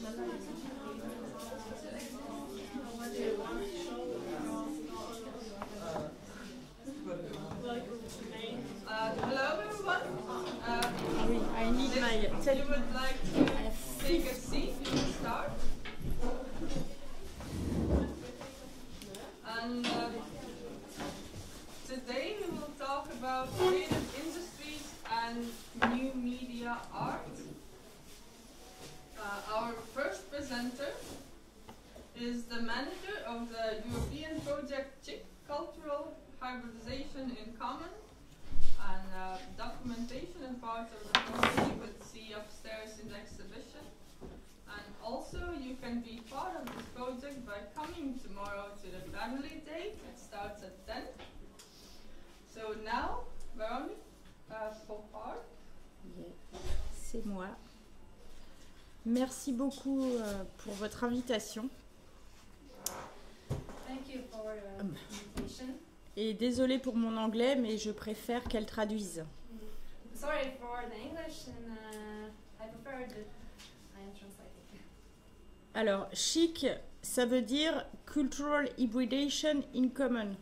Hello everyone. I need my... If you would like to take a seat, you can start. And today we will talk about creative industries and new media art. Our first presenter is the manager of the European project CHIC, Cultural Hybridation in Common, and documentation and parts of the process you could see upstairs in the exhibition. And also you can be part of this project by coming tomorrow to the family day. It starts at 10. So now, Véronique Poupard. C'est moi. Merci beaucoup pour votre invitation. Thank you for invitation. Et désolée pour mon anglais, mais je préfère qu'elle traduise. Sorry for the English, and I prefer that I am translating. Alors, CHIC, ça veut dire Cultural Hybridation In Common.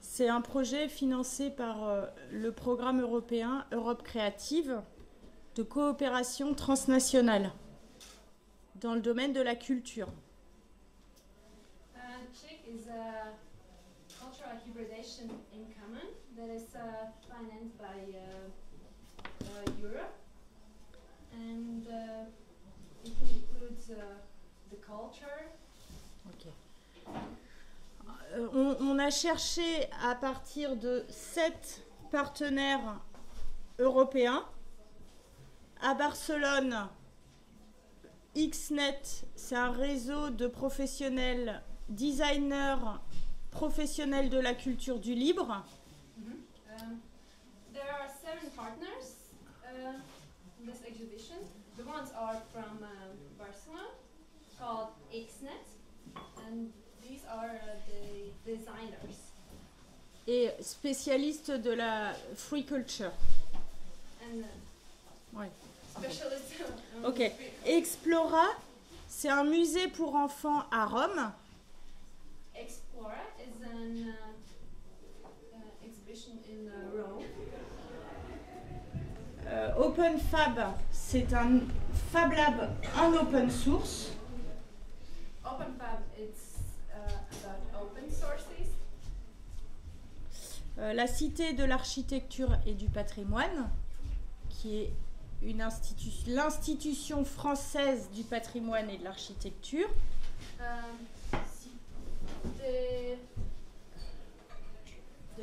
C'est un projet financé par le programme européen Europe créative de coopération transnationale dans le domaine de la culture. CHIC is a cultural hybridation in common that is financed by Europe, and it includes the culture. Okay. On a cherché à partir de 7 partenaires européens. À Barcelone, XNet, c'est un réseau de professionnels, designers, professionnels de la culture du libre. There are 7 partners in this exhibition. The ones are from Barcelona, called XNet, and these are the designers. Et spécialistes de la free culture. And Ouais. specialists on Ok. free- Explora, c'est un musée pour enfants à Rome. Explora is an exhibition in Rome. Open Fab, c'est un Fab Lab en open source. Open Fab, it's about open sources. La Cité de l'architecture et du patrimoine, qui est l'institution française du patrimoine et de l'architecture. De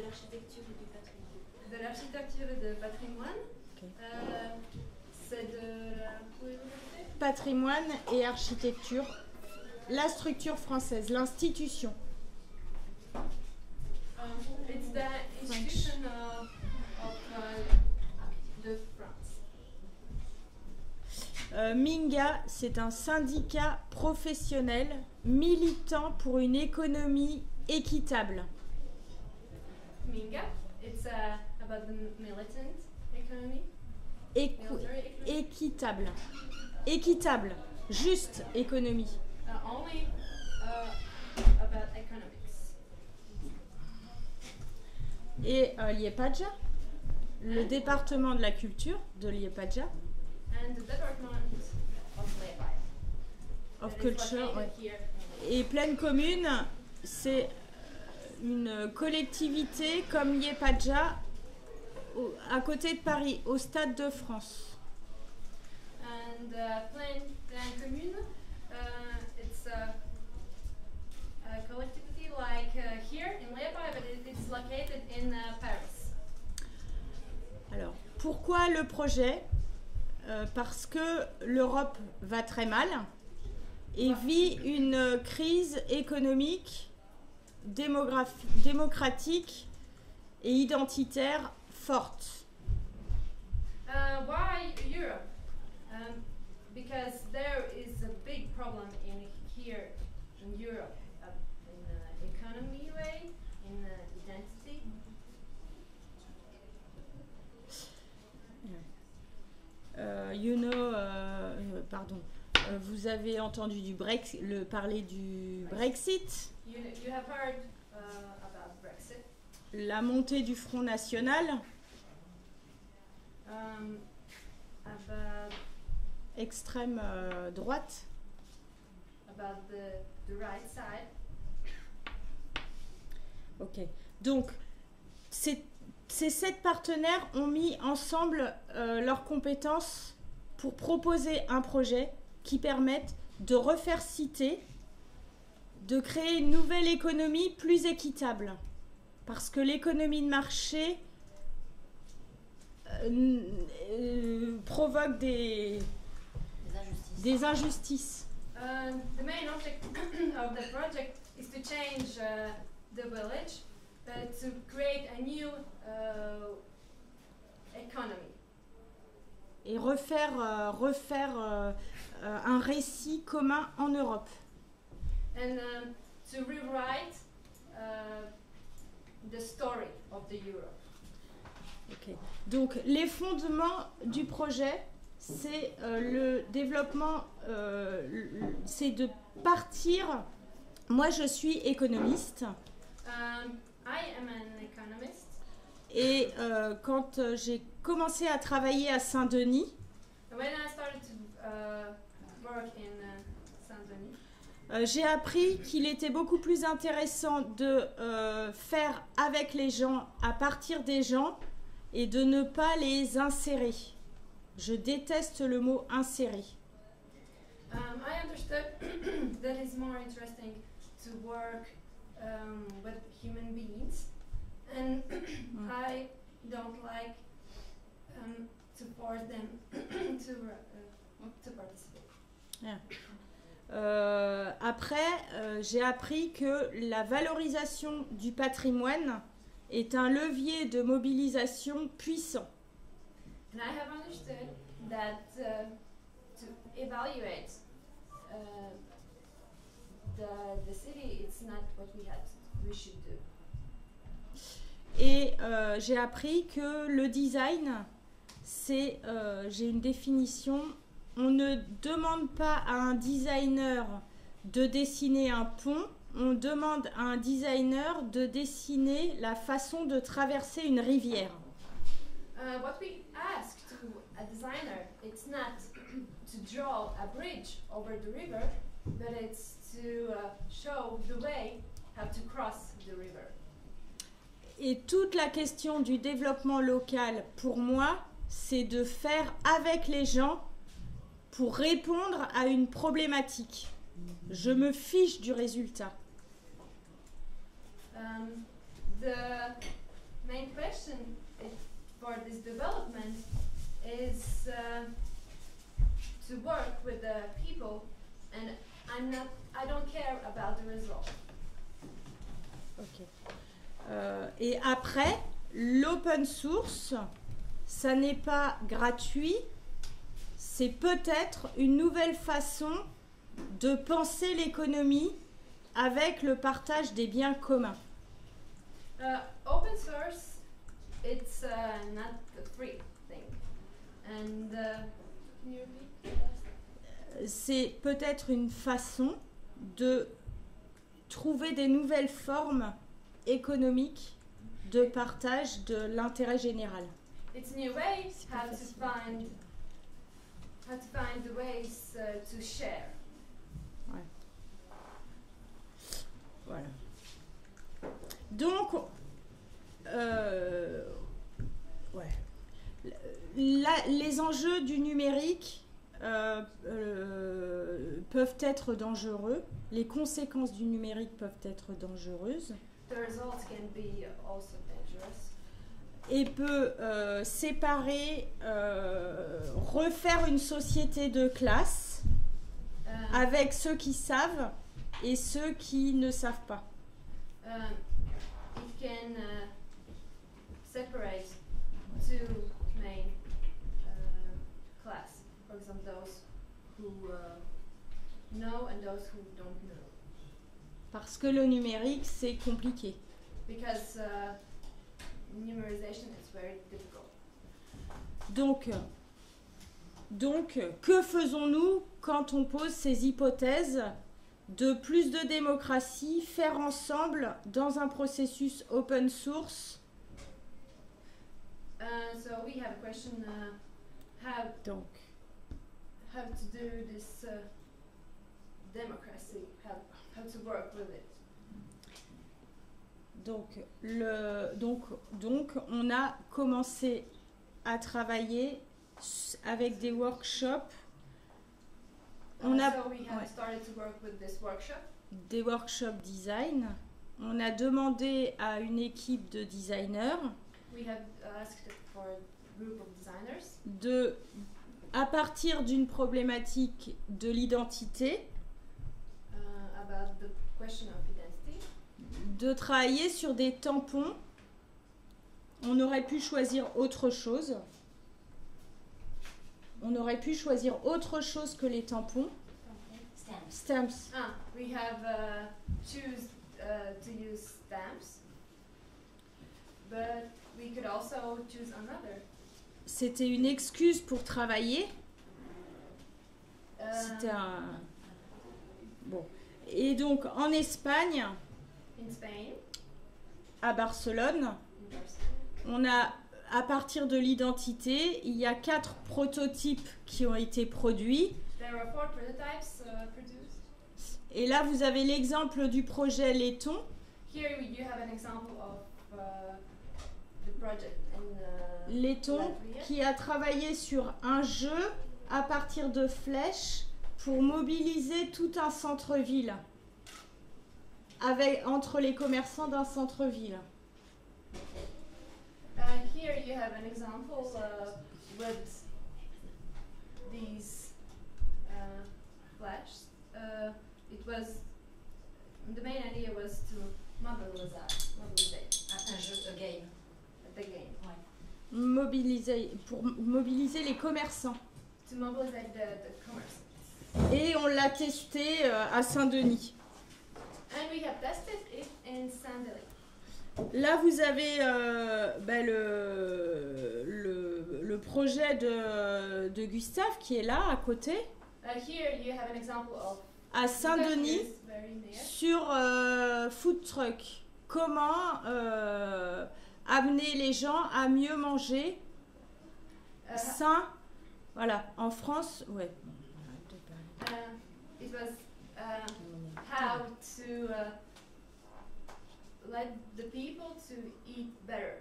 l'architecture et du patrimoine. De l'architecture et du patrimoine. Okay. C'est de la... Patrimoine et architecture. La structure française, l'institution. It's the institution de France. Minga, c'est un syndicat professionnel militant pour une économie équitable. Minga, it's about the militant economy. Military economy. Équitable. Équitable. Juste économie. Only about economics. Et Liepaja, le département de la culture de Liepaja. And the department of Liepaja. Of that is culture, located ouais. here. Et Pleine Commune, c'est une collectivité comme Liepaja, à côté de Paris, au Stade de France. And Pleine Commune, it's a collectivity like here in Liepaja, but it's located in Paris. Alors, pourquoi le projet ? Parce que l'Europe va très mal et vit une crise économique, démocratique et identitaire forte. Why Europe? Because there is a big problem here in Europe, in economy way, in identity. Pardon. Vous vous avez entendu parler du Brexit, You have heard about Brexit, la montée du Front National, about extrême droite. the right side. Ok. Donc, ces 7 partenaires ont mis ensemble leurs compétences pour proposer un projet qui permette de refaire cité, de créer une nouvelle économie plus équitable. Parce que l'économie de marché provoque des injustices. The main object of the project is to change the village to create a new economy. Et refaire un récit commun en Europe. And to rewrite the story of the Europe. Okay. Donc les fondements du projet, c'est le développement, c'est de partir. Moi, je suis économiste. I am an economist. Et quand j'ai commencé à travailler à Saint-Denis, When I started to work in Saint-Denis, j'ai appris qu'il était beaucoup plus intéressant de faire avec les gens, à partir des gens, et de ne pas les insérer. Je déteste le mot insérer. I understood that it's more interesting to work with human beings, and I don't like to force them to participate. Yeah. Après, j'ai appris que la valorisation du patrimoine est un levier de mobilisation puissant. And I have understood that to evaluate the city, it's not what we should do. Et j'ai appris que le design, c'est, j'ai une définition, on ne demande pas à un designer de dessiner un pont, on demande à un designer de dessiner la façon de traverser une rivière. What we ask to a designer, it's not to draw a bridge over the river, but it's to show the way how to cross the river. Et toute la question du développement local, pour moi, c'est de faire avec les gens pour répondre à une problématique. Je me fiche du résultat. The main question for this development is to work with the people, and I don't care about the result. Ok. Et après, l'open source, ça n'est pas gratuit, c'est peut-être une nouvelle façon de penser l'économie avec le partage des biens communs. Open source, it's not a free thing. And can you repeat the last? C'est peut-être une façon de trouver des nouvelles formes économiques de partage de l'intérêt général. It's a new way how to find the ways to share. Ouais. Voilà. Donc, ouais. Les enjeux du numérique peuvent être dangereux. Les conséquences du numérique peuvent être dangereuses. The results can be also dangerous. Et peut séparer, refaire une société de classe avec ceux qui savent et ceux qui ne savent pas. It can separate two main class. For example, those who know and those who don't know. Parce que le numérique, c'est compliqué. Because numerization is very difficult. Donc, Donc, que faisons-nous quand on pose ces hypothèses de plus de démocratie, faire ensemble dans un processus open source? So we have a question, Donc, how to do this democracy, how to work with it. Donc, on a commencé à travailler avec des workshops. On a So we have started to work with this workshop. des workshops design. On a demandé à une équipe de designers We have asked for a group of designers à partir d'une problématique de l'identité, about the question of identity. de travailler sur des tampons. On aurait pu choisir autre chose. On aurait pu choisir autre chose que les tampons. Stamps. We have choose to use stamps, but we could also choose another. C'était une excuse pour travailler. C'était un... Bon. Et donc, en Espagne, In Spain, à Barcelone, in Barcelona, on a, à partir de l'identité, il y a 4 prototypes qui ont été produits. there were 4 prototypes produced. Et là, vous avez l'exemple du projet laiton. Here you have an example of the project in Laiton Latvia. qui a travaillé sur un jeu à partir de flèches pour mobiliser tout un centre-ville entre les commerçants d'un centre-ville. Here you have an example with these flashes. It was the main idea was to mobilize Un jeu, a game. the game, Pour mobiliser les commerçants. to mobilize the commerce. Et on l'a testé à Saint-Denis. And we have tested it in Saint-Denis. Là, vous avez le projet de Gustave qui est là, à côté, Here you have an example of à Saint-Denis, That is very near. sur food truck. Comment amener les gens à mieux manger sain. Voilà, en France, ouais. It was how to let the people to eat better.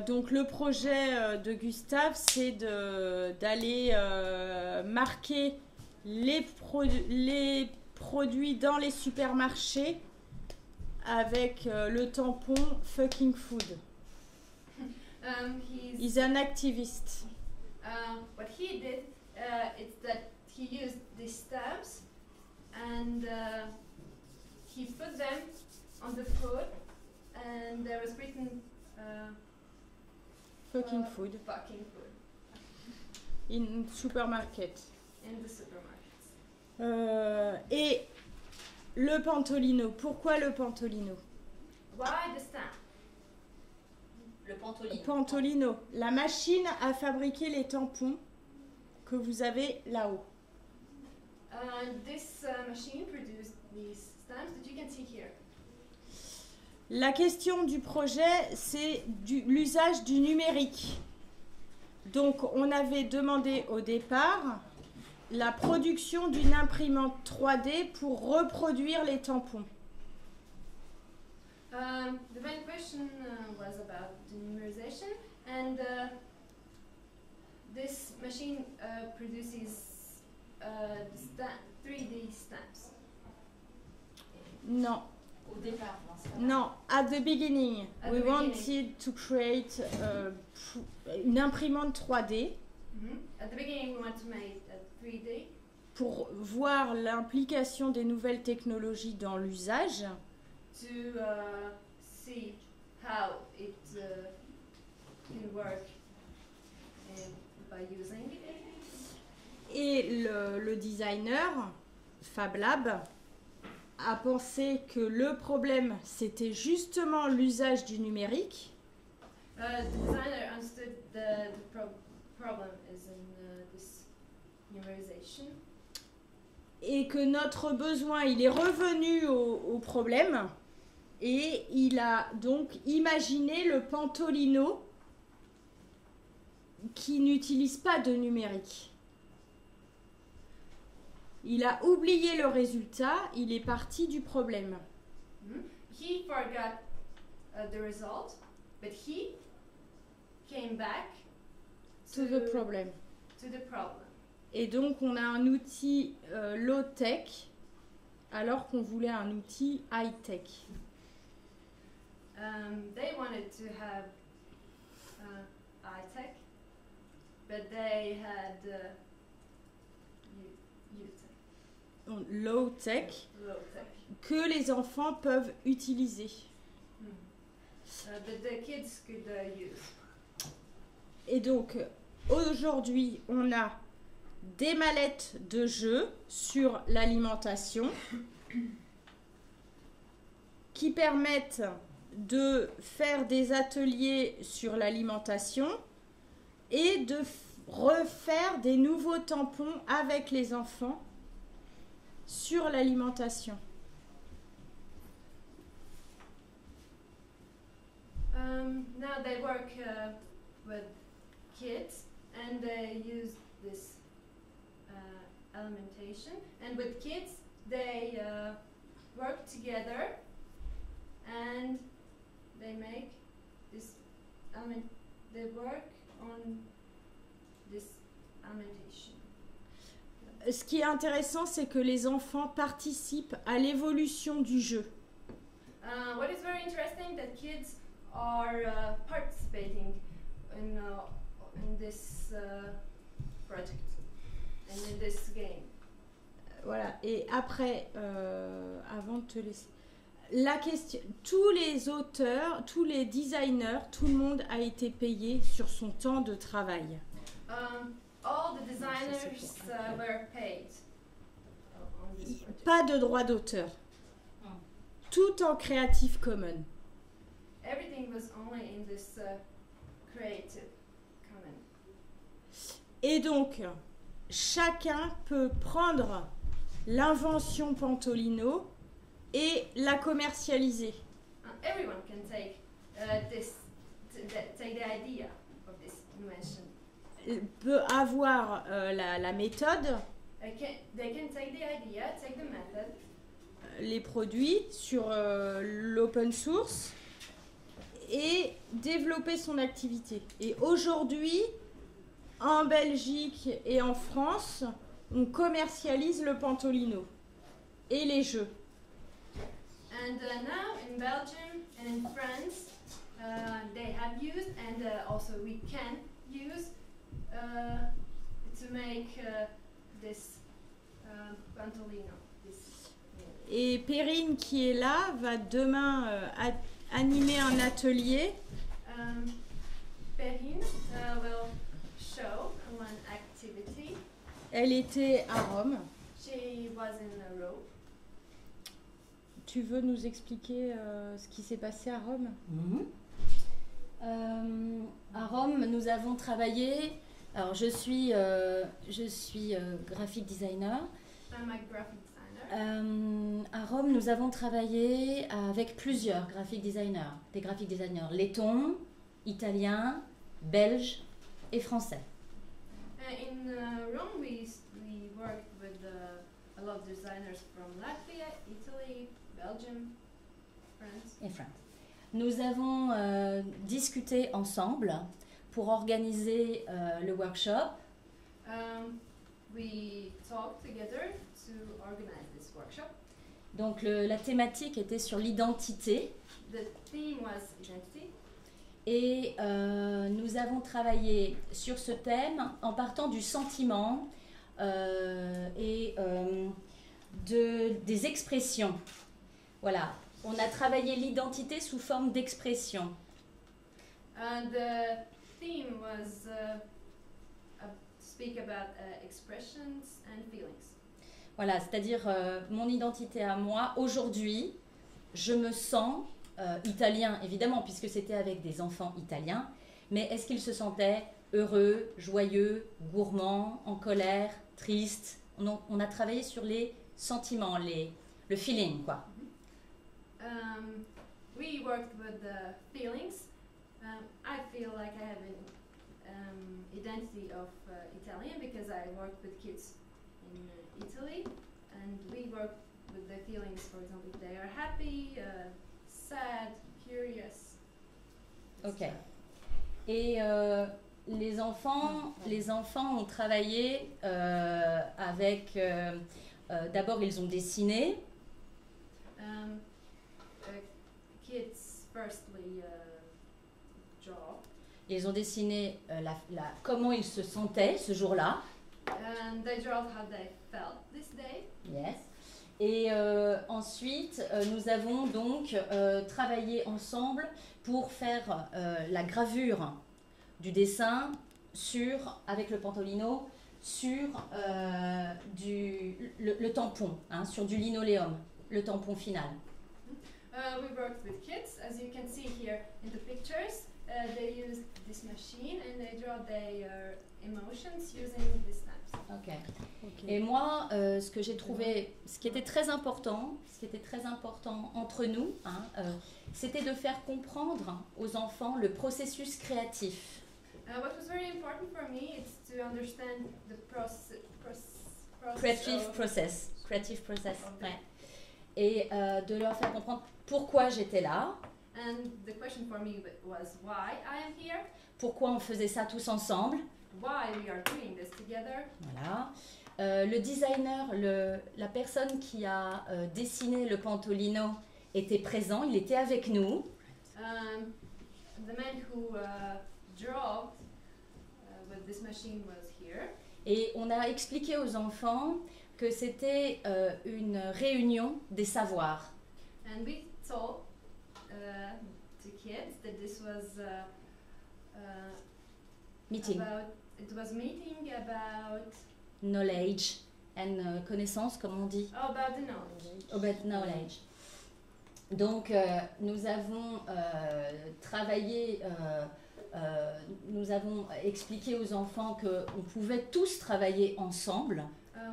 Donc le projet de Gustave, c'est d'aller marquer les produits dans les supermarchés avec le tampon fucking food. He's an activist. What he did is that he used these stamps and he put them on the food, and there was written Fucking food. Fucking food In supermarket. in the supermarkets. Et le Pantolino. Pourquoi le Pantolino? Why the stamp? Le Pantolino. Pantolino, la machine à fabriquer les tampons que vous avez là-haut. This machine produced these stamps that you can see here. La question du projet, c'est l'usage du numérique. Donc, on avait demandé au départ la production d'une imprimante 3D pour reproduire les tampons. The main question was about the numerization, and this machine produces 3D stamps. Non, Au départ, non, c'est pas non. At the beginning, At we the wanted to create une imprimante 3D At the beginning, we want to make a 3D pour voir l'implication des nouvelles technologies dans l'usage. to see how it can work by using it. Et le designer, Fab Lab, a pensé que le problème, c'était justement l'usage du numérique. The designer understood the problem is in this numerization. Et que notre besoin, il est revenu au problème et il a donc imaginé le Pantolino qui n'utilise pas de numérique. Il a oublié le résultat, il est parti du problème. He forgot the result, but he came back To the problem. To the problem. Et donc on a un outil low-tech alors qu'on voulait un outil high-tech. They wanted to have high-tech, but they had Low-tech low-tech. que les enfants peuvent utiliser. But the kids could use. Et donc aujourd'hui on a des mallettes de jeux sur l'alimentation qui permettent de faire des ateliers sur l'alimentation et de refaire des nouveaux tampons avec les enfants sur l'alimentation. Now they work with kids and they use this alimentation, and with kids they work together and they make this they work on this alimentation. Ce qui est intéressant, c'est que les enfants participent à l'évolution du jeu. What is very interesting that kids are participating in this project and in this game. Voilà. Et après, avant de te laisser, la question, tous les auteurs, tous les designers, tout le monde a été payé sur son temps de travail. All the designers were paid on this project. Pas de droit d'auteur. Tout en Creative Commons. Everything was only in this Creative Common. Et donc, chacun peut prendre l'invention Pantolino et la commercialiser. Everyone can take take the idea of this invention. Il peut avoir la méthode, They can take the idea, take the method, les produits sur l'open source et développer son activité. Et aujourd'hui, en Belgique et en France, on commercialise le Pantolino et les jeux. and now in Belgium and in France they have used and also we can use to make this Pantolino. Et Perrine, qui est là, va demain animer un atelier. Perrine will show one activity. Elle était à Rome. She was in Rome. Tu veux nous expliquer ce qui s'est passé à Rome? À Rome, nous avons travaillé. Alors, je suis graphic designer. I'm a graphic designer. À Rome, nous avons travaillé avec plusieurs graphic designers. Des graphic designers lettons, italiens, belges et français. In Rome, we worked with a lot of designers from Latvia, Italy, Belgium, France. Et France. Nous avons discuté ensemble pour organiser le workshop. We talked together to organize this workshop. Donc la thématique était sur l'identité. The theme was identity. Et nous avons travaillé sur ce thème en partant du sentiment et des expressions. Voilà, on a travaillé l'identité sous forme d'expression. And the theme was speak about expressions and feelings. Voilà, c'est-à-dire mon identité à moi. Aujourd'hui, je me sens italien, évidemment, puisque c'était avec des enfants italiens. Mais est-ce qu'ils se sentaient heureux, joyeux, gourmand, en colère, triste. On a travaillé sur les sentiments, le feeling, quoi. We worked with the feelings. I feel like I have an identity of Italian because I worked with kids in Italy, and we worked with the feelings. For example, if they are happy, sad, curious. Ok. Et les enfants ont travaillé avec. D'abord, ils ont dessiné. Kids firstly draw. Ils ont dessiné comment ils se sentaient ce jour-là. And they draw how they felt this day. Yes. Et ensuite, nous avons donc travaillé ensemble pour faire la gravure du dessin avec le Pantolino sur le tampon, hein, sur du linoléum, le tampon final. We worked with kids, as you can see here in the pictures. They use this machine and they draw their emotions using these stamps. Ok. Et moi, ce que j'ai trouvé, ce qui était très important entre nous, hein, c'était de faire comprendre aux enfants le processus créatif. What was very important for me is to understand the Creative process, ouais. Et de leur faire comprendre pourquoi j'étais là. And the question for me was why I am here. Pourquoi on faisait ça tous ensemble. Why we are doing this together. Voilà. Le designer, la personne qui a dessiné le Pantolino était présent, il était avec nous. The man who drew with this machine was here. Et on a expliqué aux enfants que c'était une réunion des savoirs. And we told to kids that this was Meeting. It was meeting about Knowledge and connaissance, comme on dit. Oh, about the knowledge. About knowledge. Donc, nous avons travaillé, nous avons expliqué aux enfants qu'on pouvait tous travailler ensemble.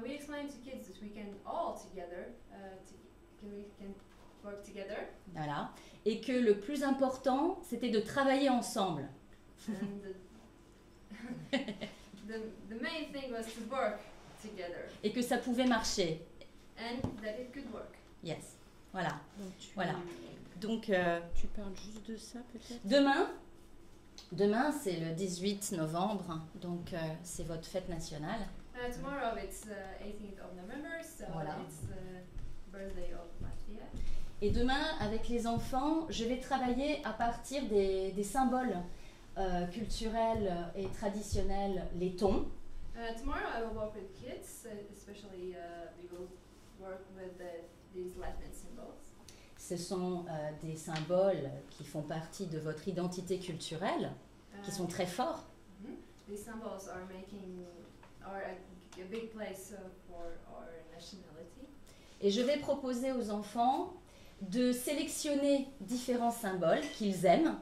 We explained to kids that we can all together, we can work together. Voilà. Et que le plus important, c'était de travailler ensemble. And the main thing was to work together. Et que ça pouvait marcher. And that it could work. Yes. Voilà. Donc, tu parles juste de ça peut-être. Demain c'est le 18 novembre, donc c'est votre fête nationale. Tomorrow it's 18th of November, so voilà. It's the birthday of Latvia. Et demain, avec les enfants, je vais travailler à partir des symboles culturels et traditionnels lettons. Tomorrow I will work with kids, especially we will work with these Latvian symbols. Ce sont des symboles qui font partie de votre identité culturelle, qui sont très forts. These symbols are a big place for our nationality. Et je vais proposer aux enfants de sélectionner différents symboles qu'ils aiment.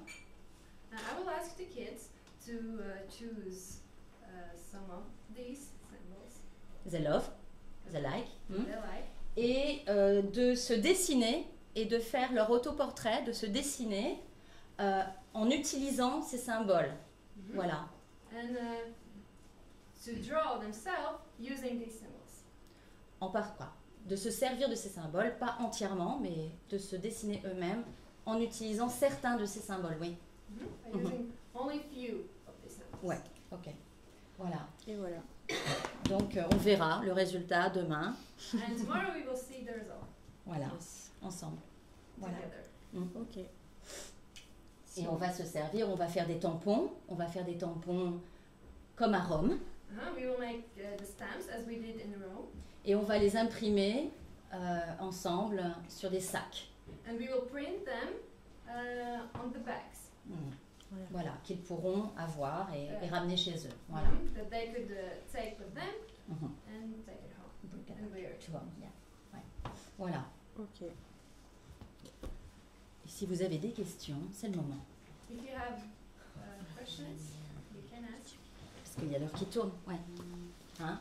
I will ask the kids to choose some of these symbols. They love, they like. They like. Et de se dessiner et de faire leur autoportrait, de se dessiner en utilisant ces symboles. Voilà. And to draw themselves using these symbols. De se servir de ces symboles, pas entièrement, mais de se dessiner eux-mêmes en utilisant certains de ces symboles, oui. Using only few of these symbols. Ouais, ok. Voilà. Et voilà. Donc, on verra le résultat demain. And tomorrow we will see the result. Voilà, Yes. ensemble. Voilà. Together. Ok. Et on va se servir, on va faire des tampons. On va faire des tampons comme à Rome. We will make the stamps as we did in Rome. Et on va les imprimer ensemble sur des sacs. And we will print them on the bags. Voilà, qu'ils pourront avoir et ramener chez eux. Voilà. That they could take with them and take it home. And wear it. Tu vois, ouais. Voilà. Ok. Et si vous avez des questions, c'est le moment. If you have questions, you can ask. Parce qu'il y a l'heure qui tourne, ouais. Hein?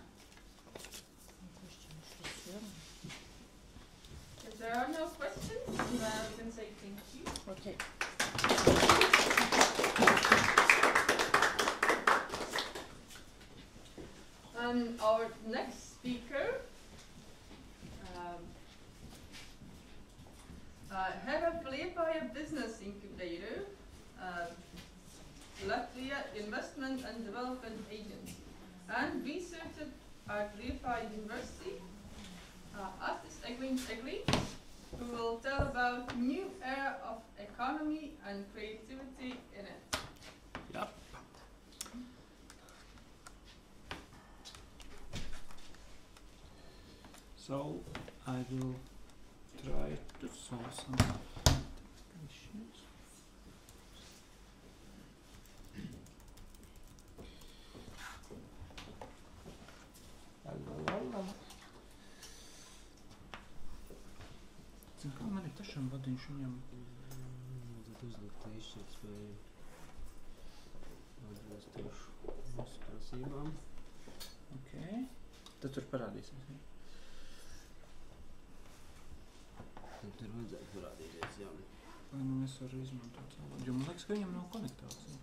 If there are no questions, we can say thank you. Ok. And our next speaker, head of Liepaja Business Incubator, Latvia Investment and Development Agency, and researcher at Liepaja University, Atis Eglins-Eglitis, who will tell about new era of economy and creativity in it. Yep. So I will try to solve some issues. Zini, kā man ir tiešām vadiņš viņam? Tad uzliktīšas vai atbilstošu mūsu prasībām. Ok. Tad tur parādīsies. Ja? Tad tur vajadzētu parādīties, jā. Vai nu es varu izmantot savu? Jo man liekas, ka viņam nav konektācija.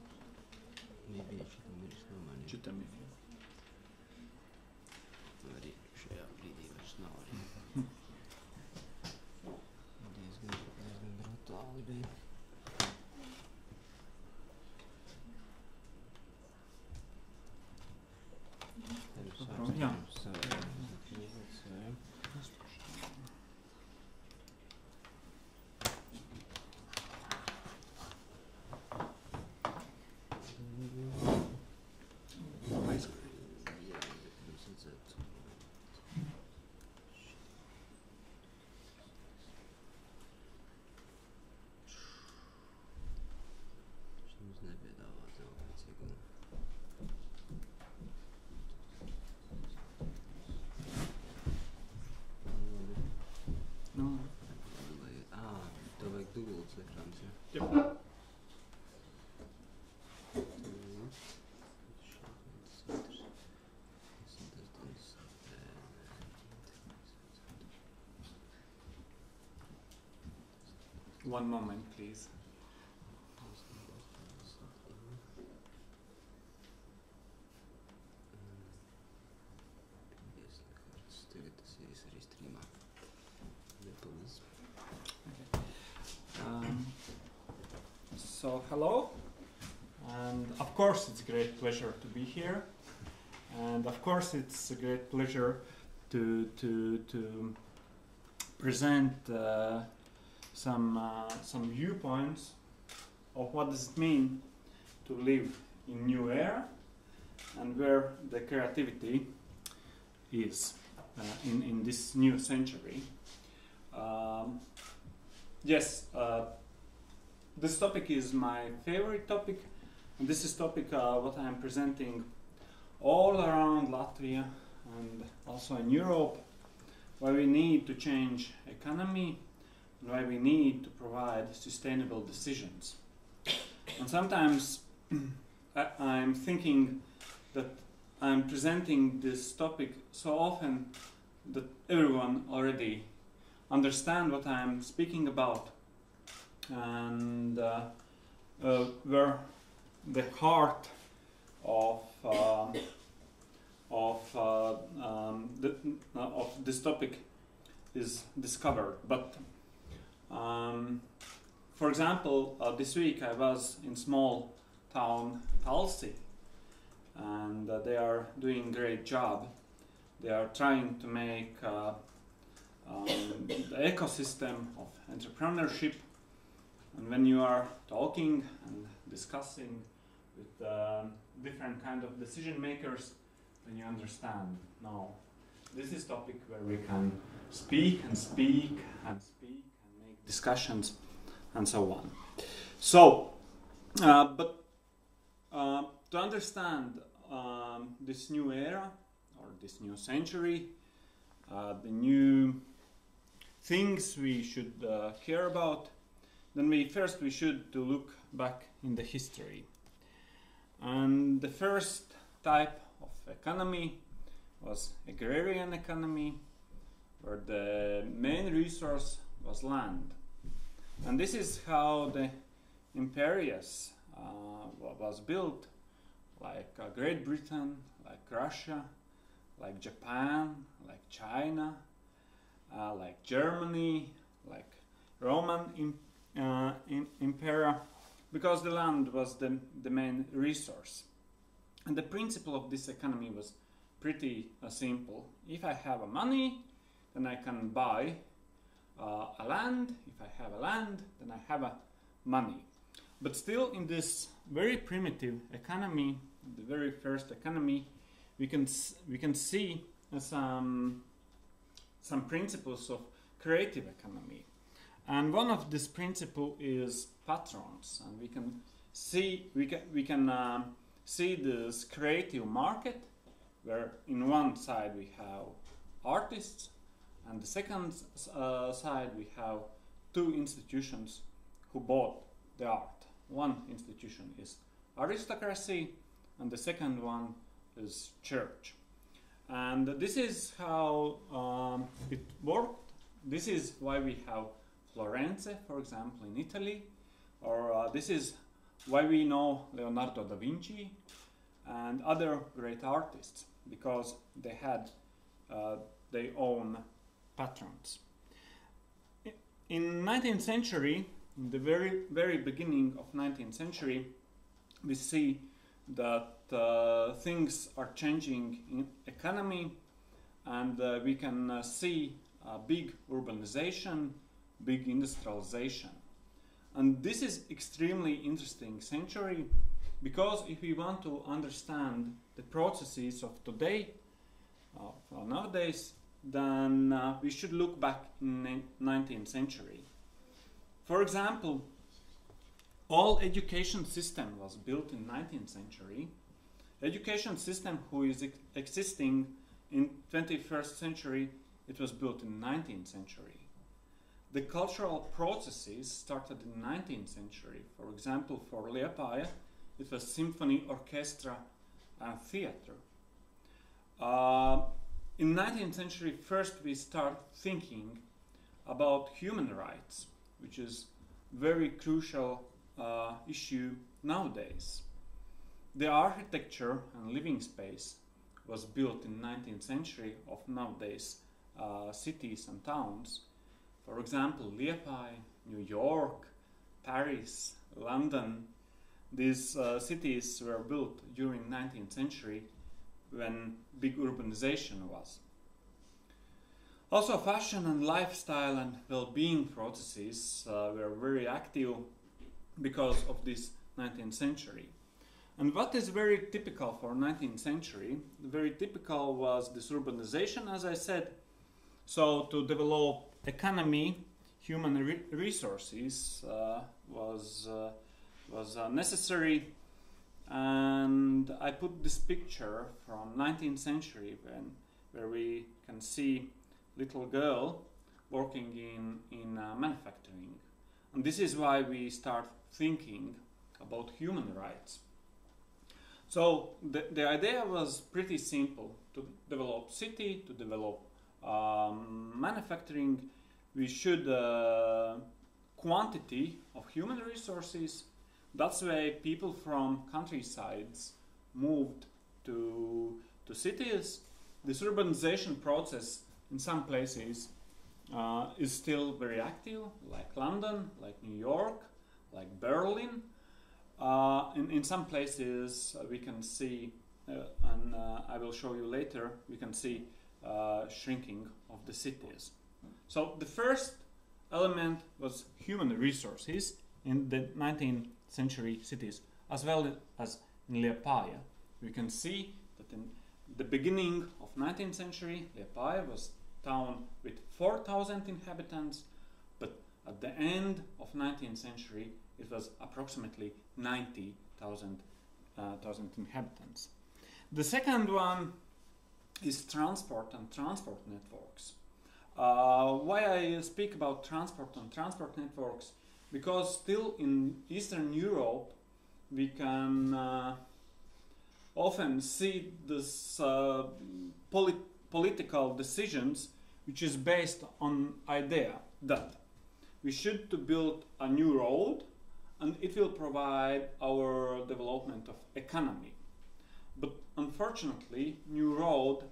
Nebija šitam ir nomainīt. Šitam ir. Arī šajā brīdī vairs nav arī. Diezgan brutāli bija. Jā. One moment, please. So hello, and of course it's a great pleasure to be here, and of course it's a great pleasure to present some viewpoints of what does it mean to live in new era and where the creativity is in this new century. This topic is my favorite topic, and this is topic what I am presenting all around Latvia and also in Europe, where we need to change economy and why we need to provide sustainable decisions. And sometimes I'm thinking that I'm presenting this topic so often that everyone already understands what I'm speaking about, and where the heart of this topic is discovered. But for example, this week I was in small town Talsi, and they are doing a great job. They are trying to make the ecosystem of entrepreneurship, and when you are talking and discussing with different kind of decision makers, then you understand, no, this is topic where we can speak and speak and speak and make discussions and so on. So, but to understand this new era or this new century, the new things we should care about, then we should to look back in the history. And the first type of economy was agrarian economy, where the main resource was land. And this is how the imperias was built, like Great Britain, like Russia, like Japan, like China, like Germany, like Roman Empire, because the land was the main resource. And the principle of this economy was pretty simple. If I have money, then I can buy a land. If I have a land, then I have money. But still, in this very primitive economy, the very first economy, we can see some principles of creative economy. And one of this principle is patrons, and we can see this creative market, where in one side we have artists, and the second side we have two institutions who bought the art. One institution is aristocracy, and the second one is church. And this is how it worked. This is why we have Florence, for example, in Italy, or this is why we know Leonardo da Vinci and other great artists, because they had their own patrons. In 19th century, in the very beginning of 19th century, we see that things are changing in economy, and we can see a big urbanization, big industrialization. And this is extremely interesting century, because if we want to understand the processes of today, nowadays, then we should look back in 19th century. For example, all education system was built in 19th century. Education system who is existing in 21st century, it was built in 19th century. The cultural processes started in 19th century. For example, for Liepaja, it was symphony, orchestra, and theater. In 19th century, first we start thinking about human rights, which is very crucial issue nowadays. The architecture and living space was built in 19th century of nowadays cities and towns. For example, Liepaja, New York, Paris, London. These cities were built during 19th century when big urbanization was. Also, fashion and lifestyle and well-being processes were very active because of this 19th century. And what is very typical for 19th century, very typical was this urbanization, as I said. So to develop economy, human resources was necessary. And I put this picture from 19th century where we can see little girl working in manufacturing. And this is why we start thinking about human rights. So the idea was pretty simple: to develop city, to develop manufacturing. We should quantity of human resources. That's why people from countrysides moved to cities. This urbanization process in some places is still very active, like London, like New York, like Berlin. In some places we can see, and I will show you later, we can see shrinking of the cities. So the first element was human resources in the 19th century cities, as well as in Liepaja. We can see that in the beginning of 19th century, Liepaja was a town with 4,000 inhabitants, but at the end of 19th century, it was approximately 90,000 inhabitants. The second one is transport and transport networks. Why I speak about transport and transport networks? Because still in Eastern Europe we can often see this political decisions which is based on idea that we should to build a new road and it will provide our development of economy. But unfortunately, new road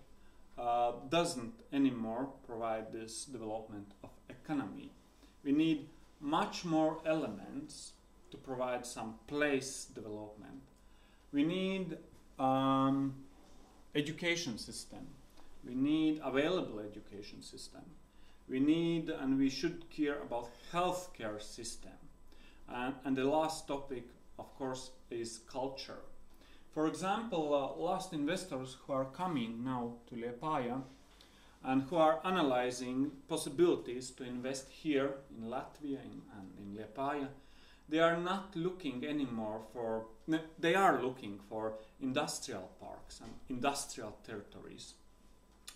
doesn't anymore provide this development of economy. We need much more elements to provide some place development. We need education system. We need available education system. We need and we should care about healthcare system. And the last topic, of course, is culture. For example, last investors who are coming now to Liepaja and who are analyzing possibilities to invest here in Latvia and in Liepaja, they are not looking anymore for, they are looking for industrial parks and industrial territories.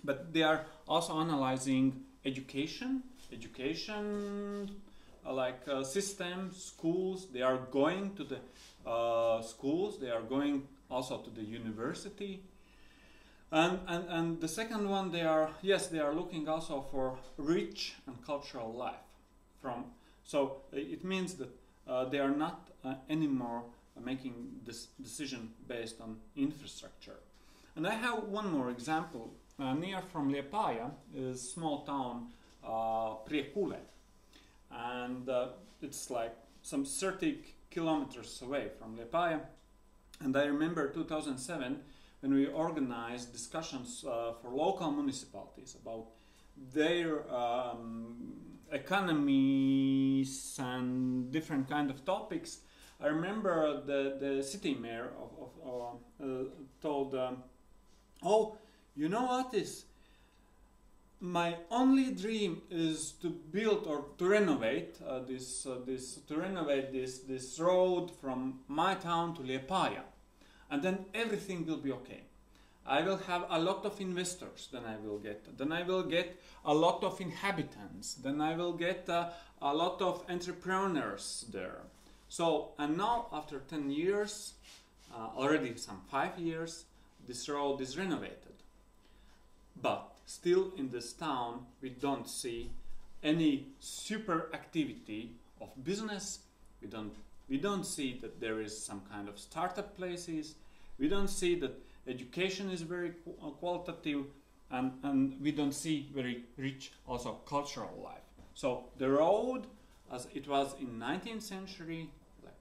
But they are also analyzing education systems, schools. They are going to the schools, they are going also to the university. And the second one, they are looking also for rich and cultural life. So it means that they are not anymore making this decision based on infrastructure. And I have one more example. Near from Liepaja is small town Priekule. And it's like some 30 kilometers away from Liepaja. And I remember 2007 when we organized discussions for local municipalities about their economies and different kind of topics. I remember the city mayor told, oh, you know what is? My only dream is to build or to renovate this road from my town to Liepaja, and then everything will be okay. I will have a lot of investors. Then I will get a lot of inhabitants. Then I will get a lot of entrepreneurs there. So, and now after 10 years, already some 5 years, this road is renovated. But still in this town, we don't see any super activity of business. We don't see that there is some kind of startup places. We don't see that education is very qualitative, and we don't see very rich also cultural life. So the road, as it was in 19th century, like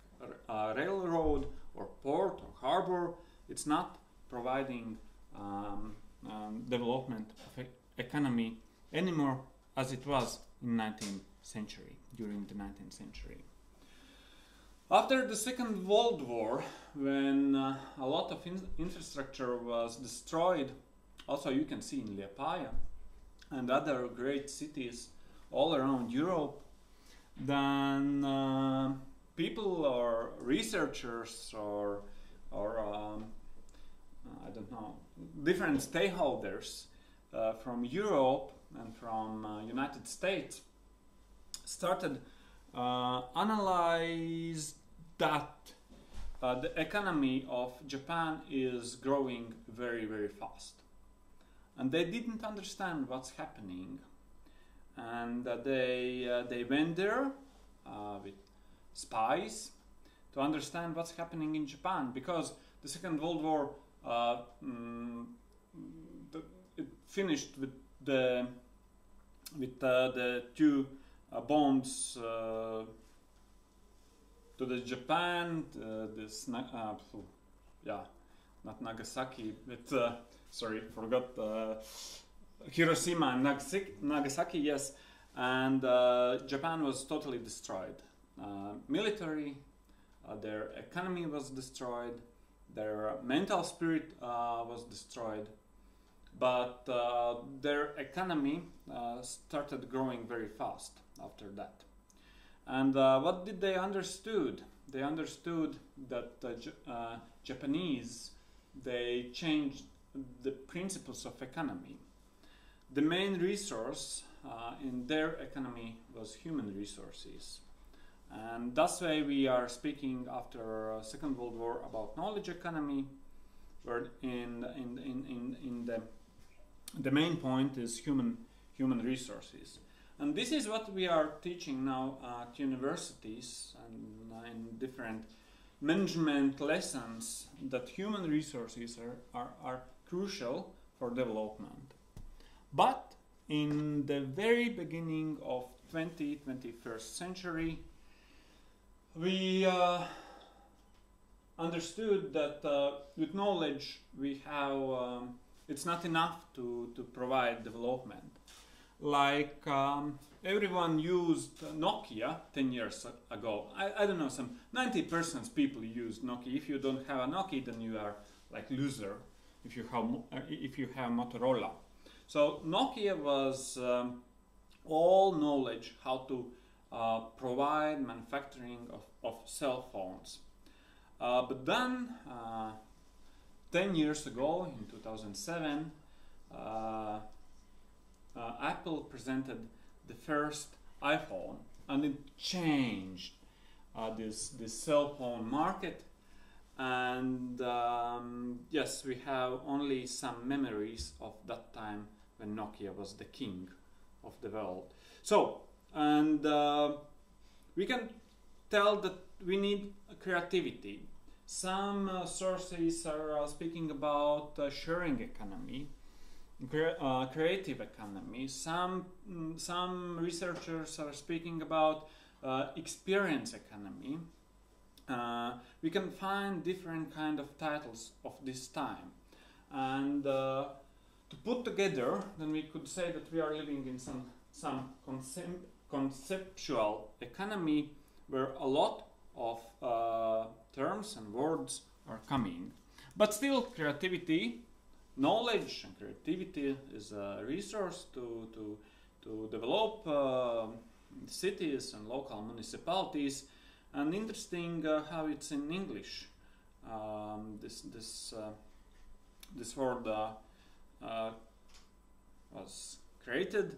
a railroad or port or harbor, it's not providing development of economy anymore as it was in 19th century, during the 19th century. After the Second World War, when a lot of infrastructure was destroyed, also you can see in Liepaja and other great cities all around Europe, then people or researchers or I don't know, different stakeholders from Europe and from United States started analyze that the economy of Japan is growing very, very fast. And they didn't understand what's happening. And they went there with spies to understand what's happening in Japan, because the Second World War it finished with the two bombs to the Japan, not Nagasaki, but sorry, forgot Hiroshima and Nagasaki, yes, and Japan was totally destroyed. Military, their economy was destroyed, their mental spirit was destroyed, but their economy started growing very fast after that. And what did they understood? They understood that Japanese, they changed the principles of economy. The main resource in their economy was human resources. And that's why we are speaking after Second World War about knowledge economy. where the main point is human resources. And this is what we are teaching now at universities and in different management lessons, that human resources are crucial for development. But in the very beginning of 21st century, we understood that with knowledge we have, it's not enough to provide development. Like everyone used Nokia 10 years ago. I don't know, some 90% people use Nokia. If you don't have a Nokia, then you are like loser. If you have Motorola. So Nokia was all knowledge how to provide manufacturing of cell phones. But then 10 years ago, in 2007, Apple presented the first iPhone, and it changed this cell phone market. And yes, we have only some memories of that time when Nokia was the king of the world. So, and we can tell that we need creativity. Some sources are speaking about sharing economy, creative economy. Some researchers are speaking about experience economy. We can find different kind of titles of this time, and to put together, then we could say that we are living in some conceptual economy where a lot of terms and words are coming, but still creativity, knowledge and creativity is a resource to develop cities and local municipalities. And interesting how it's in English. This word was created,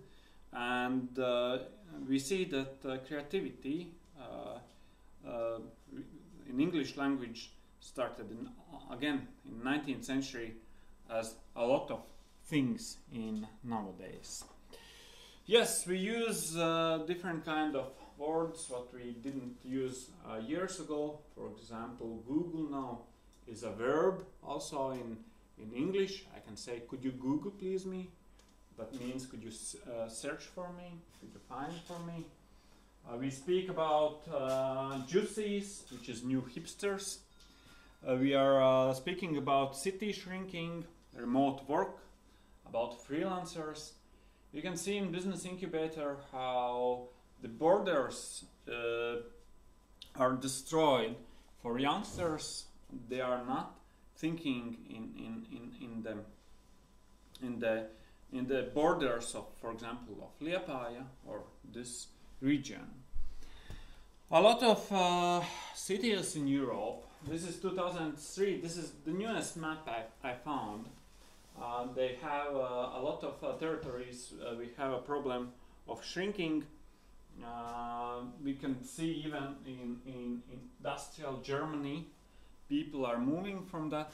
and we see that creativity in English language started again in 19th century, as a lot of things in nowadays. Yes, we use different kind of words what we didn't use years ago. For example, Google now is a verb. Also in English, I can say, could you Google please me? That means, could you search for me? Could you find for me? We speak about juices, which is new hipsters. We are speaking about city shrinking, remote work, about freelancers. You can see in Business Incubator how the borders are destroyed for youngsters. They are not thinking in the borders of, for example, of Liepaja or this region. A lot of cities in Europe. This is 2003. This is the newest map I found. They have a lot of territories. We have a problem of shrinking. We can see even in industrial Germany, people are moving from that,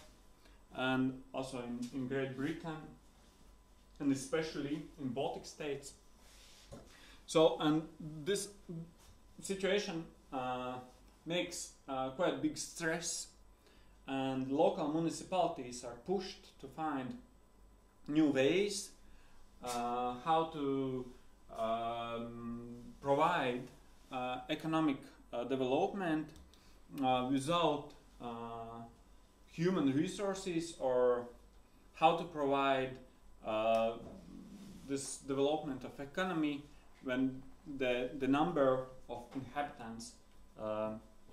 and also in Great Britain, and especially in Baltic states. So, and this situation makes quite big stress, and local municipalities are pushed to find new ways how to provide economic development without human resources, or how to provide this development of economy when the number of inhabitants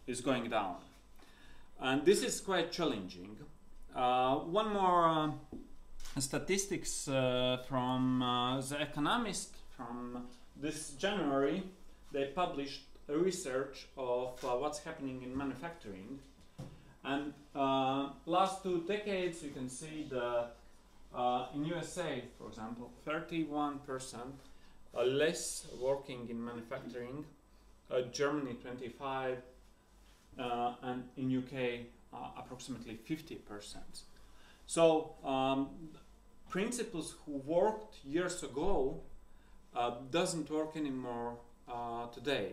is going down. And this is quite challenging. One more statistics from The Economist from this January. They published a research of what's happening in manufacturing. And last 2 decades, you can see that in USA, for example, 31% less working in manufacturing, Germany 25%, and in UK approximately 50%. So principles who worked years ago doesn't work anymore today.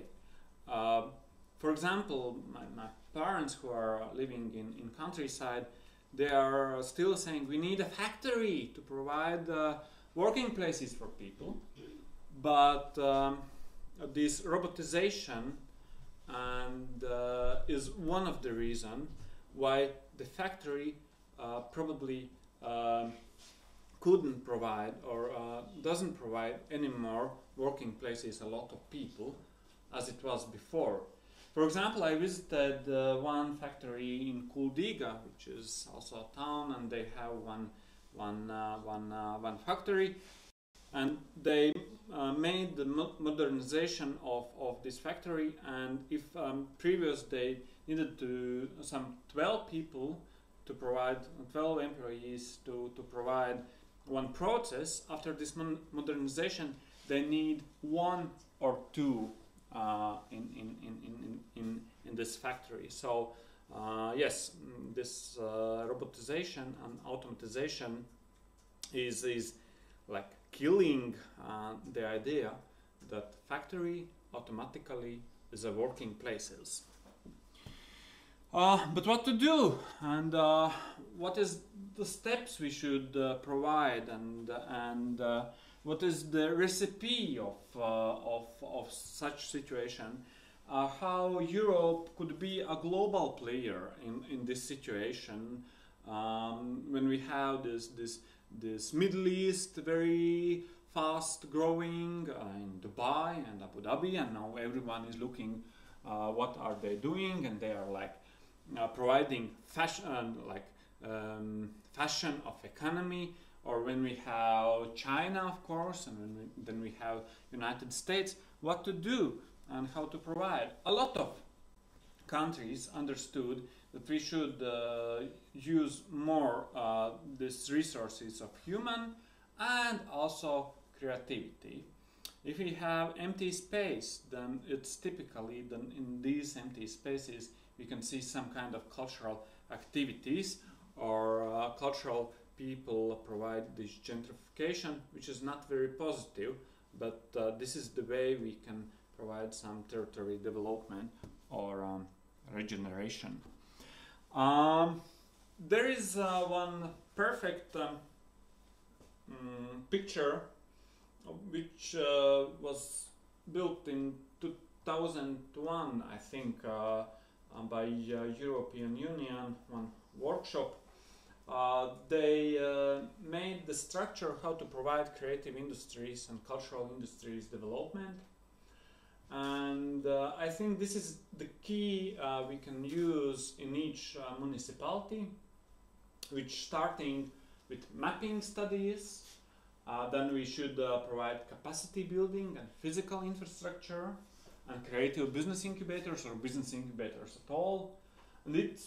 For example, my parents who are living in countryside, they are still saying we need a factory to provide working places for people. But this robotization and is one of the reasons why the factory probably couldn't provide or doesn't provide anymore working places a lot of people as it was before. For example, I visited one factory in Kuldiga, which is also a town, and they have one factory, and they made the modernization of this factory. And if previous they needed to some 12 people to provide 12 employees to provide one process, after this modernization they need 1 or 2 in this factory. So yes, this robotization and automatization is like killing the idea that factory automatically is a working places. But what to do, and what is the steps we should provide, and what is the recipe of such situation? How Europe could be a global player in this situation when we have this Middle East very fast growing in Dubai and Abu Dhabi, and now everyone is looking what are they doing, and they are like providing fashion, fashion of economy. Or when we have China, of course, and then we have United States, what to do and how to provide. A lot of countries understood that we should use more these resources of human and also creativity. If we have empty space, then it's typically then in these empty spaces we can see some kind of cultural activities or cultural people provide this gentrification, which is not very positive, but this is the way we can provide some territory development or regeneration. There is one perfect picture which was built in 2001, I think, by European Union, one workshop. They made the structure how to provide creative industries and cultural industries development, and I think this is the key we can use in each municipality, which starting with mapping studies, then we should provide capacity building and physical infrastructure and creative business incubators or business incubators at all, and it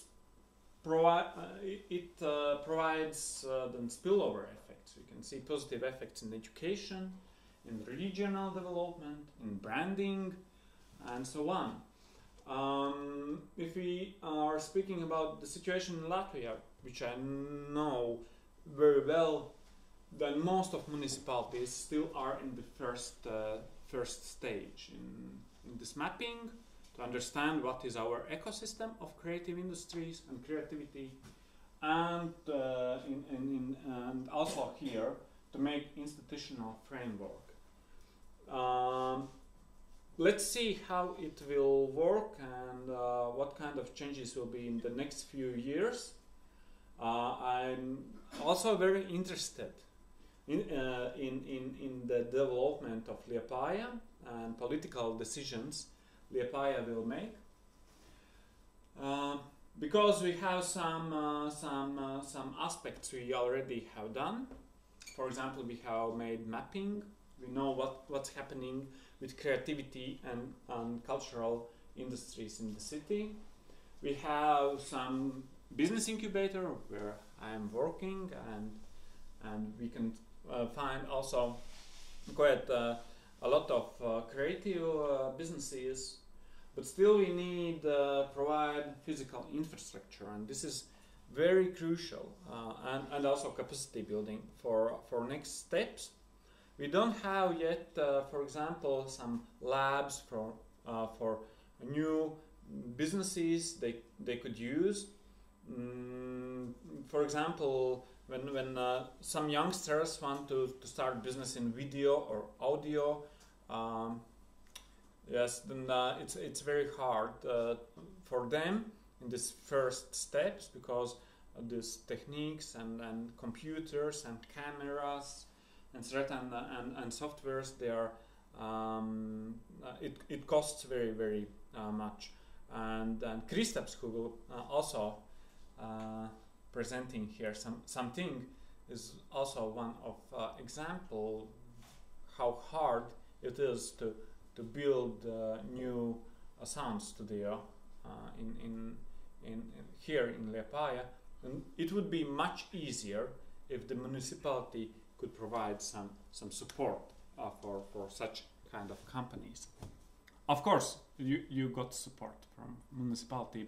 provides then spillover effects. We can see positive effects in education, in regional development, in branding, and so on. If we are speaking about the situation in Latvia, which I know very well, then most of municipalities still are in the first stage in this mapping, to understand what is our ecosystem of creative industries and creativity, and and also here to make institutional framework. Let's see how it will work and what kind of changes will be in the next few years. I'm also very interested in the development of Liepaja and political decisions Liepaja will make, because we have some aspects we already have done. For example, we have made mapping. We know what's happening with creativity and cultural industries in the city. We have some business incubator where I am working, and we can find also quite a lot of creative businesses, but still we need provide physical infrastructure, and this is very crucial, and also capacity building for next steps. We don't have yet, for example, some labs for new businesses they could use. For example, when some youngsters want to start business in video or audio, yes, then it's very hard for them in this first steps, because these techniques and computers and cameras and certain and softwares, they are it costs very much. And Kristaps, who will also presenting here something, is also one of example how hard it is to build new sound studio in here in Liepaja, and it would be much easier if the municipality could provide some support for such kind of companies. Of course, you got support from municipality,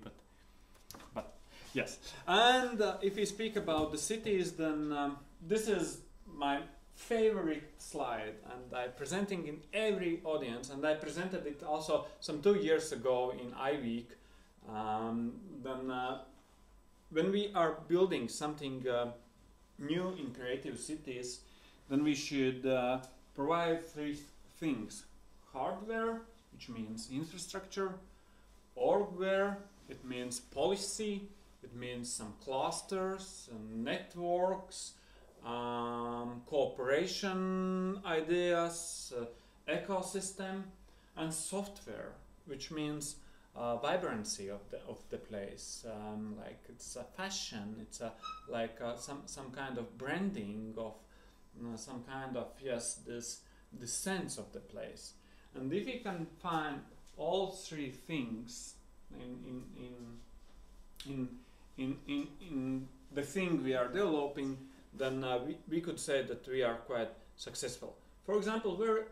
but yes. And if we speak about the cities, then this is my favorite slide, and I'm presenting in every audience, and I presented it also some 2 years ago in iWEEK. When we are building something new in creative cities, then we should provide 3 things: hardware, which means infrastructure; orgware, it means policy, it means some clusters and networks, cooperation ideas, ecosystem; and software, which means vibrancy of the place, like it's a fashion, it's a some kind of branding of some kind of this sense of the place. And if we can find all 3 things in the thing we are developing, then we could say that we are quite successful. For example, where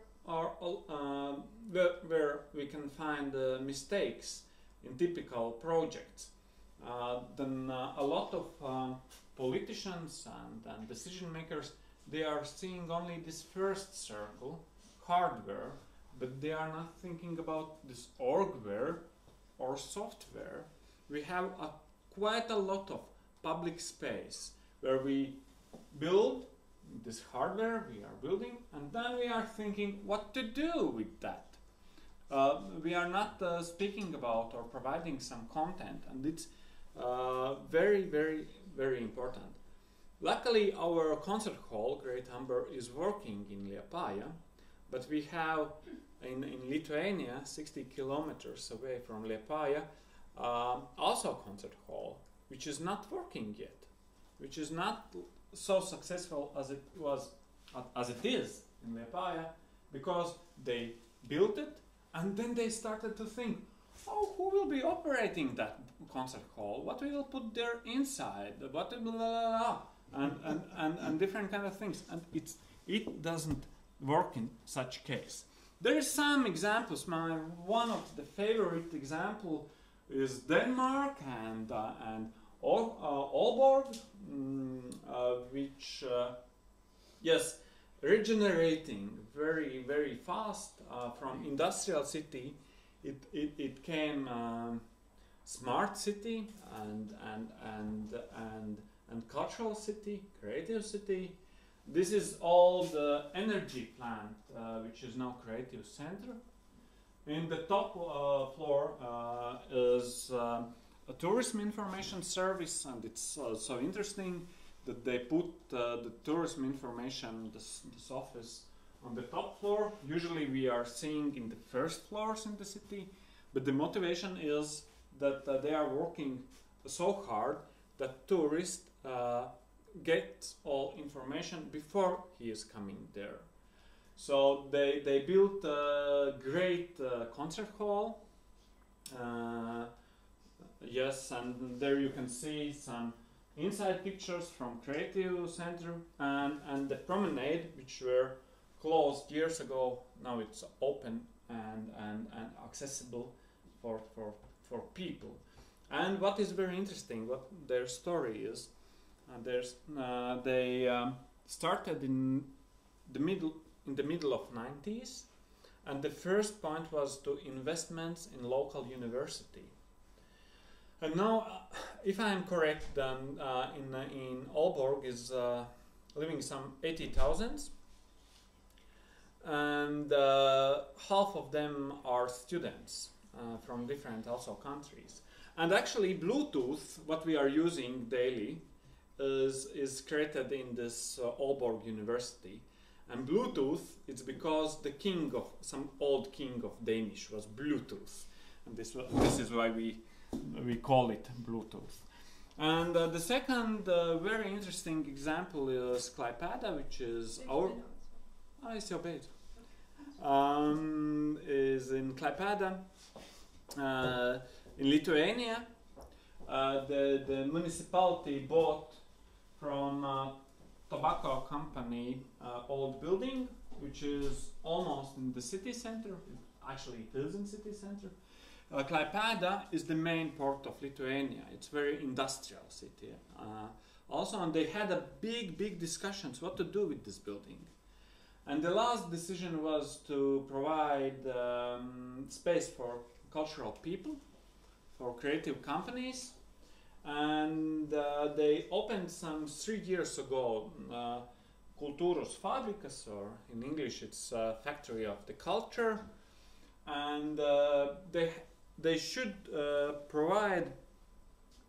we can find mistakes in typical projects, then a lot of politicians and decision makers, they are seeing only this first circle, hardware, but they are not thinking about this orgware or software. We have quite a lot of public space where we build this hardware we are building, and then we are thinking what to do with that. We are not speaking about or providing some content, and it's very important. Luckily, our concert hall, Great Humber, is working in Liepaja, but we have in Lithuania, 60 kilometers away from Liepaja, also a concert hall, which is not working yet, which is not so successful as it is in Liepaja, because they built it and then they started to think, oh, who will be operating that concert hall? What we will put there inside? What blah, blah, blah, and different kind of things, and it doesn't work in such case. There is some examples. One of the favorite example is Denmark and Aalborg, which yes, regenerating very fast from industrial city. It came smart city and cultural city, creative city. This is all the energy plant, which is now creative center. In the top floor is a tourism information service, and it's so interesting that they put the tourism information, this office, on the top floor. Usually we are seeing in the first floors in the city, but the motivation is that they are working so hard that tourists get all information before he is coming there. So they built a great concert hall. Yes, and there you can see some inside pictures from Creative Center and the promenade, which were closed years ago. Now it's open and accessible for people. And what is very interesting, what their story is, they started in the middle of 90s, and the first point was to investments in local university. And now, if I am correct, then in Aalborg is living some 80,000, and half of them are students from different also countries. And actually, Bluetooth, what we are using daily, is created in this Aalborg University. And Bluetooth, it's because the king of some old king of Danish was Bluetooth, and this is why we call it Bluetooth. And the second very interesting example is Liepaja, which is our. It's your bed. Is in Liepaja, in Lithuania. The municipality bought from tobacco company old building, which is almost in the city center. Actually, it is in city center. Liepaja is the main port of Lithuania. It's very industrial city. Also, and they had a big discussions what to do with this building. And the last decision was to provide space for cultural people, for creative companies. And they opened some 3 years ago Kultūros fabrikas, or in English it's Factory of the Culture. And they should provide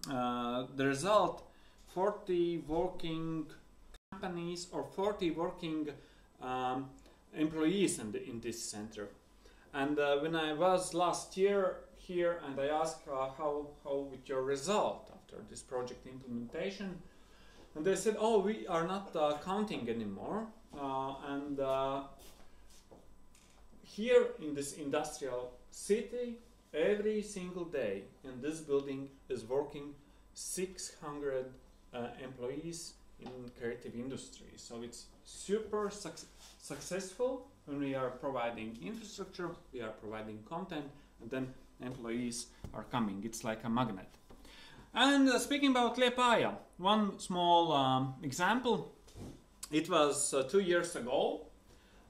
the result 40 working companies or 40 working employees in this center. And when I was last year here and I asked how with your result after this project implementation, and they said, oh, we are not counting anymore, and here in this industrial city, every single day in this building is working 600 employees in creative industry. So it's super successful when we are providing infrastructure, we are providing content, and then employees are coming. It's like a magnet. And speaking about Liepaja, one small example. It was 2 years ago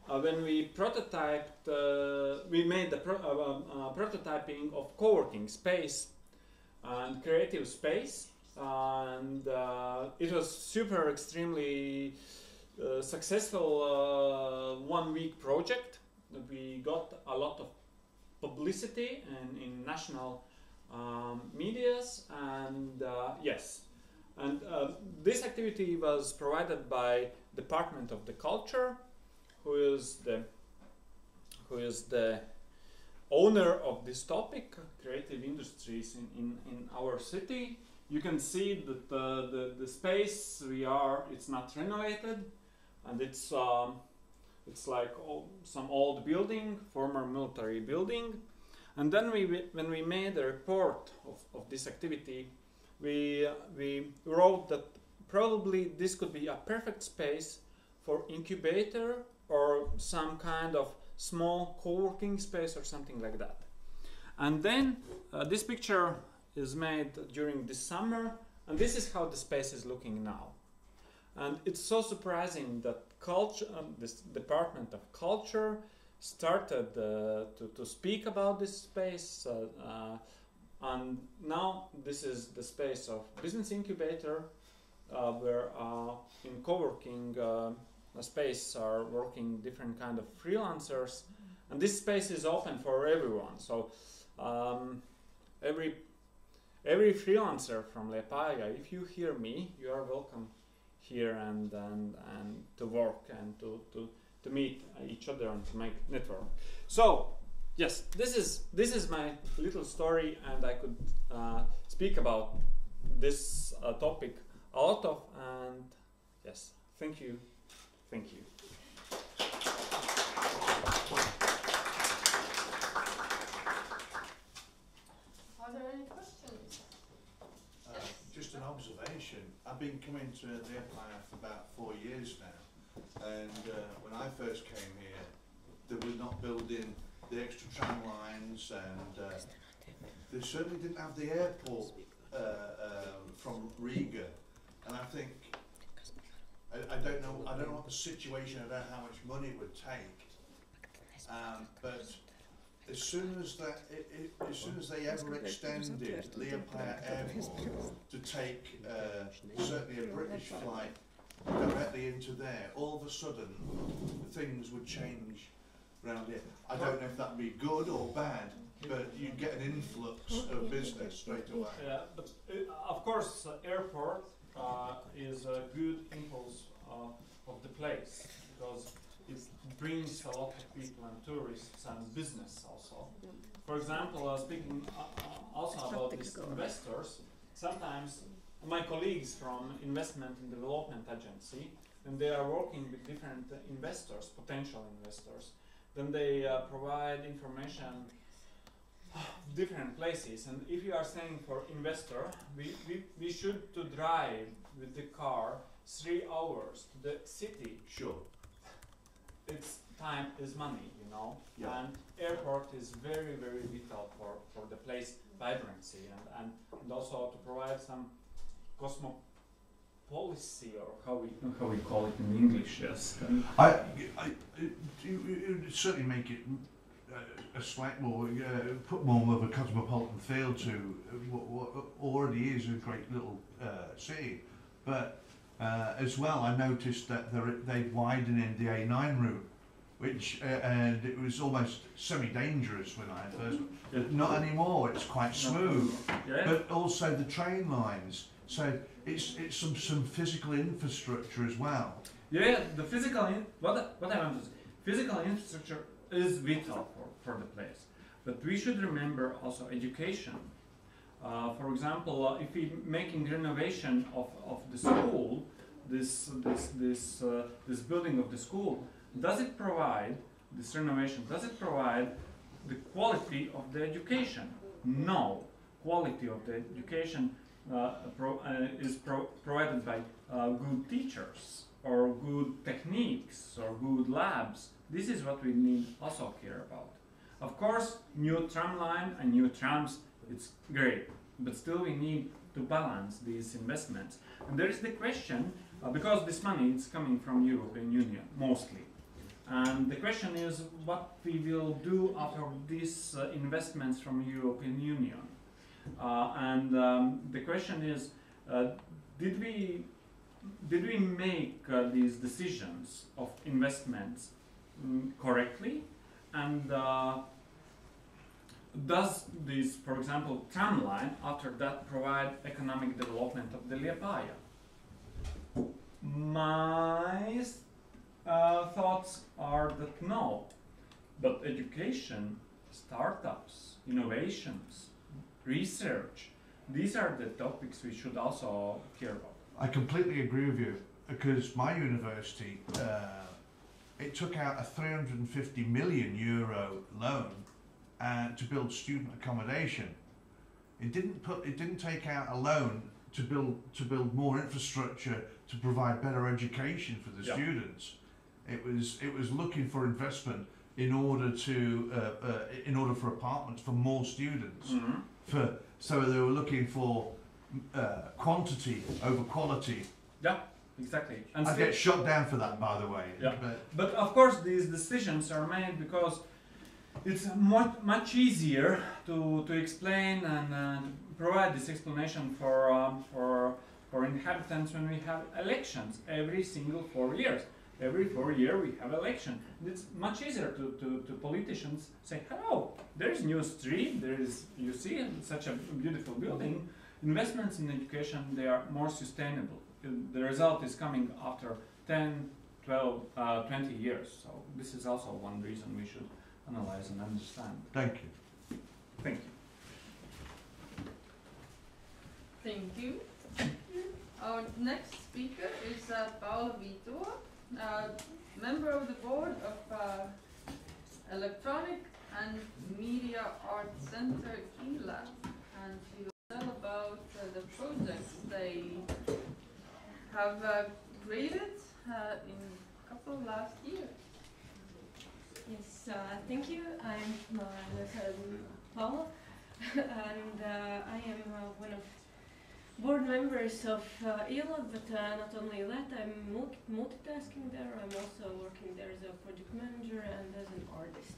when we prototyped, we made the prototyping of co-working space and creative space, and it was super extremely successful 1 week project. We got a lot of publicity in national medias, and yes, and this activity was provided by Department of the Culture, who is the owner of this topic, creative industries in our city. You can see that the space it's not renovated, and it's like some old building, former military building. And then when we made a report of this activity, we wrote that probably this could be a perfect space for incubator or some kind of small co-working space or something like that. And then this picture is made during this summer, and this is how the space is looking now. And it's so surprising that this Department of Culture started to speak about this space, and now this is the space of Business Incubator, where in co-working space are working different kind of freelancers, and this space is open for everyone. So every freelancer from Liepaja, if you hear me, you are welcome here and to work and to meet each other and to make network. So yes, this is my little story, and I could speak about this topic a lot of, and yes, thank you. Are there any questions? Just an observation. I've been coming to Liepaja for about 4 years now, and when I first came here, they were not building the extra tram lines, and they certainly didn't have the airport from Riga, and I think I don't know what the situation. I don't know how much money it would take, but as soon as they ever extended Liepaja Airport to take certainly a British flight directly into there, all of a sudden things would change around here. I don't know if that'd be good or bad, but you'd get an influx of business straight away. Yeah, but of course, airport is a good impulse of the place, because it brings a lot of people and tourists and business also. For example, speaking also about these investors, sometimes my colleagues from Investment and Development Agency, when they are working with different investors, potential investors, then they provide information different places. And if you are saying for investor, we should to drive with the car 3 hours to the city. Sure. It's time is money, you know. Yeah. And airport is very, very vital for the place vibrancy and also to provide some cosmopolicy, or how we call it in English, yes. It would certainly make it a slight more, put more of a cosmopolitan feel to what already is a great little city. But as well, I noticed that they'd widening the A9 route, which and it was almost semi-dangerous when I first. Not anymore. It's quite smooth, but also the train lines. So it's some physical infrastructure as well. Yeah, the physical what I want to say, physical infrastructure is vital for the place, but we should remember also education. For example, if we're making renovation of the school, this building of the school, does it provide this renovation? Does it provide the quality of the education? No, quality of the education is provided by good teachers or good techniques or good labs. This is what we need also care about. Of course, new tram line and new trams, it's great, but still we need to balance these investments. And there is the question, because this money is coming from European Union mostly, and the question is what we will do after these investments from European Union. The question is, did we make these decisions of investments correctly? And does this, for example, tram line, after that provide economic development of the Liepaja? My thoughts are that no, but education, startups, innovations, research, these are the topics we should also care about. I completely agree with you, because my university, it took out a €350 million loan to build student accommodation. It didn't take out a loan to build more infrastructure to provide better education for the students. It was looking for investment in order for apartments for more students. Mm-hmm. So they were looking for quantity over quality. Yeah, exactly. And I get shot down for that, by the way. Yeah. But of course, these decisions are made because it's much easier to explain and provide this explanation for inhabitants when we have elections every single 4 years. Every 4 years we have election. It's much easier to politicians say, hello, there is new street, there is, you see, such a beautiful building. Investments in education, they are more sustainable. The result is coming after 10, 12, 20 years. So this is also one reason we should analyze and understand. Thank you. Thank you. Thank you. Our next speaker is Paula Vītola, member of the board of Electronic and Media Arts Center MPLab, and she will tell about the projects they have created in a couple of last years. Yes, thank you. I'm Paula. and I am one of board members of ELAB, but not only that, I'm multitasking there. I'm also working there as a project manager and as an artist.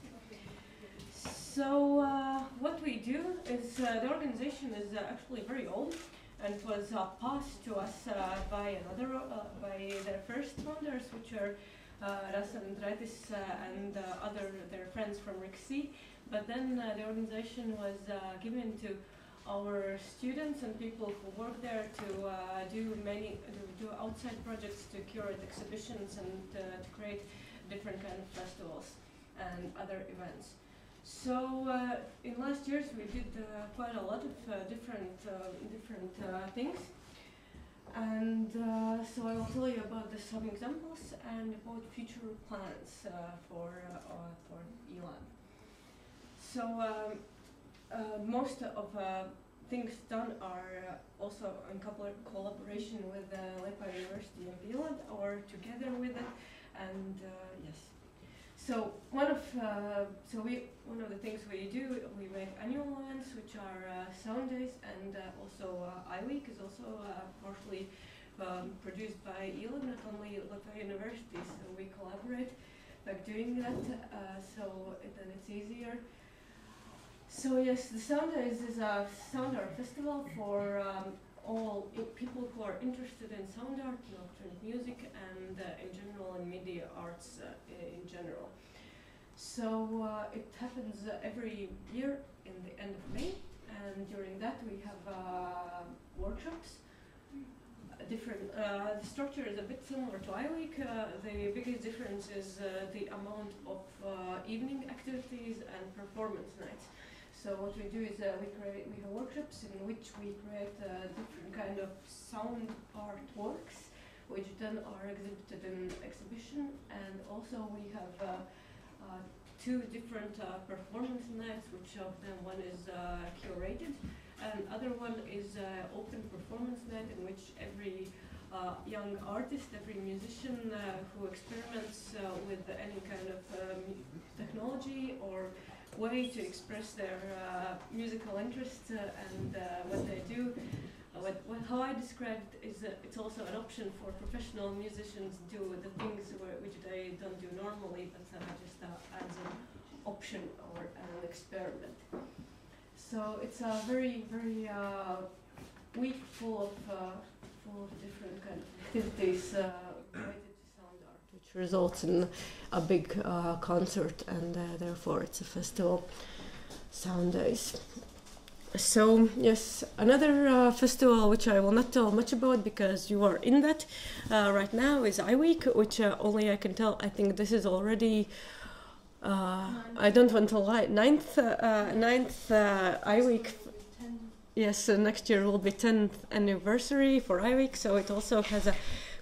So what we do is the organization is actually very old, and it was passed to us by their first founders, which are Atis and their friends from RICC. But then the organization was given to our students and people who work there to do outside projects, to curate exhibitions, and to create different kind of festivals and other events. So in last years we did quite a lot of different things, and so I will tell you about some examples and about future plans for ELAB. So most of things done are also in collaboration with Liepaja University and MPLab, or together with it, and yes. So one of the things we do, we make annual events, which are sound days, and also iWEEK is also partially produced by ELAB, not only Liepaja University. So we collaborate by doing that, so then it's easier. So yes, the Sound Days is a sound art festival for all people who are interested in sound art, electronic music, and in general in media arts in general. So it happens every year in the end of May, and during that we have workshops. The structure is a bit similar to iWEEK. The biggest difference is the amount of evening activities and performance nights. So what we do is we have workshops in which we create different kind of sound art works, which then are exhibited in exhibition, and also we have two different performance nights, which of them one is curated, and other one is open performance night, in which every young artist, every musician who experiments with any kind of technology or way to express their musical interests and what they do. How I described is it's also an option for professional musicians to do the things which they don't do normally, but just as an option or an experiment. So it's a very week full of different kind of activities related to sound art, which results in a big concert, and therefore it's a festival, Sound Days. So yes, another festival which I will not tell much about because you are in that right now is iWEEK, which only I can tell. I think this is already I don't want to lie, ninth iWEEK. Yes, next year will be 10th anniversary for iWEEK, so it also has a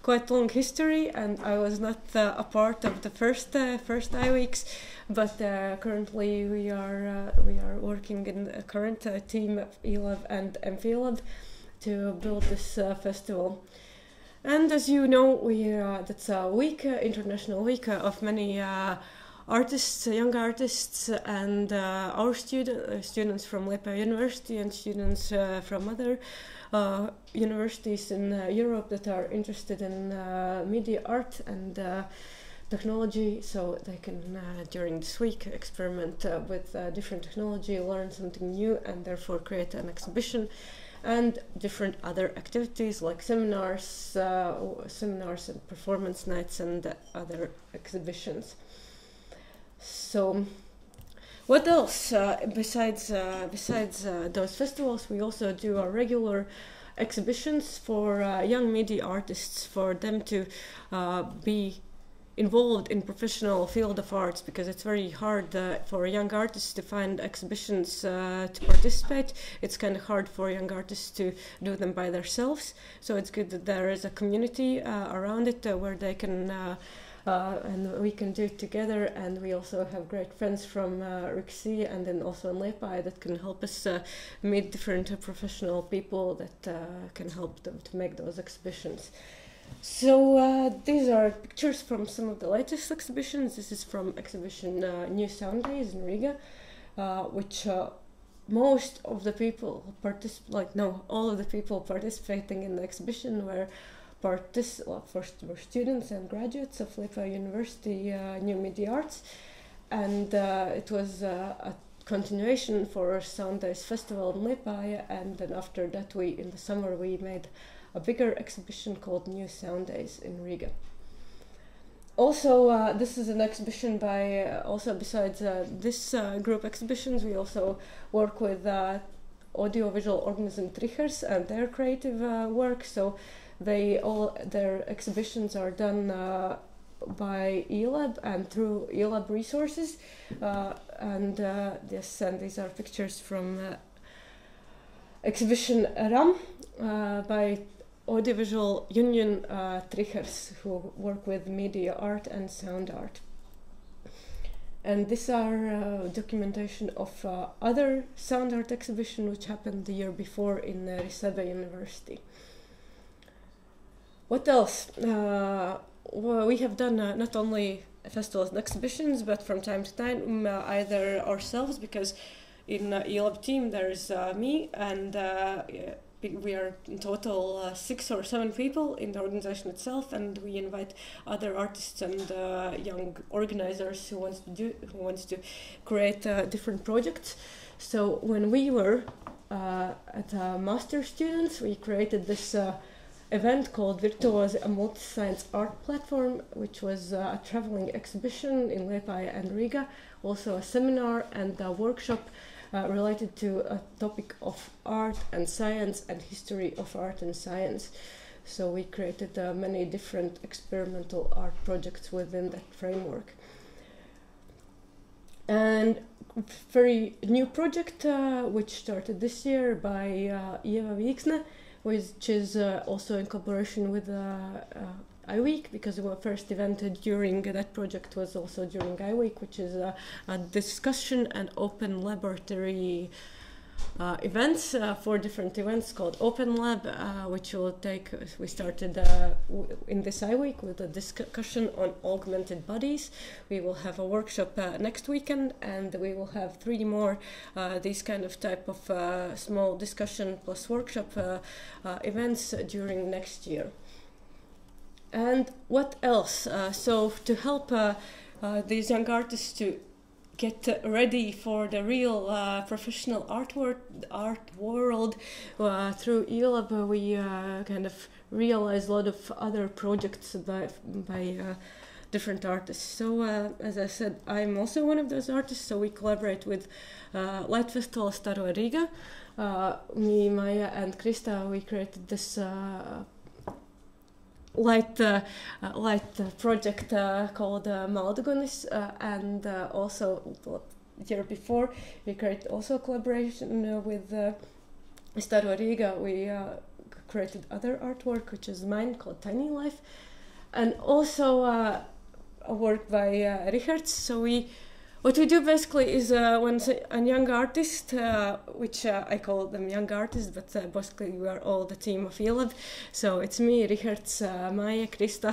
quite long history, and I was not a part of the first iWEEKs, but currently we are working in a current team of ELAB and MPLab to build this festival. And as you know, that's a week, international week of many artists, young artists, and our students from Liepaja University and students from other universities in Europe that are interested in media art and technology, so they can during this week experiment with different technology, learn something new, and therefore create an exhibition and different other activities like seminars and performance nights and other exhibitions. So what else besides those festivals? We also do our regular exhibitions for young media artists, for them to be involved in professional field of arts, because it's very hard for young artists to find exhibitions to participate. It's kind of hard for young artists to do them by themselves, so it's good that there is a community around it where they can and we can do it together. And we also have great friends from RICC and then also in Liepaja that can help us meet different professional people that can help them to make those exhibitions. So these are pictures from some of the latest exhibitions. This is from exhibition New Sound Days in Riga, which most of the people all of the people participating in the exhibition were students and graduates of Liepaja University New Media Arts, and it was a continuation for Sound Days Festival in Liepaja, and then after that in the summer we made a bigger exhibition called New Sound Days in Riga. Also, this is an exhibition by, besides this group exhibitions, we also work with audiovisual organism Trichers and their creative work, so their exhibitions are done by eLab and through eLab resources, and these are pictures from exhibition RAM by Audiovisual Union Trichers, who work with media art and sound art. And these are documentation of other sound art exhibition which happened the year before in Risebe University. What else? Well, we have done not only festivals and exhibitions, but from time to time either ourselves, because in eLab team there is me, and we are in total 6 or 7 people in the organization itself, and we invite other artists and young organizers who wants to create different projects. So when we were at master students, we created this event called Virtuose, a multi-science art platform, which was a traveling exhibition in Liepaja and Riga, also a seminar and a workshop related to a topic of art and science and history of art and science. So we created many different experimental art projects within that framework. And very new project which started this year by Ieva Vīksne, which is also in collaboration with iWEEK, because our first event during that project was also during iWEEK, which is a discussion and open laboratory events, 4 different events called Open Lab, which will take, we started in this iWEEK with a discussion on augmented bodies. We will have a workshop next weekend, and we will have 3 more these kind of type of small discussion plus workshop events during next year. And what else? So to help these young artists to get ready for the real professional art world through eLab, we kind of realize a lot of other projects by different artists. So as I said, I'm also one of those artists, so we collaborate with Light Festival Staro Riga. Me, Maya and Krista, we created this light project called Maldagonis, and also the year before we created also a collaboration with Staro Riga. We created other artwork, which is mine, called Tiny Life, and also a work by Richards. So what we do basically is when a young artist, which I call them young artists, but basically we are all the team of eLab. So it's me, Richards, Maya, Krista.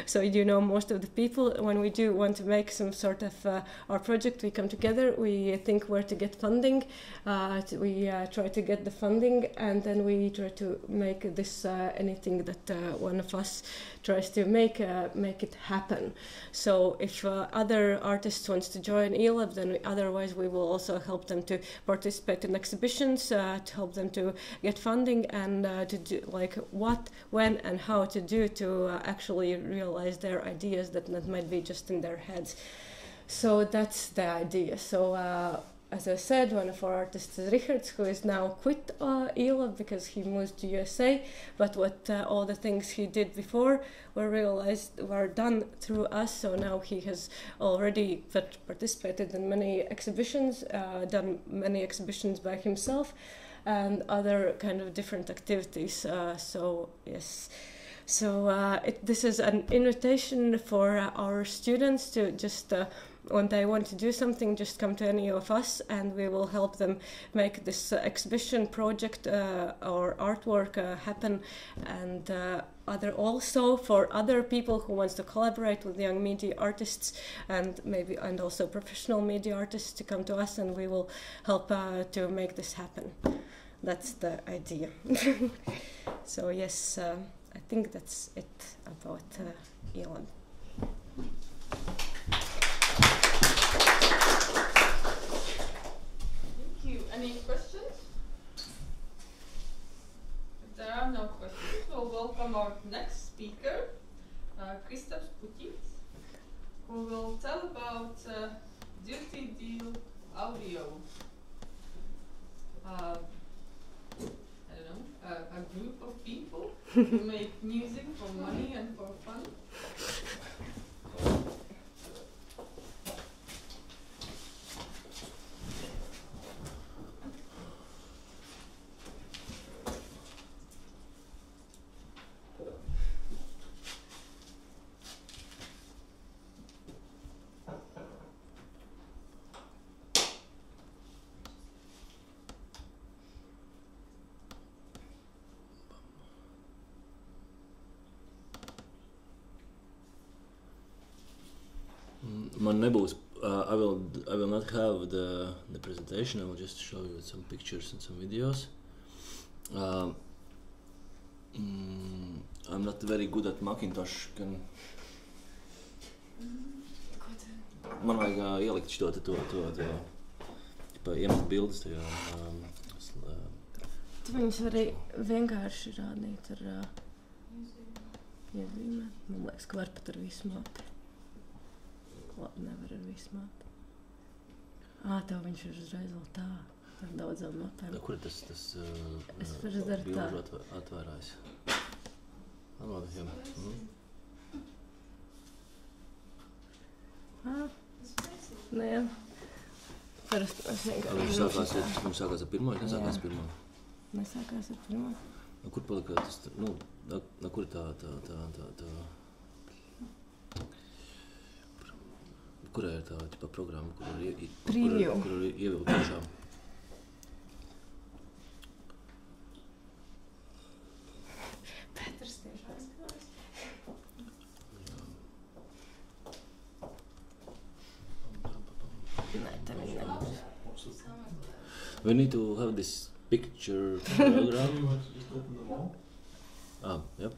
So you know most of the people. When we do want to make some sort of our project, we come together, we think where to get funding, we try to get the funding, and then we try to make this anything that one of us tries to make it happen. So if other artists want to join eLab, then otherwise we will also help them to participate in exhibitions, to help them to get funding, and to do like what, when, and how to do to actually realize their ideas that might be just in their heads. So that's the idea. So as I said, one of our artists is Richards, who is now quit eLab because he moved to USA, but what all the things he did before were done through us. So now he has already participated in many exhibitions, done many exhibitions by himself, and other kind of different activities. So yes. So this is an invitation for our students to just when they want to do something, just come to any of us and we will help them make this exhibition project or artwork happen. And also for other people who wants to collaborate with young media artists and also professional media artists to come to us, and we will help to make this happen. That's the idea. So yes, I think that's it about Elon. Thank you. Any questions? If there are no questions, we'll welcome our next speaker, Kristaps Puķītis, who will tell about Dirty Deal Audio. A group of people who make music for money and for fun. Man nebūs. I will not have the presentation. I will just show you some pictures and some videos. I'm not very good at Macintosh. Man vajag ielikt to iemet bildes tajā. Tu viņus arī vienkārši rādīt ar iezīmēm. Man liekas, ka var pat ar visu mati. Labi, nevar ar visu mati. Tev viņš ir uzreiz vēl tā, ar daudzām matēm. Kur ir tas bilžu atvērājs? Labi, jā. Nē, jā. Parasti mēs vienkārši... Viņš sākās ar pirmo, nesākās ar pirmo? Nesākās ar pirmo. Kur palika tas, kur ir tā... Kurā ir tā programma, kur ievilkt iekšā? Pēters tieši aizskatās. Nē, tev viņi nebūs. We need to have this picture program. Yep.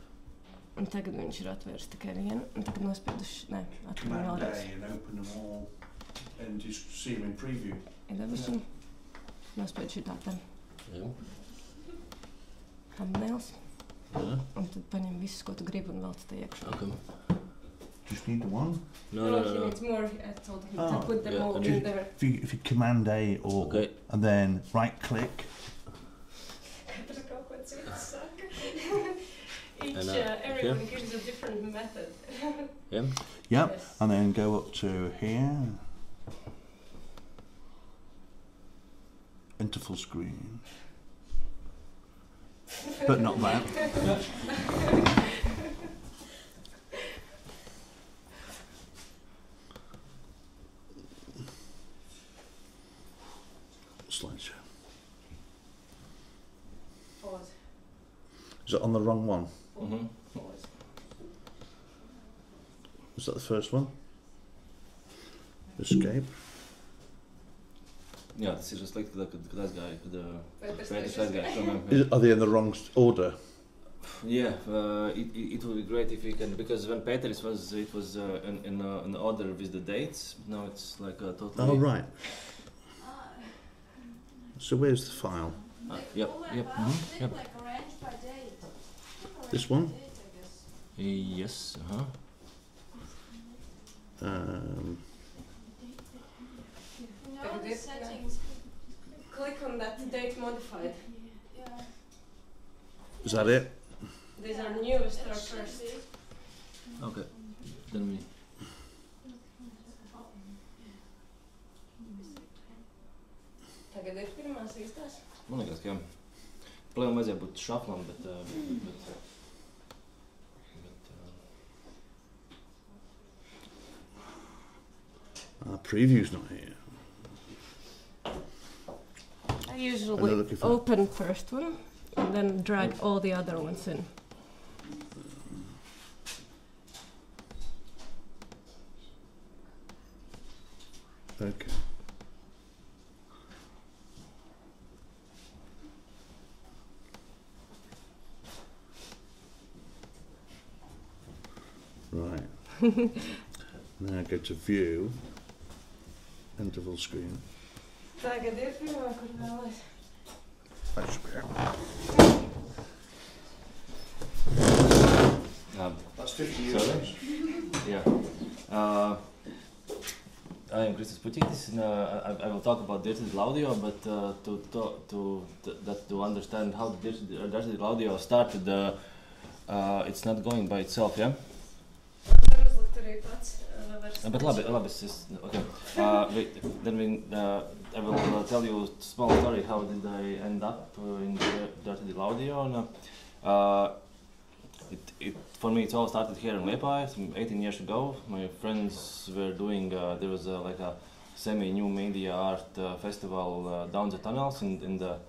Un tagad viņš ir atvērs tikai vienu, un tagad nospieduši, atvēr vēlreiz. And open them all and just see them in preview. Iedevuši, nospied šitā te. Jā. Thumbnails. Jā. Un tad paņem visus, ko tu gribi, un velc te iekšā. Okay. Just need the one? No. He needs more. I told him to put them all in there. If you Command A all, okay. And then right click. Katrs kaut ko citu saka. Everyone gives a different method. Yeah. Yep. Yes. And then go up to here. Into full screen. But not that. Slideshow. Pause. Is it on the wrong one? Mm-hmm. Pause. Was that the first one? Escape. Jā, tas ir slikti, kad aizgāja, kad Pēters aizgāja. Are they in the wrong order? Yeah, it would be great if we can, because when Pēters was, it was in order with the dates. Now it's like totally... Oh, right. So where's the file? Yep. Yep. Like arranged by date. This one? Yes, The settings. Click on that date modified. Yeah. Is that it? These are newest or first. Okay, then we... Tagad ir pirmās īstās. Man liekas, ka plēm vajadzēja būt šaflam, bet Our preview's not here. I usually open first one and then drag all the other ones in. Okay. Right. Now go to view, interval screen. That's 50 euros. Sorry? Yeah. I am Kristaps Puķītis, and I will talk about dirty audio, but to understand how the dirty audio started, it's not going by itself, yeah? But labi, okay. I will tell you a small story how did I end up in dirty audio. For me, it all started here in Liepaja, 18 years ago. My friends were doing, there was like a semi-new media art festival down the tunnels in the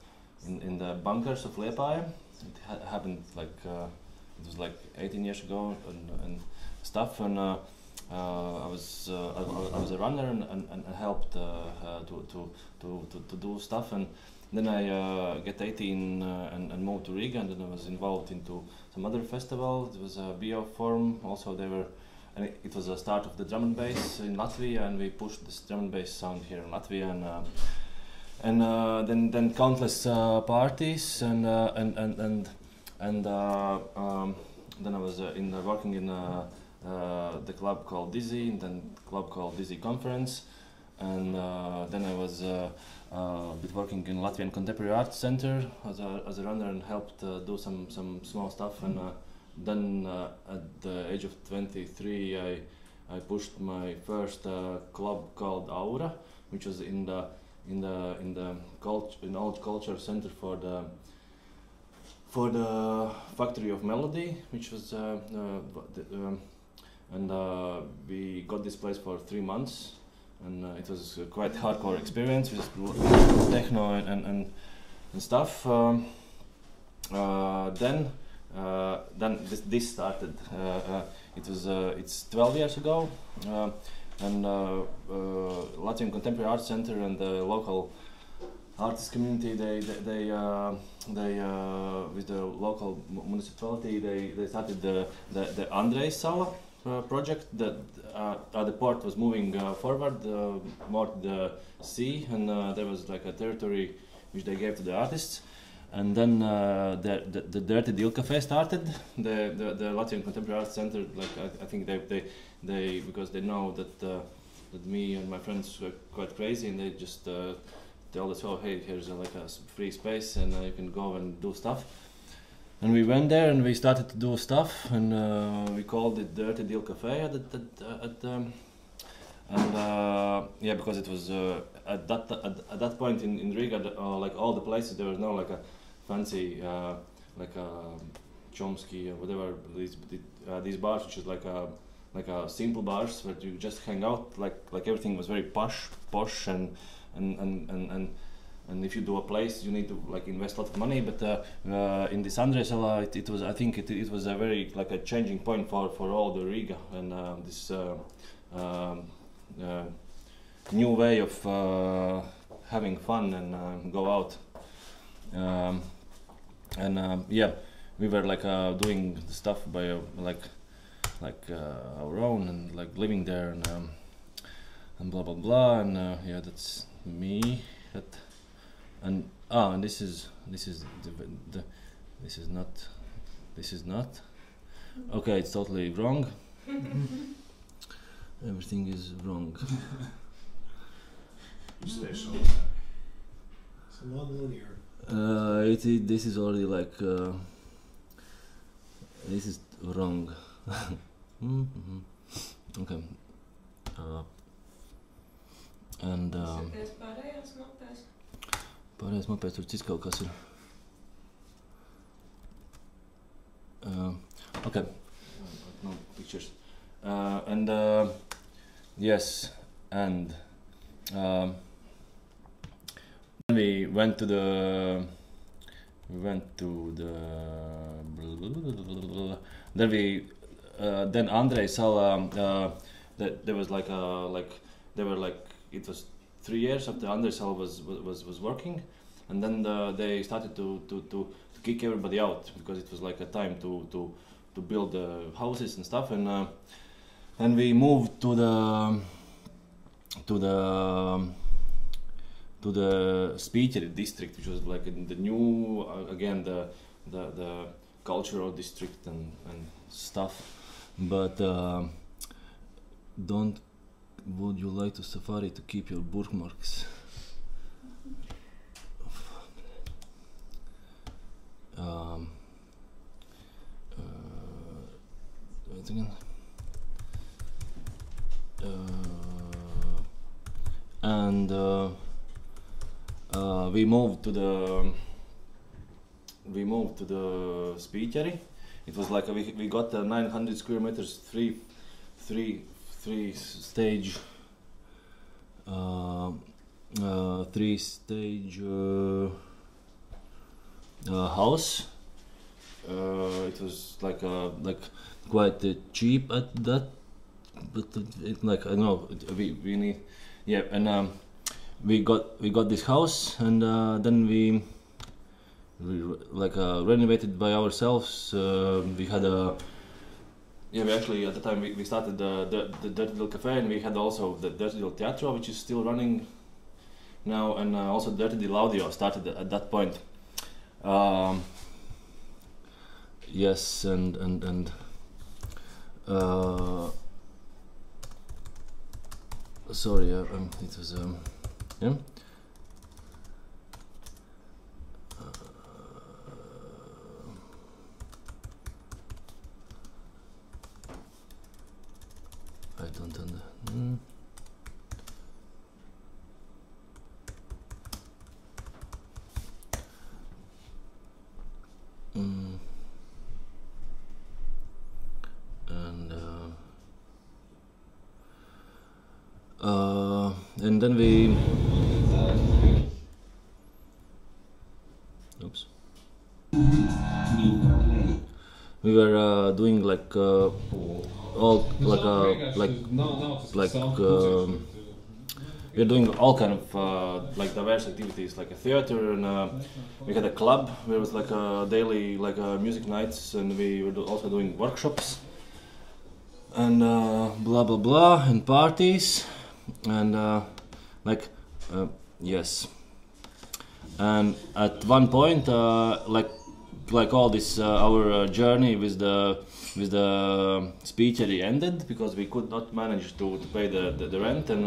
bunkers of Liepaja. It happened like, it was like 18 years ago and stuff. And I was a runner and helped to do stuff. And then I get 18 and moved to Riga, and then I was involved into some other festival. It was a Bioforum. Also, and it was a start of the drum and bass in Latvia, and we pushed this drum and bass sound here in Latvia, and then countless parties, and then I was working in the club called Dizzy, and then club called Dizzy Conference, and then I was been working in Latvian Contemporary Arts Center as a runner and helped do some small stuff. And then at the age of 23, I pushed my first club called Aura, which was in the old culture center for the Factory of Melody, which was and we got this place for 3 months. And it was a quite hardcore experience with techno and stuff. Then this started. It's 12 years ago, and Latvian Contemporary Arts Center and the local artist community, they with the local municipality, they started the Andrejs Sala project. That the port was moving forward more to the sea, and there was like a territory which they gave to the artists. And then the Dirty Deal Cafe started. The Latvian Contemporary Arts Center, like I think they because they know that me and my friends were quite crazy, and they just tell us, oh hey, here's like a free space, and you can go and do stuff. And we went there and we started to do stuff, and we called it Dirty Deal Cafe yeah, because it was at that point in Riga, like all the places, there was no like a fancy like a Chomsky or whatever, these bars, which is like a simple bars where you just hang out, like everything was very posh, and if you do a place, you need to like invest a lot of money. But in this Andrejs Sala, it was, I think it was a very like a changing point for all the Riga, and this new way of having fun and go out. Yeah, we were like doing stuff by like our own, and like living there, and blah blah blah, and yeah, that's me. And this is not okay, it's totally wrong. Everything is wrong. Is this on It's non-linear. This is already like this is wrong. Okay. And pārējais mapēs tur cits kaut kas ir. Okay. No pictures. And yes, and then we went to the then Andre saw that there was like it was 3 years after Andre Sal was working, and then they started to kick everybody out because it was like a time to build the houses and stuff, and we moved to the Speaker district, which was like in the new again the cultural district and stuff. But would you like to safari to keep your bookmarks? Wait again. And we moved to the Speakery. It was like we got 900 square meters, three stage house. It was like quite cheap at that, but it like I know we need, yeah, and we got this house, and then we like renovated by ourselves. We had we actually at the time we started the Dirty Little Cafe, and we had also the Dirty Little Teatro, which is still running now, and also Dirty Little Audio started at that point. Yes, and sorry, it was yeah. I don't understand. And then we were doing like all we're doing all kind of like diverse activities, like a theater, and we had a club where it was like daily music nights, and we were also doing workshops and blah blah blah, and parties, and yes, and at one point like all this our journey with the Speakery ended because we could not manage to pay the rent, and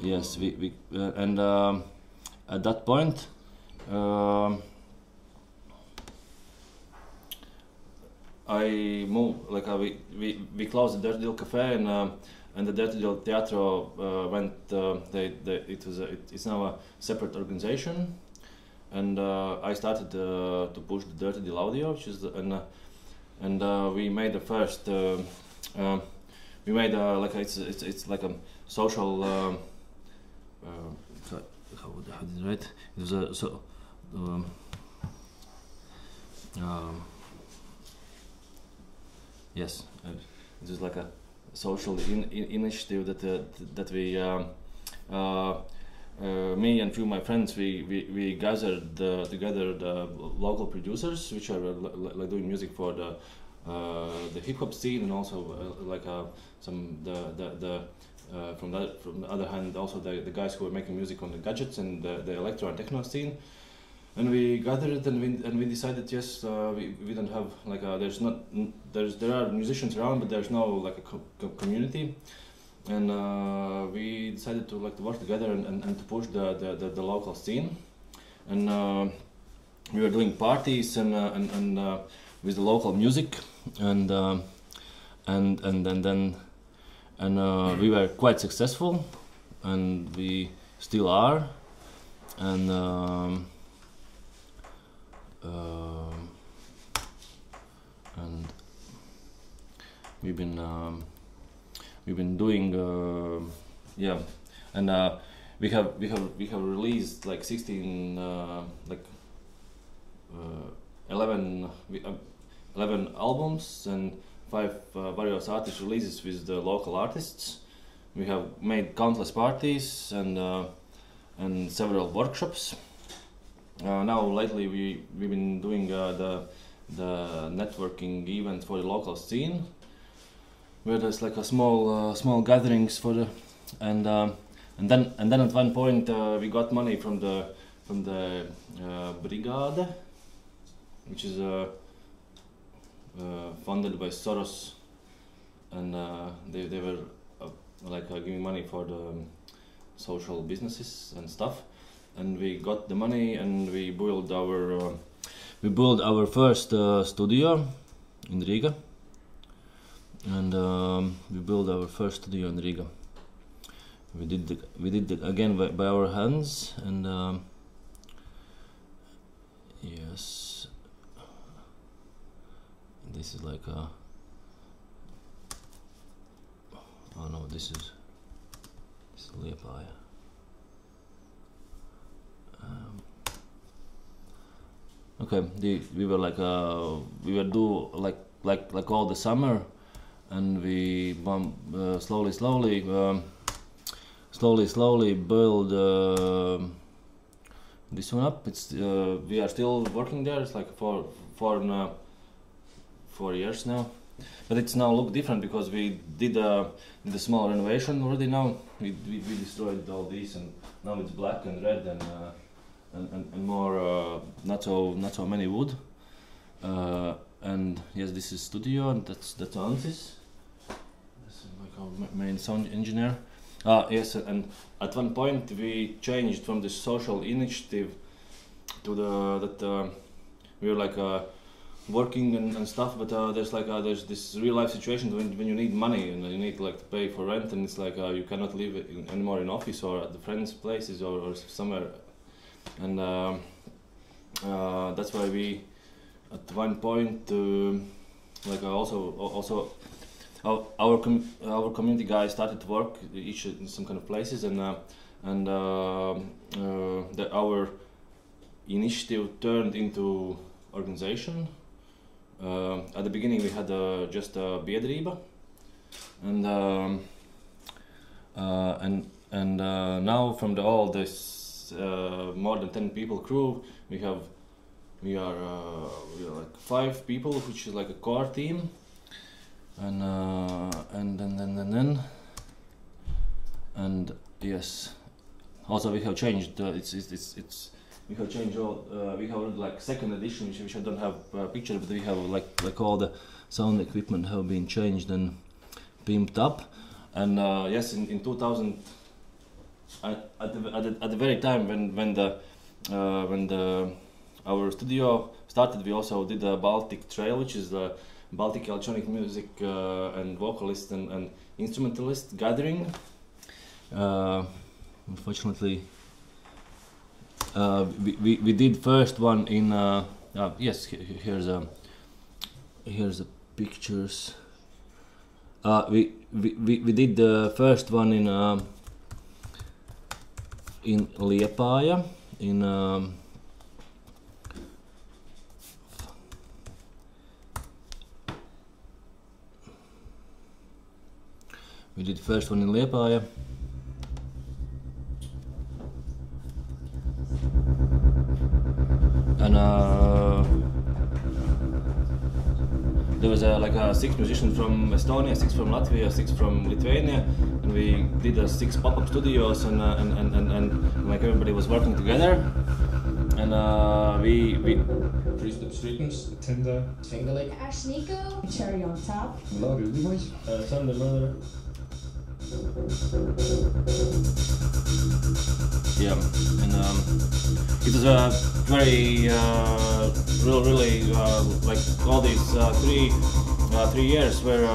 yes, we and at that point I moved, like we closed the Dirty Little Cafe, and the Dirty Little Teatro went. It's now a separate organization, and I started to push the Dirty Little Audio, which is and we made the first. We made like it's like a social. How did I write? It was a so. Yes, it was like a social initiative that we, me and few of my friends, we gathered together the local producers, which are like doing music for the hip hop scene, and also some from the other hand also the guys who were making music on the gadgets and the electro and techno scene. And we gathered and we decided, yes, we don't have like there are musicians around, but there's no like a community, and we decided to to work together and to push the local scene, and we were doing parties and with the local music, and we were quite successful, and we still are, and. and we've been doing yeah, and we have released like 11 albums and 5 various artist releases with the local artists. We have made countless parties and several workshops. Now lately we've been doing the networking event for the local scene, where there's like a small gatherings for the and then at one point we got money from the Brigade, which is funded by Soros, and they were giving money for the social businesses and stuff, and we got the money and we built our first studio in Riga, and we built our first studio in Riga. We did it again by our hands, and yes, this is like a. Oh no, this is Liepaja. Okay, we were like all the summer, and we slowly build this one up. It's we are still working there. It's like for 4 years now, but it's now look different because we did a small renovation already. Now we destroyed all these, and now it's black and red and more not so many wood. And yes, this is studio, and that's Atis. That's like our main sound engineer. Yes, and at one point we changed from the social initiative to that we were like working and stuff, but there's this real life situation when you need money and you need like to pay for rent, and it's like you cannot live anymore in office or at the friends' places or somewhere, and that's why we at one point also our community guys started to work each in some kind of places, and our initiative turned into organization. At the beginning we had just a biedrība, and now from all this more than 10 people crew, we are like 5 people, which is like a core team, and yes, also we have changed. We have changed all. We have like second edition, which I don't have a picture, but we have like all the sound equipment have been changed and pimped up. And yes, in 2000, at the very time when our studio started, we also did a Baltic Trail, which is the Baltic electronic music and vocalist and instrumentalist gathering. Unfortunately. We did first one in yes, here's the pictures. We did the first one in Liepaja we did first one in Liepaja. And there was like 6 musicians from Estonia, 6 from Latvia, 6 from Lithuania, and we did 6 pop-up studios, and like everybody was working together, and we Kristaps Ritms, Tender, Fingerlick, Ashniko, Cherry on top, Sunday Mother. Yeah, and it was a very, really, like all these 3 years were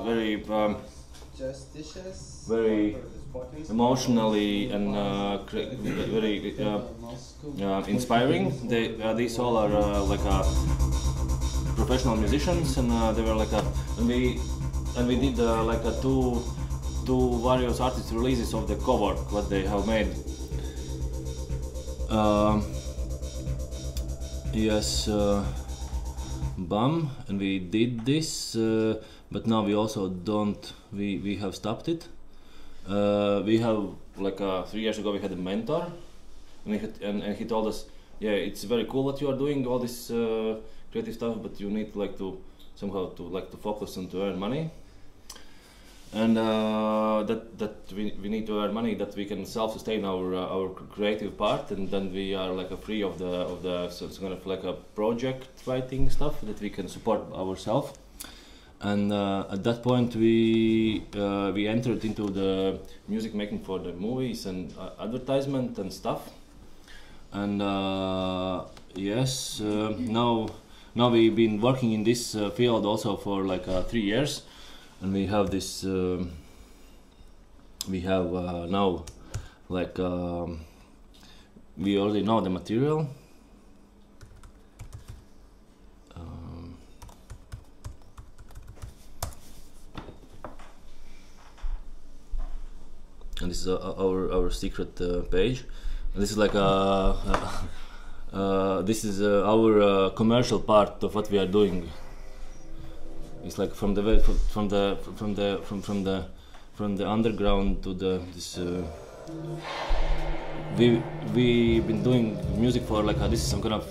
very, very emotionally and very inspiring. These all are like professional musicians, and they were like and we did like two various artist releases of the cover what they have made. Yes, BAM, and we did this, but now we also don't. We have stopped it. We have like 3 years ago we had a mentor, and he told us, yeah, it's very cool what you are doing, all this creative stuff, but you need like to somehow to focus and to earn money. And that we need to earn money that we can self-sustain our creative part, and then we are like free of the so it's kind of like a project writing stuff that we can support ourselves. And at that point we entered into the music making for the movies and advertisement and stuff. And yes, now we've been working in this field also for like 3 years. And we have this. We have now, like we already know the material. And this is our secret page. And this is like this is our commercial part of what we are doing. It's like from the underground to this. We've been doing music for like this is some kind of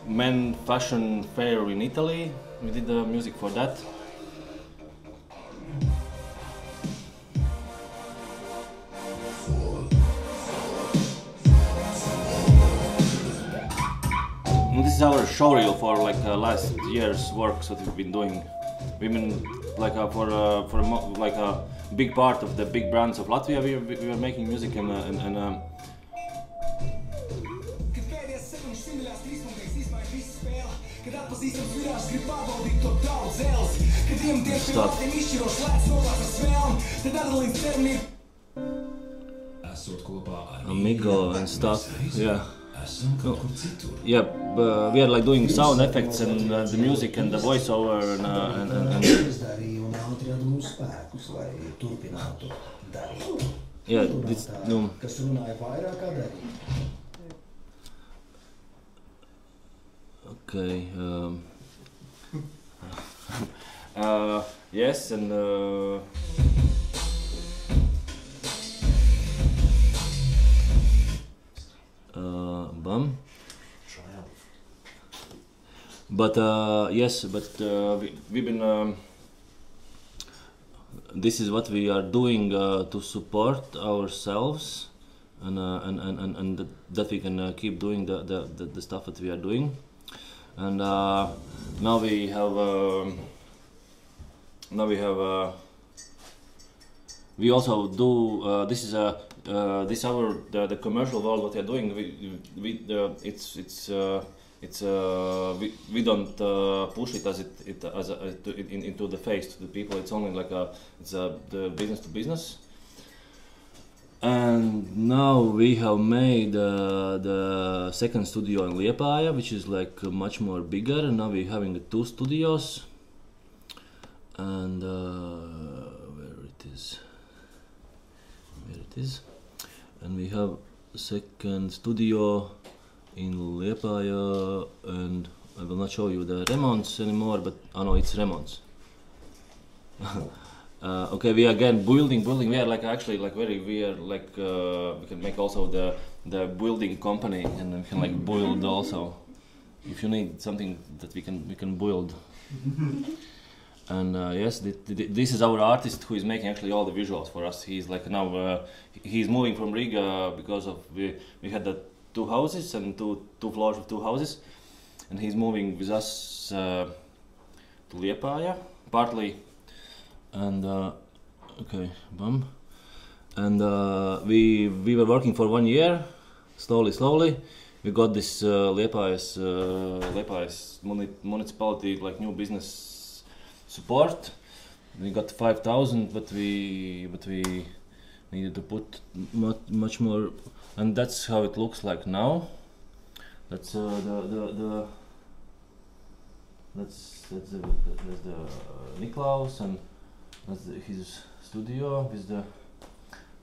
men fashion fair in Italy. We did the music for that. This is our showreel for like last year's works that we've been doing. We've been like for like a big part of the big brands of Latvia. We were making music and stuff. Amigo and stuff. Yeah. Oh. Yeah, we are like doing sound effects and the music and the voiceover and yeah, this no. Okay. Yes, and BAM. But yes, but we've been. This is what we are doing to support ourselves, and that we can keep doing the stuff that we are doing, and now we have. We also do. This is a. This our the commercial world what we are doing. We don't push it into the face to the people. It's only like the business to business. And now we have made the second studio in Liepaja, which is like much more bigger. And now we're having 2 studios. And where it is. And we have a second studio in Liepaja, and I will not show you the remonts anymore, but oh no, it's remonts. Okay, we are again building. We are like actually like we are like we can make also the building company, and we can like build also. If you need something that we can build. And yes, this is our artist who is making actually all the visuals for us. He's like now he's moving from Riga because of we had the 2 houses and two floors of 2 houses, and he's moving with us to Liepaja partly. And okay, BAM. And we were working for 1 year, slowly. We got this Liepaja's municipality like new business support. We got 5,000, but we needed to put much more, and that's how it looks like now. That's that's the Niklaus, and that's his studio with the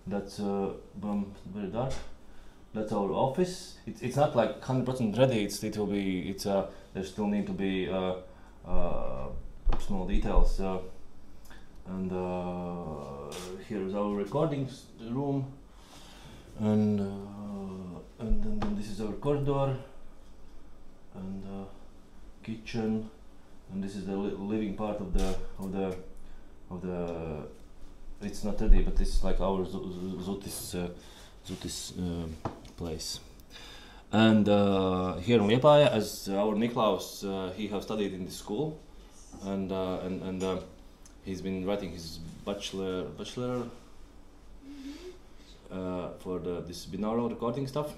that's very dark. That's our office. It's not like 100% ready. There still need to be small details. And here is our recording room, and then this is our corridor, and kitchen, and this is the living part of the. It's not ready, but it's like our Zutis place. And here in Liepaja, as our Niklaus, he have studied in the school, and he's been writing his bachelor for this binaural recording stuff.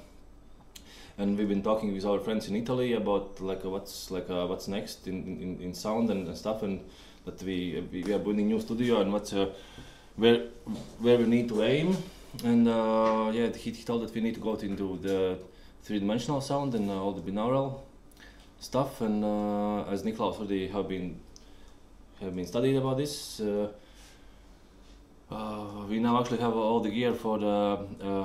And we've been talking with our friends in Italy about what's next in sound and stuff, and that we are building new studio and what's where we need to aim. And yeah, he told that we need to go into the three-dimensional sound and all the binaural stuff. And as Niklaus already have been studied about this, we now actually have all the gear for the.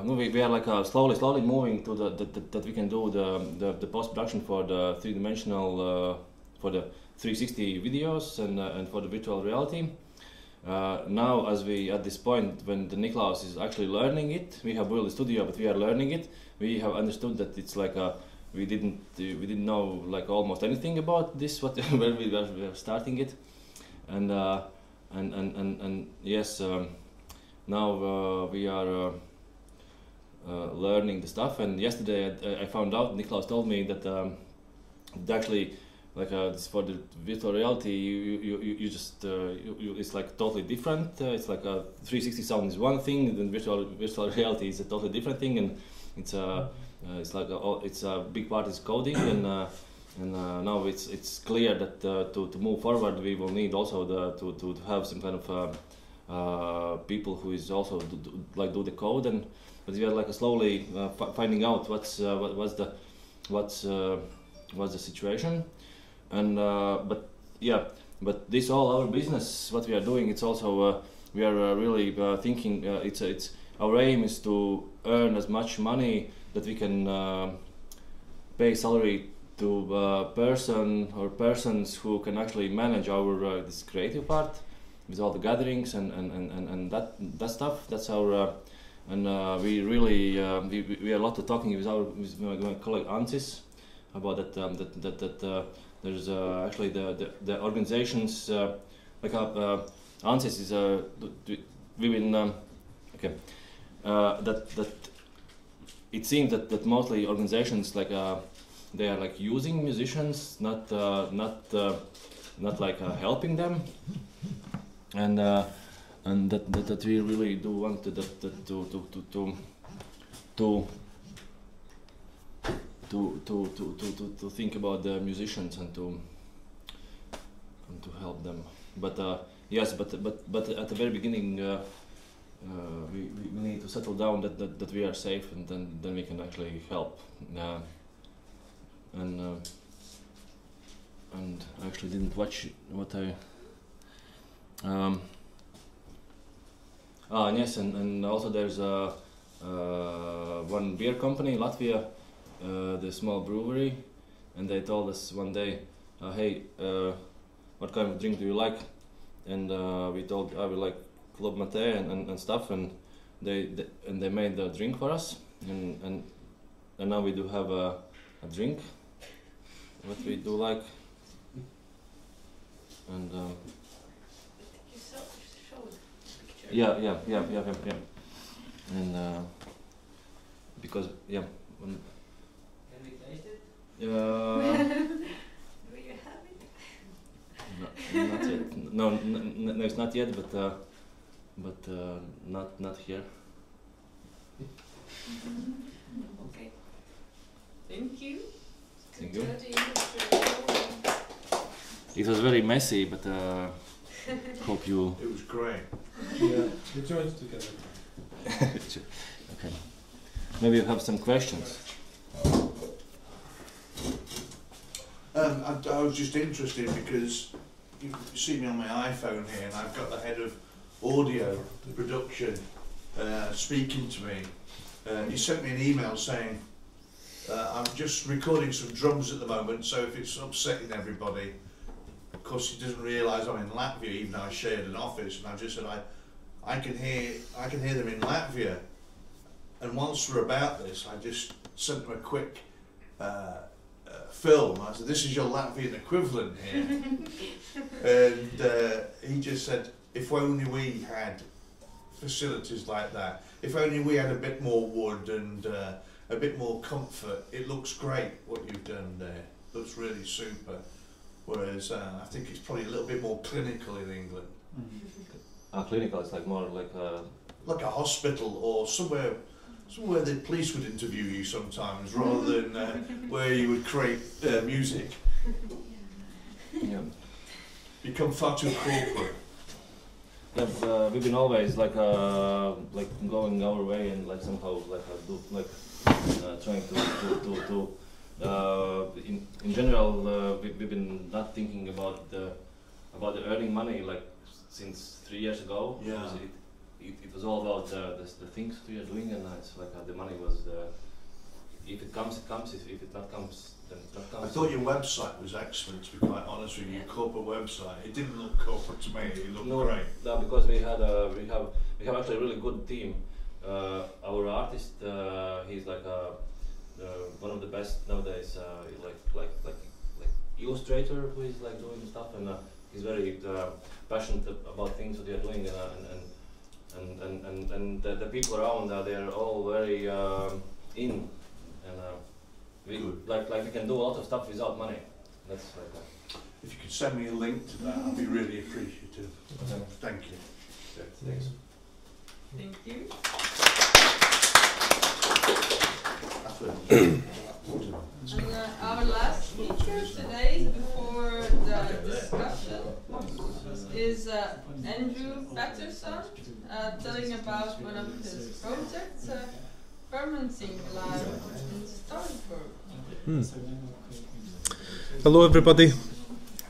We are like slowly moving to that we can do the post-production for the three-dimensional for the 360 videos and for the virtual reality. Now, as we at this point when the Niklaus is actually learning it, we have built a studio, but we are learning it. We have understood that it's like we didn't know like almost anything about this when we were starting it, and yes, now we are learning the stuff. And yesterday I found out, Niklaus told me that actually. Like this for the virtual reality, you just it's like totally different. It's like a 360 sound is one thing, and then virtual reality is a totally different thing. And it's like it's a big part is coding, and now it's clear that to move forward we will need also to have some kind of people who is also do the code. And but we are like slowly finding out what's the situation. And but this all our business, what we are doing, it's also we are really thinking. It's our aim is to earn as much money that we can pay salary to person or persons who can actually manage our this creative part with all the gatherings and that stuff. That's our and we really we are a lot of talking with my colleague Atis about that. There's actually the organizations like Atis is we've been okay that it seems that mostly organizations like they are like using musicians, not like helping them, and that we really do want to think about the musicians and to help them. But yes, but at the very beginning we need to settle down that we are safe, and then we can actually help. And I actually didn't watch what I. And yes, and also there's one beer company in Latvia. The small brewery, and they told us one day, hey, what kind of drink do you like? And we told I would like Club Mate and stuff, and they made the drink for us, and now we do have a drink what we do like. And you showed the picture. Yeah. And because when can we taste it? Do you have it? Not yet. No, it's not yet, but not here. Okay. Thank you. Thank you. It was very messy, but hope you. It was great. Yeah, we joined together. Okay. Maybe you have some questions. I was just interested because you see me on my iPhone here, and I've got the head of audio production speaking to me. He sent me an email saying, I'm just recording some drums at the moment, so if it's upsetting everybody, of course he doesn't realise I'm in Latvia, even though I shared an office, and I just said I can hear them in Latvia. And whilst we're about this, I just sent them a quick film. I said, this is your Latvian equivalent here. And he just said, if only we had facilities like that, if only we had a bit more wood and a bit more comfort. It looks great what you've done there. Looks really super. Whereas I think it's probably a little bit more clinical in England. Clinical is like more like a hospital or somewhere the police would interview you sometimes, rather than where you would create music. Yeah. Become far too corporate. Yeah, we've been always like going our way and like somehow trying to in general we've been not thinking about the earning money like since 3 years ago. Yeah. It was all about the things we are doing, and it's like the money was if it comes, it comes. If it not comes, then it not comes. I thought your website was excellent, to be quite honest with you. Your corporate website. It didn't look corporate to me. It looked great. No, because we have actually a really good team. Our artist, he's like one of the best nowadays. Like illustrator who is like doing stuff, and he's very passionate about things that we are doing, and the people around they are all very in, and we can do a lot of stuff without money. That's like that. If you could send me a link to that, I'd be really appreciative. Thank you. Yeah, thanks. Thank you. And our last speaker today, before the discussion, is Gryf Paterson, telling about one of his projects, Ferment Lab in Strasbourg. Hello everybody.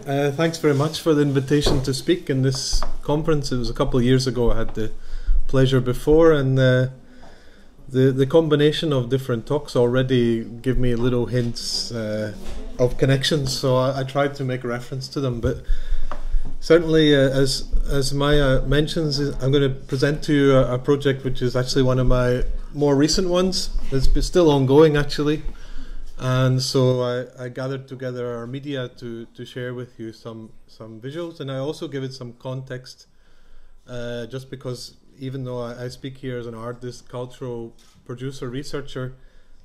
Thanks very much for the invitation to speak in this conference. It was a couple of years ago. I had the pleasure before, and the combination of different talks already give me little hints of connections, so I tried to make reference to them. But certainly, as Maya mentions, I'm going to present to you a project which is actually one of my more recent ones. It's still ongoing actually, and so I gathered together our media to share with you some visuals, and I also give it some context, just because even though I speak here as an artist, cultural producer, researcher,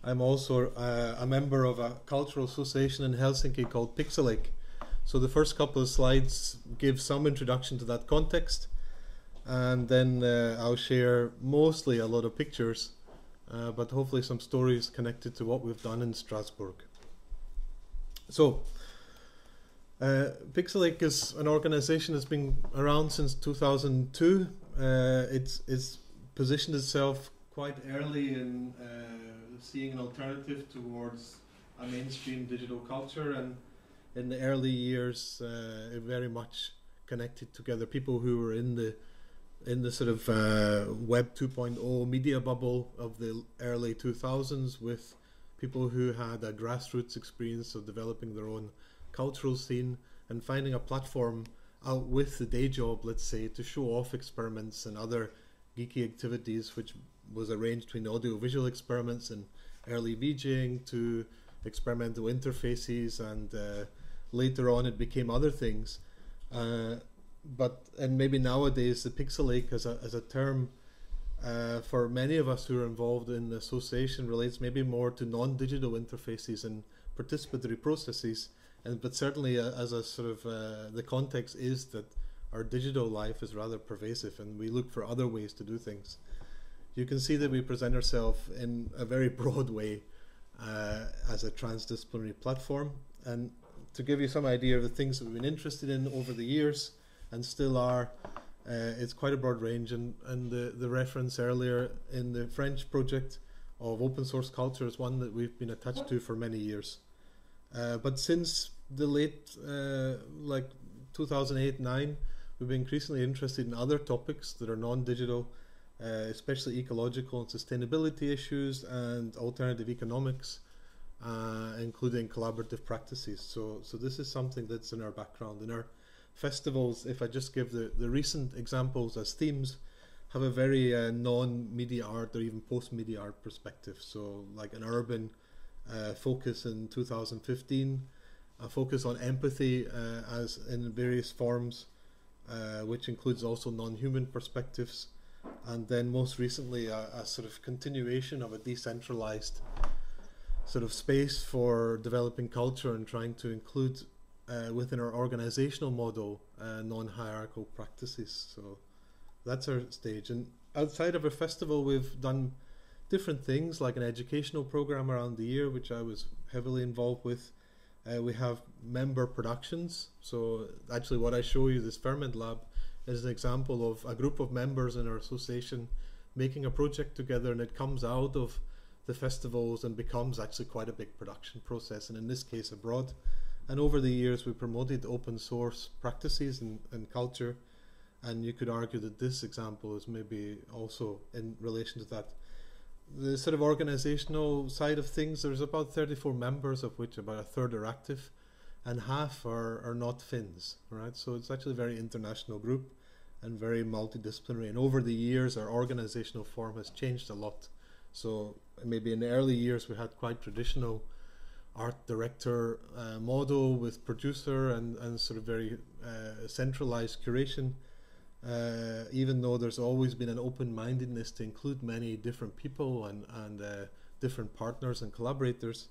I'm also a member of a cultural association in Helsinki called Pixelake. So the first couple of slides give some introduction to that context, and then I'll share mostly a lot of pictures, but hopefully some stories connected to what we've done in Strasbourg. So Pixelake is an organization that's been around since 2002. It's positioned itself quite early in seeing an alternative towards a mainstream digital culture, and in the early years it very much connected together people who were in the sort of Web 2.0 media bubble of the early 2000s with people who had a grassroots experience of developing their own cultural scene and finding a platform out with the day job, let's say, to show off experiments and other geeky activities, which was arranged between audio-visual experiments and early VJing to experimental interfaces, and later on it became other things. And maybe nowadays the Pixelake as a term for many of us who are involved in the association relates maybe more to non-digital interfaces and participatory processes. But certainly as a sort of the context is that our digital life is rather pervasive, and we look for other ways to do things. You can see that we present ourselves in a very broad way as a transdisciplinary platform. And to give you some idea of the things that we've been interested in over the years and still are, it's quite a broad range. And the reference earlier in the French project of open source culture is one that we've been attached to for many years. But since the late, like 2008-9, we've been increasingly interested in other topics that are non-digital, especially ecological and sustainability issues and alternative economics, including collaborative practices. So this is something that's in our background. In our festivals, if I just give the recent examples as themes, have a very non-media art or even post-media art perspective. So like an urban focus in 2015, a focus on empathy as in various forms, which includes also non-human perspectives. And then most recently a sort of continuation of a decentralized sort of space for developing culture and trying to include within our organizational model non-hierarchical practices. So that's our stage. And outside of our festival, we've done different things like an educational program around the year, which I was heavily involved with. We have member productions. So actually what I show you, this Ferment Lab, is an example of a group of members in our association making a project together, and it comes out of the festivals and becomes actually quite a big production process, and in this case abroad. And over the years we promoted open source practices and culture, and you could argue that this example is maybe also in relation to that. The sort of organizational side of things, there's about 34 members, of which about a third are active, and half are not Finns, right? So it's actually a very international group and very multidisciplinary. And over the years, our organizational form has changed a lot. So maybe in the early years, we had quite traditional art director model with producer and sort of very centralized curation. Even though there's always been an open-mindedness to include many different people and different partners and collaborators,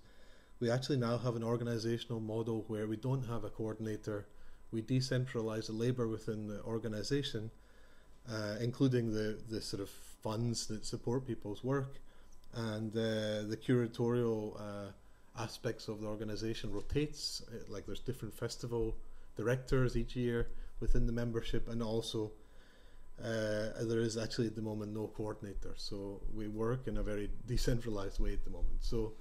we actually now have an organizational model where we don't have a coordinator. We decentralize the labor within the organization, including the sort of funds that support people's work, and the curatorial aspects of the organization rotates. Like there's different festival directors each year within the membership, and also there is actually at the moment no coordinator. So we work in a very decentralized way at the moment. So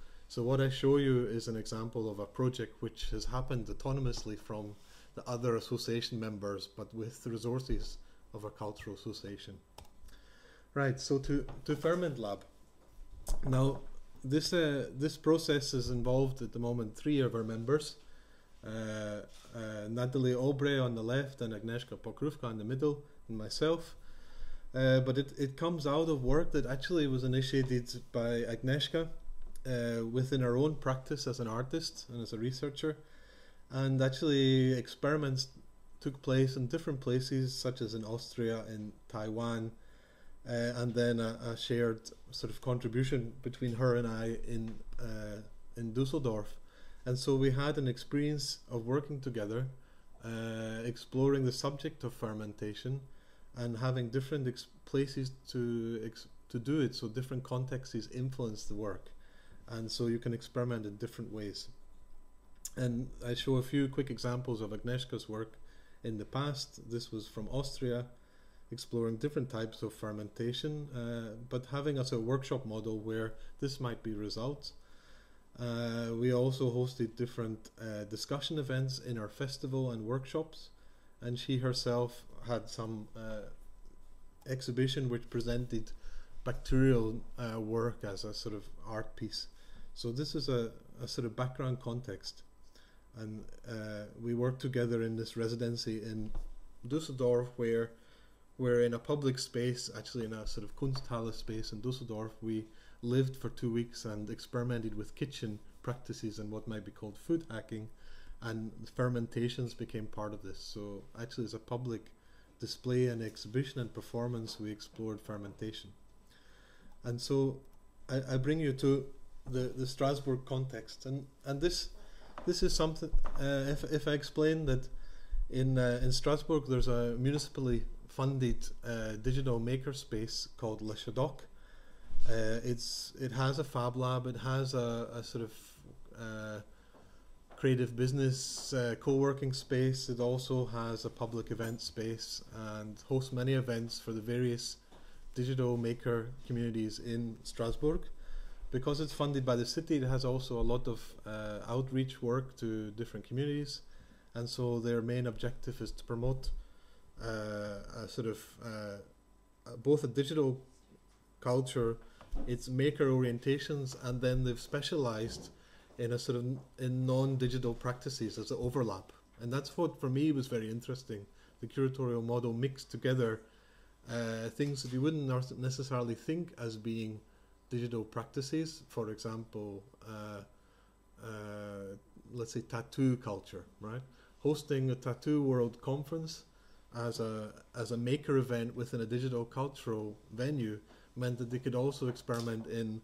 what I show you is an example of a project which has happened autonomously from the other association members, but with the resources of a cultural association. Right, so to Ferment Lab. Now, this process has involved at the moment 3 of our members, Natalie Obre on the left and Agnieszka Pokrówka in the middle, and myself. But it comes out of work that actually was initiated by Agnieszka within her own practice as an artist and as a researcher. And actually experiments took place in different places, such as in Austria, in Taiwan, and then a shared sort of contribution between her and I in Düsseldorf. And so we had an experience of working together, exploring the subject of fermentation and having different places to do it, so different contexts influence the work. And so you can experiment in different ways. And I show a few quick examples of Agnieszka's work in the past. This was from Austria, exploring different types of fermentation, but having as a workshop model where this might be results. We also hosted different discussion events in our festival and workshops, and she herself had some exhibition which presented bacterial work as a sort of art piece. So this is a sort of background context. And we worked together in this residency in Düsseldorf, where we're in a public space, actually in a sort of Kunsthalle space in Düsseldorf. We lived for 2 weeks and experimented with kitchen practices and what might be called food hacking, and fermentations became part of this. So actually as a public display and exhibition and performance, we explored fermentation. And so I bring you to the Strasbourg context, and this is something, if I explain that in Strasbourg there's a municipally funded digital maker space called Le Chadoc. It has a fab lab, it has a sort of creative business co-working space. It also has a public event space and hosts many events for the various digital maker communities in Strasbourg. because it's funded by the city, it has also a lot of outreach work to different communities, and so their main objective is to promote a sort of both a digital culture, its maker orientations, and then they've specialized in a sort of in non-digital practices as an overlap. And that's what for me was very interesting. The curatorial model mixed together things that you wouldn't necessarily think as being digital practices. For example, let's say tattoo culture, right? Hosting a tattoo world conference as a maker event within a digital cultural venue meant that they could also experiment in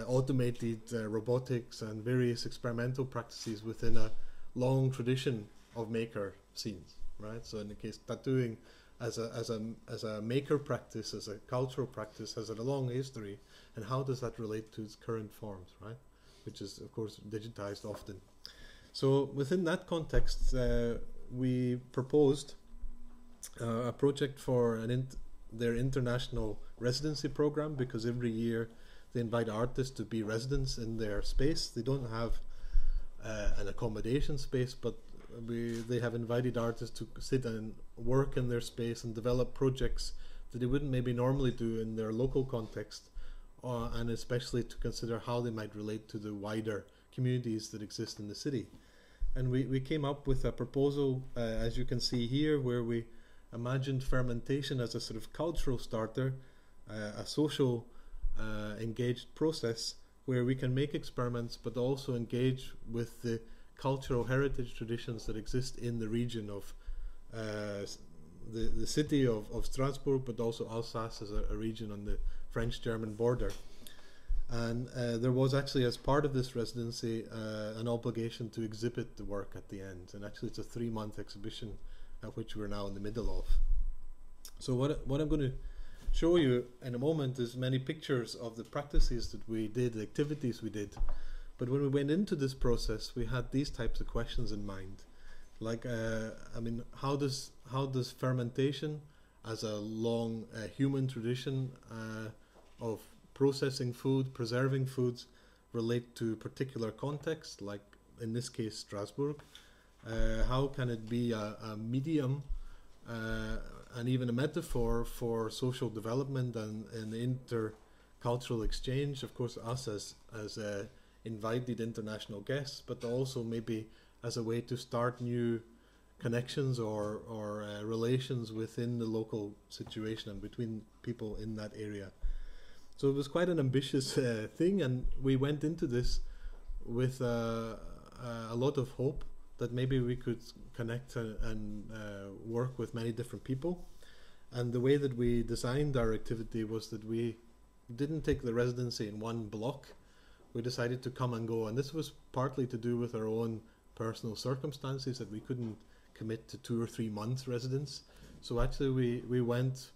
automated robotics and various experimental practices within a long tradition of maker scenes, right? So in the case tattooing as a maker practice, as a cultural practice, has a long history, and how does that relate to its current forms, right? Which is of course digitized often. So within that context, we proposed a project for their international residency program, because every year they invite artists to be residents in their space. They don't have an accommodation space, but they have invited artists to sit and work in their space and develop projects that they wouldn't maybe normally do in their local context, and especially to consider how they might relate to the wider communities that exist in the city. And we came up with a proposal, as you can see here, where we imagined fermentation as a sort of cultural starter, a social engaged process where we can make experiments but also engage with the cultural heritage traditions that exist in the region of the city of Strasbourg, but also Alsace as a region on the French-German border. And there was actually, as part of this residency, an obligation to exhibit the work at the end. And actually it's a 3-month exhibition at which we're now in the middle of. So what I'm going to show you in a moment is many pictures of the practices that we did, the activities we did. But when we went into this process, we had these types of questions in mind. Like, I mean, how does fermentation as a long human tradition of processing food, preserving foods, relate to particular contexts, like in this case Strasbourg? How can it be a medium and even a metaphor for social development and intercultural exchange? Of course, us as invited international guests, but also maybe as a way to start new connections or relations within the local situation and between people in that area. So it was quite an ambitious thing, and we went into this with a lot of hope that maybe we could connect and work with many different people. And the way that we designed our activity was that we didn't take the residency in one block. We decided to come and go, and this was partly to do with our own personal circumstances, that we couldn't commit to 2 or 3 months residence. So actually we went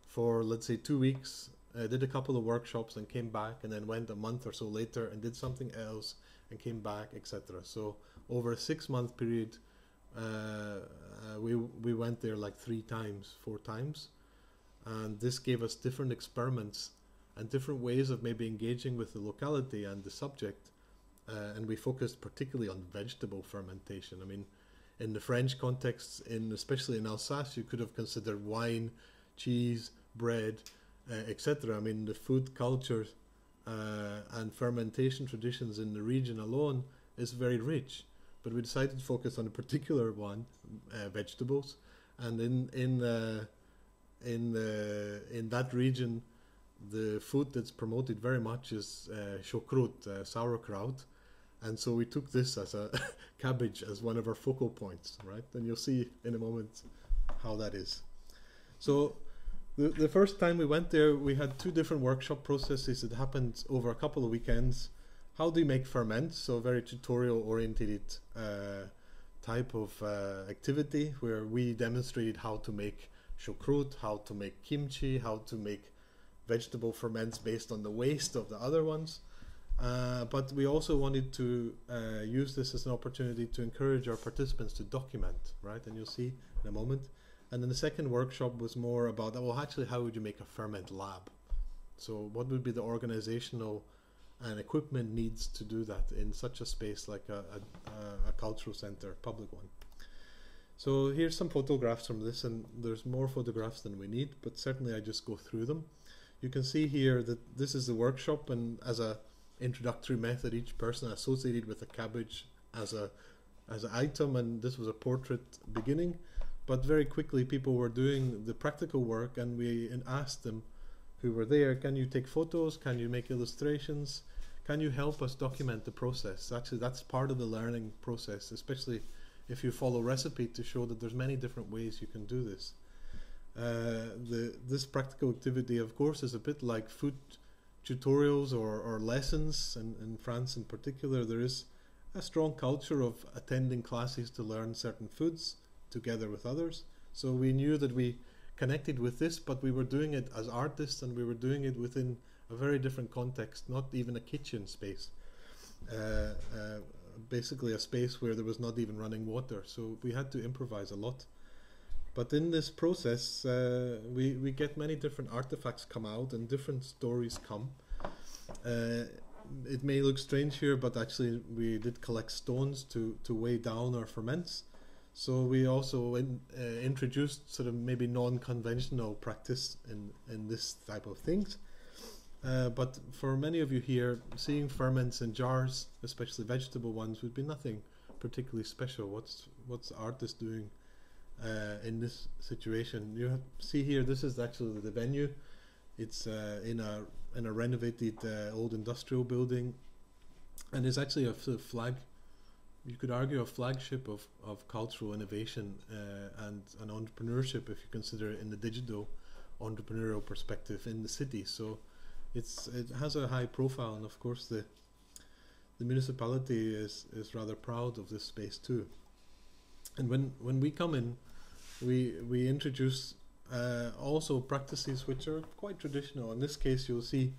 for, let's say, 2 weeks, did a couple of workshops and came back, and then went a month or so later and did something else and came back, etc. So over a 6-month period, we went there like 3 times, 4 times, and this gave us different experiments and different ways of maybe engaging with the locality and the subject, and we focused particularly on vegetable fermentation. I mean, in the French context, especially in Alsace, you could have considered wine, cheese, bread, etc. I mean, the food culture and fermentation traditions in the region alone is very rich. But we decided to focus on a particular one, vegetables, and in that region, the food that's promoted very much is Schokrut, sauerkraut, and so we took this as a cabbage as one of our focal points, right? And you'll see in a moment how that is. So the first time we went there, we had 2 different workshop processes that happened over a couple of weekends. How do you make ferment? So a very tutorial-oriented type of activity where we demonstrated how to make Schokrut, how to make kimchi, how to make vegetable ferments based on the waste of the other ones. But we also wanted to use this as an opportunity to encourage our participants to document, right? And you'll see in a moment. And then the second workshop was more about, well, actually, how would you make a ferment lab? So what would be the organizational and equipment needs to do that in such a space like a cultural center, public one. So here's some photographs from this, and there's more photographs than we need, but certainly I just go through them. You can see here that this is the workshop, and as a introductory method, each person associated with a cabbage as an item, and this was a portrait beginning. But very quickly people were doing the practical work, and we asked them who were there, can you take photos, can you make illustrations, can you help us document the process? Actually, that's part of the learning process, especially if you follow recipe, to show that there's many different ways you can do this. This practical activity, of course, is a bit like food tutorials or lessons. In France in particular, there is a strong culture of attending classes to learn certain foods together with others. So we knew that we connected with this, but we were doing it as artists, and we were doing it within a very different context, not even a kitchen space. Basically a space where there was not even running water, so we had to improvise a lot. But in this process, we get many different artifacts come out, and different stories come. It may look strange here, but actually we did collect stones to weigh down our ferments. So we also introduced sort of maybe non-conventional practice in this type of things. But for many of you here, seeing ferments in jars, especially vegetable ones, would be nothing particularly special. What's the artist doing in this situation? You see here, this is actually the venue. It's in a renovated old industrial building, and it's actually a flag. You could argue a flagship of cultural innovation and entrepreneurship, if you consider it in the digital entrepreneurial perspective in the city. So it has a high profile, and of course the municipality is rather proud of this space too. And when we come in, we introduce also practices which are quite traditional. In this case, you'll see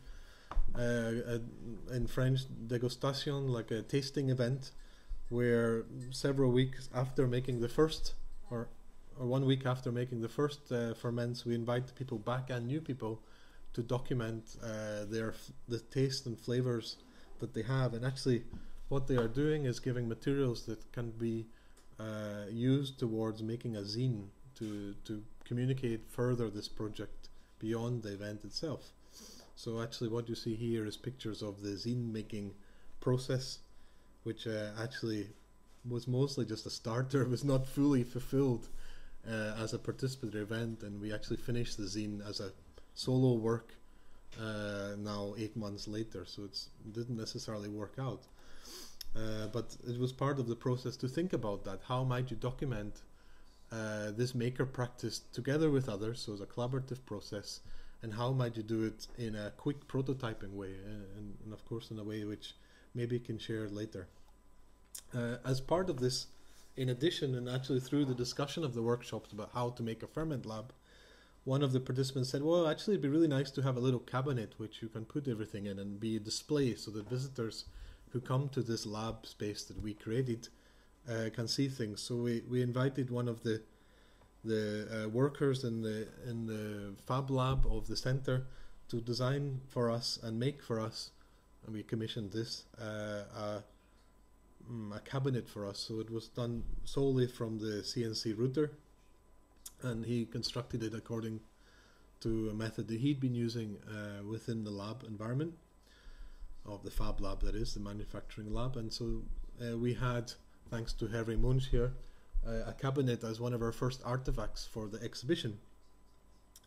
in French dégustation, like a tasting event, where several weeks after making the first, or 1 week after making the first ferments, we invite people back and new people to document the taste and flavors that they have. And actually what they are doing is giving materials that can be used towards making a zine to communicate further this project beyond the event itself. So actually what you see here is pictures of the zine making process, which actually was mostly just a starter. It was not fully fulfilled as a participatory event, and we actually finished the zine as a solo work now 8 months later, so it didn't necessarily work out. But it was part of the process to think about that. How might you document this maker practice together with others, so it's a collaborative process, and how might you do it in a quick prototyping way, and of course in a way which maybe can share later. As part of this, in addition, and actually through the discussion of the workshops about how to make a ferment lab, one of the participants said, well, actually it'd be really nice to have a little cabinet which you can put everything in and be a display, so that visitors who come to this lab space that we created can see things. So we invited one of the workers in the fab lab of the center to design for us and make for us, and we commissioned this a cabinet for us. So it was done solely from the CNC router, and he constructed it according to a method that he'd been using within the lab environment of the fab lab, that is the manufacturing lab. And so we had, thanks to Hervé Munch here, a cabinet as one of our first artifacts for the exhibition,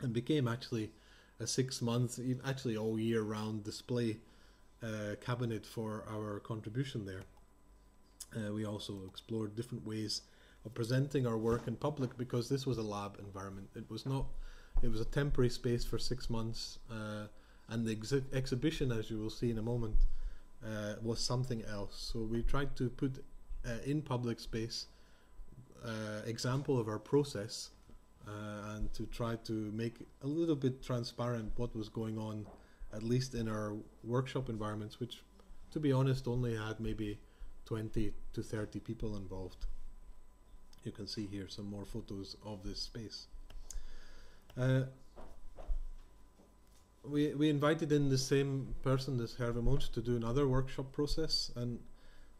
and became actually a 6-month, actually all year round display cabinet for our contribution there. We also explored different ways of presenting our work in public, because this was a lab environment. It was a temporary space for 6 months, and the exhibition, as you will see in a moment, was something else. So we tried to put in public space example of our process, and to try to make a little bit transparent what was going on, at least in our workshop environments, which, to be honest, only had maybe 20 to 30 people involved. You can see here some more photos of this space. we invited in the same person, this Hervé Munch, to do another workshop process, and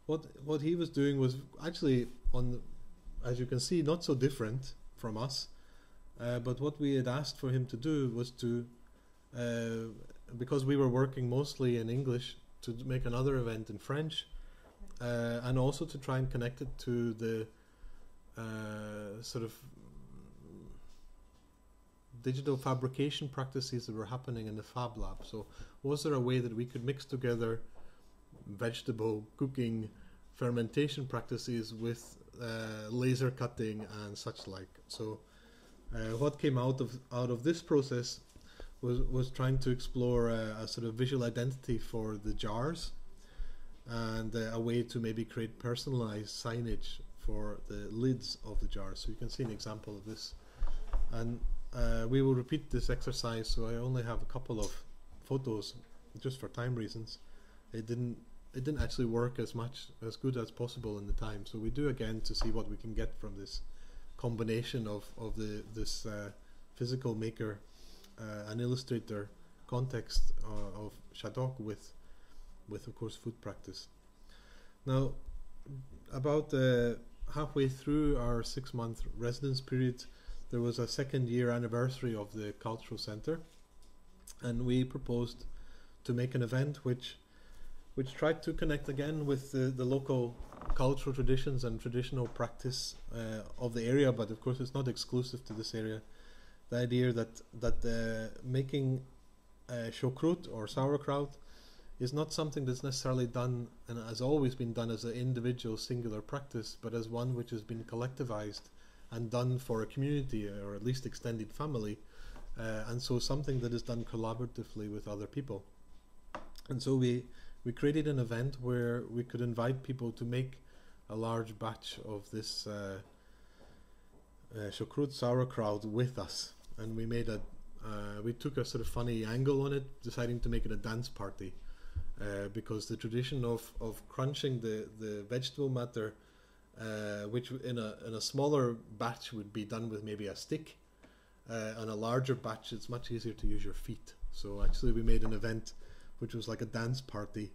what he was doing was actually, as you can see, not so different from us, but what we had asked for him to do was to, because we were working mostly in English, to make another event in French, and also to try and connect it to the sort of digital fabrication practices that were happening in the Fab Lab. So was there a way that we could mix together vegetable cooking, fermentation practices with laser cutting and such like? So what came out of this process was trying to explore a sort of visual identity for the jars, and a way to maybe create personalized signage for the lids of the jars. So you can see an example of this, and we will repeat this exercise, so I only have a couple of photos just for time reasons. It didn't actually work as good as possible in the time, so we do again to see what we can get from this combination of this physical maker and illustrator context of Shadok with of course food practice. Now, about halfway through our 6-month residence period, there was a 2nd year anniversary of the cultural center, and we proposed to make an event which tried to connect again with the local cultural traditions and traditional practice of the area, but of course it's not exclusive to this area. The idea that making shokrut or sauerkraut is not something that's necessarily done and has always been done as an individual singular practice, but as one which has been collectivized and done for a community, or at least extended family, and so something that is done collaboratively with other people. And so we created an event where we could invite people to make a large batch of this shokrut sauerkraut with us, and we took a sort of funny angle on it, deciding to make it a dance party, because the tradition of crunching the vegetable matter, which in a smaller batch would be done with maybe a stick, on a larger batch it's much easier to use your feet. So actually we made an event which was like a dance party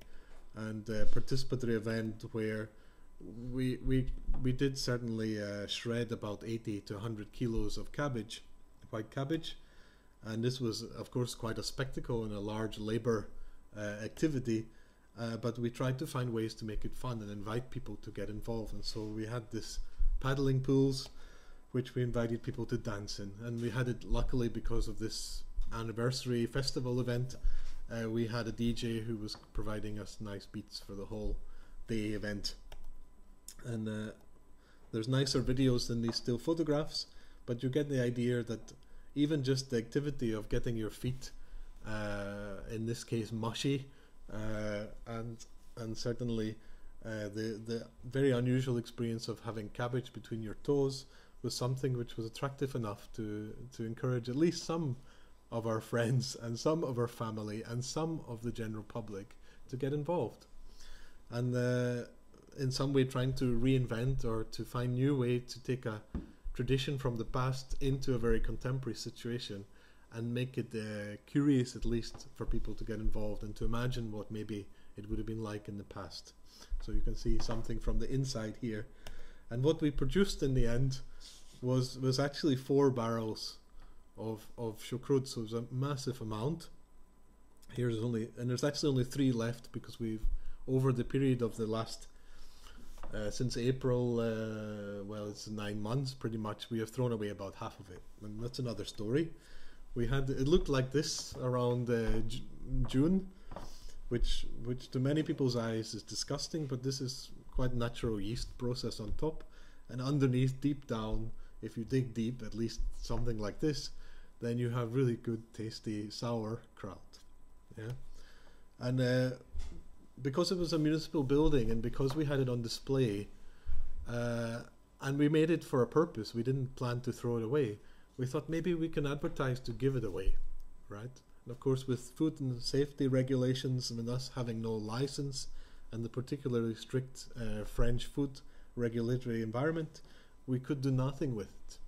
and a participatory event where we did certainly shred about 80 to 100 kilos of cabbage, white cabbage, and this was of course quite a spectacle and a large labor activity. But we tried to find ways to make it fun and invite people to get involved, and so we had this paddling pools which we invited people to dance in, and we had it, luckily because of this anniversary festival event, we had a DJ who was providing us nice beats for the whole day event. And there's nicer videos than these still photographs, but you get the idea that even just the activity of getting your feet, in this case mushy, and certainly the very unusual experience of having cabbage between your toes was something which was attractive enough to encourage at least some of our friends and some of our family and some of the general public to get involved, and in some way trying to reinvent or to find new way to take a tradition from the past into a very contemporary situation and make it curious, at least for people to get involved and to imagine what maybe it would have been like in the past. So you can see something from the inside here, and what we produced in the end was actually 4 barrels of shokrut, so it was a massive amount. There's actually only 3 left, because we've, over the period of the last since April, well, it's 9 months pretty much, we have thrown away about half of it, and that's another story. It looked like this around June, which to many people's eyes is disgusting, but this is quite natural yeast process on top, and underneath, deep down, if you dig deep, at least something like this, then you have really good tasty sauerkraut. Yeah, and because it was a municipal building and because we had it on display, and we made it for a purpose, we didn't plan to throw it away. We thought maybe we can advertise to give it away, right? And of course, with food and safety regulations, and with us having no license and the particularly strict French food regulatory environment, we could do nothing with it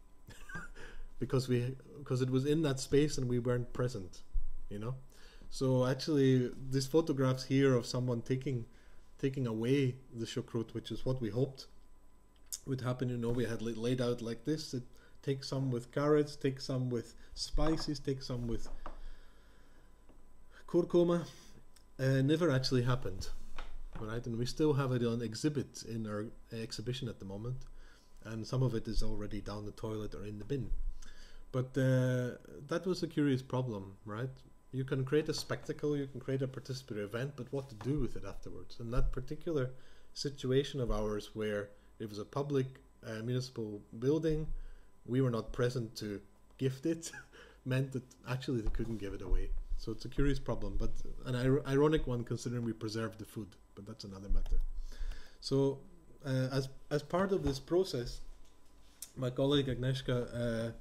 because it was in that space and we weren't present. you know. So actually, these photographs here of someone taking away the shukrut, which is what we hoped would happen. You know, we had laid out like this. It take some with carrots, take some with spices, take some with kurkuma. Never actually happened, right? And we still have it on exhibit in our exhibition at the moment, and some of it is already down the toilet or in the bin. But that was a curious problem, right? You can create a spectacle, you can create a participatory event, but what to do with it afterwards? And that particular situation of ours, where it was a public municipal building, we were not present to gift it, meant that actually they couldn't give it away. So it's a curious problem, but an ironic one considering we preserved the food, but that's another matter. So as part of this process, my colleague Agnieszka,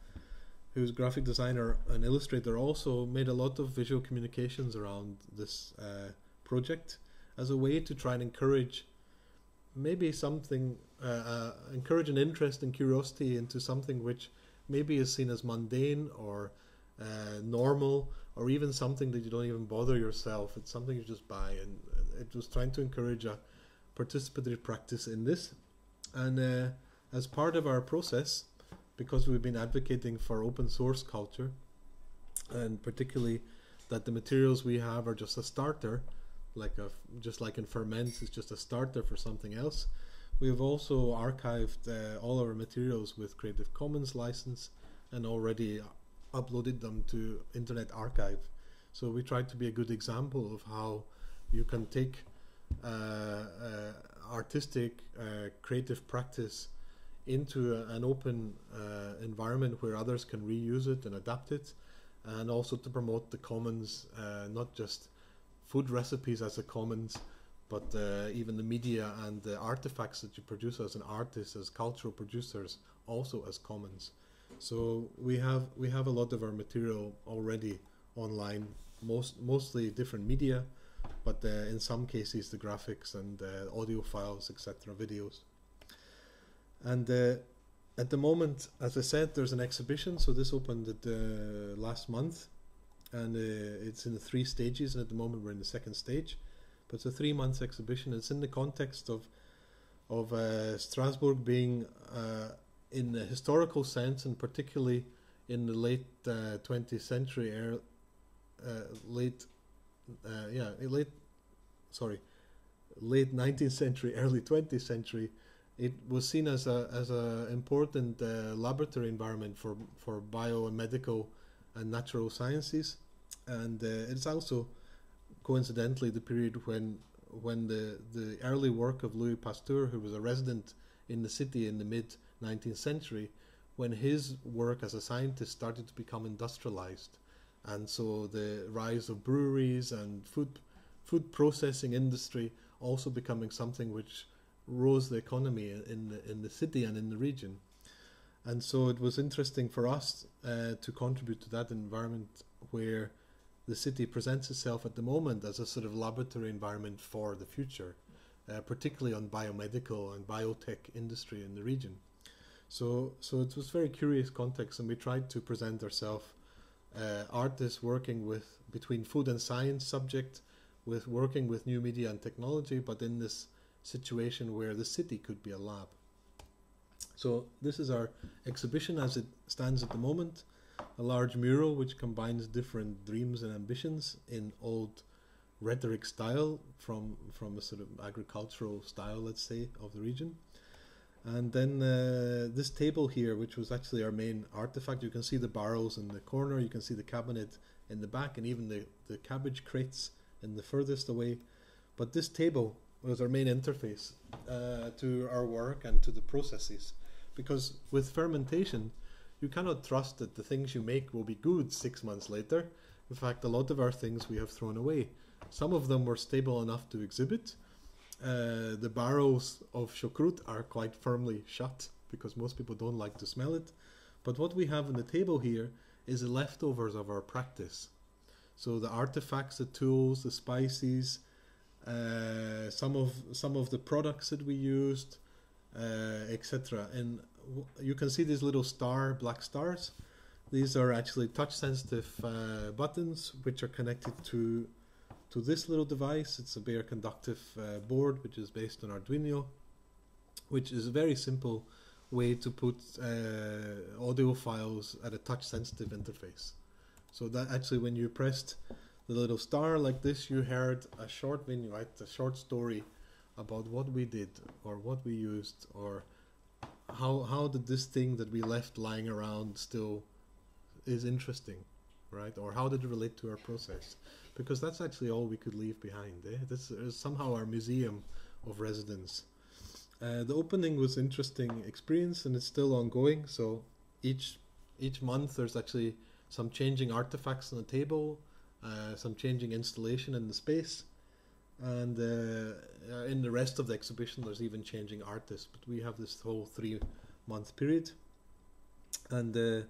who's graphic designer and illustrator, also made a lot of visual communications around this project as a way to try and encourage maybe something, encourage an interest and curiosity into something which maybe is seen as mundane or normal, or even something that you don't even bother yourself. It's something you just buy, and it was trying to encourage a participatory practice in this. And as part of our process, because we've been advocating for open source culture, and particularly that the materials we have are just a starter, just like in Ferment, it's just a starter for something else. We've also archived all our materials with Creative Commons license and already uploaded them to Internet Archive. So we tried to be a good example of how you can take artistic, creative practice into an open environment where others can reuse it and adapt it, and also to promote the commons, not just food recipes as a commons, but even the media and the artifacts that you produce as an artist, as cultural producers, also as commons. So we have a lot of our material already online, mostly different media, but in some cases the graphics and audio files, etc., videos. And at the moment, as I said, there's an exhibition. So this opened at last month, and it's in the 3 stages. And at the moment, we're in the 2nd stage. But it's a 3-month exhibition. It's in the context of Strasbourg being, in a historical sense, and particularly in the late 20th century, late 19th century, early 20th century. It was seen as a important laboratory environment for bio and medical and natural sciences, and it's also coincidentally the period when the early work of Louis Pasteur, who was a resident in the city in the mid 19th century, when his work as a scientist started to become industrialized, and so the rise of breweries and food processing industry also becoming something which rose the economy in the city and in the region. And so it was interesting for us to contribute to that environment where the city presents itself at the moment as a sort of laboratory environment for the future, particularly on biomedical and biotech industry in the region. So it was very curious context, and we tried to present ourselves artists working between food and science subject, working with new media and technology, but in this situation where the city could be a lab. So this is our exhibition as it stands at the moment, a large mural which combines different dreams and ambitions in old rhetoric style from a sort of agricultural style, let's say, of the region. And then this table here, which was actually our main artifact. You can see the barrels in the corner, you can see the cabinet in the back, and even the cabbage crates in the furthest away. But this table was our main interface to our work and to the processes, because with fermentation you cannot trust that the things you make will be good 6 months later. In fact, a lot of our things we have thrown away. Some of them were stable enough to exhibit. The barrels of shukrut are quite firmly shut because most people don't like to smell it. But what we have on the table here is the leftovers of our practice. So the artifacts, the tools, the spices, some of the products that we used, etc. And you can see these little black stars. These are actually touch-sensitive buttons which are connected to this little device. It's a bare conductive board which is based on Arduino, which is a very simple way to put audio files at a touch-sensitive interface. So that actually, when you pressed the little star like this, you heard a short vignette, a short story about what we did or what we used, or how did this thing that we left lying around still is interesting, right? Or how did it relate to our process? Because that's actually all we could leave behind. This is somehow our museum of residence. The opening was interesting experience, and it's still ongoing. So each month there's actually some changing artifacts on the table, some changing installation in the space, and in the rest of the exhibition there's even changing artists. But we have this whole 3-month period, and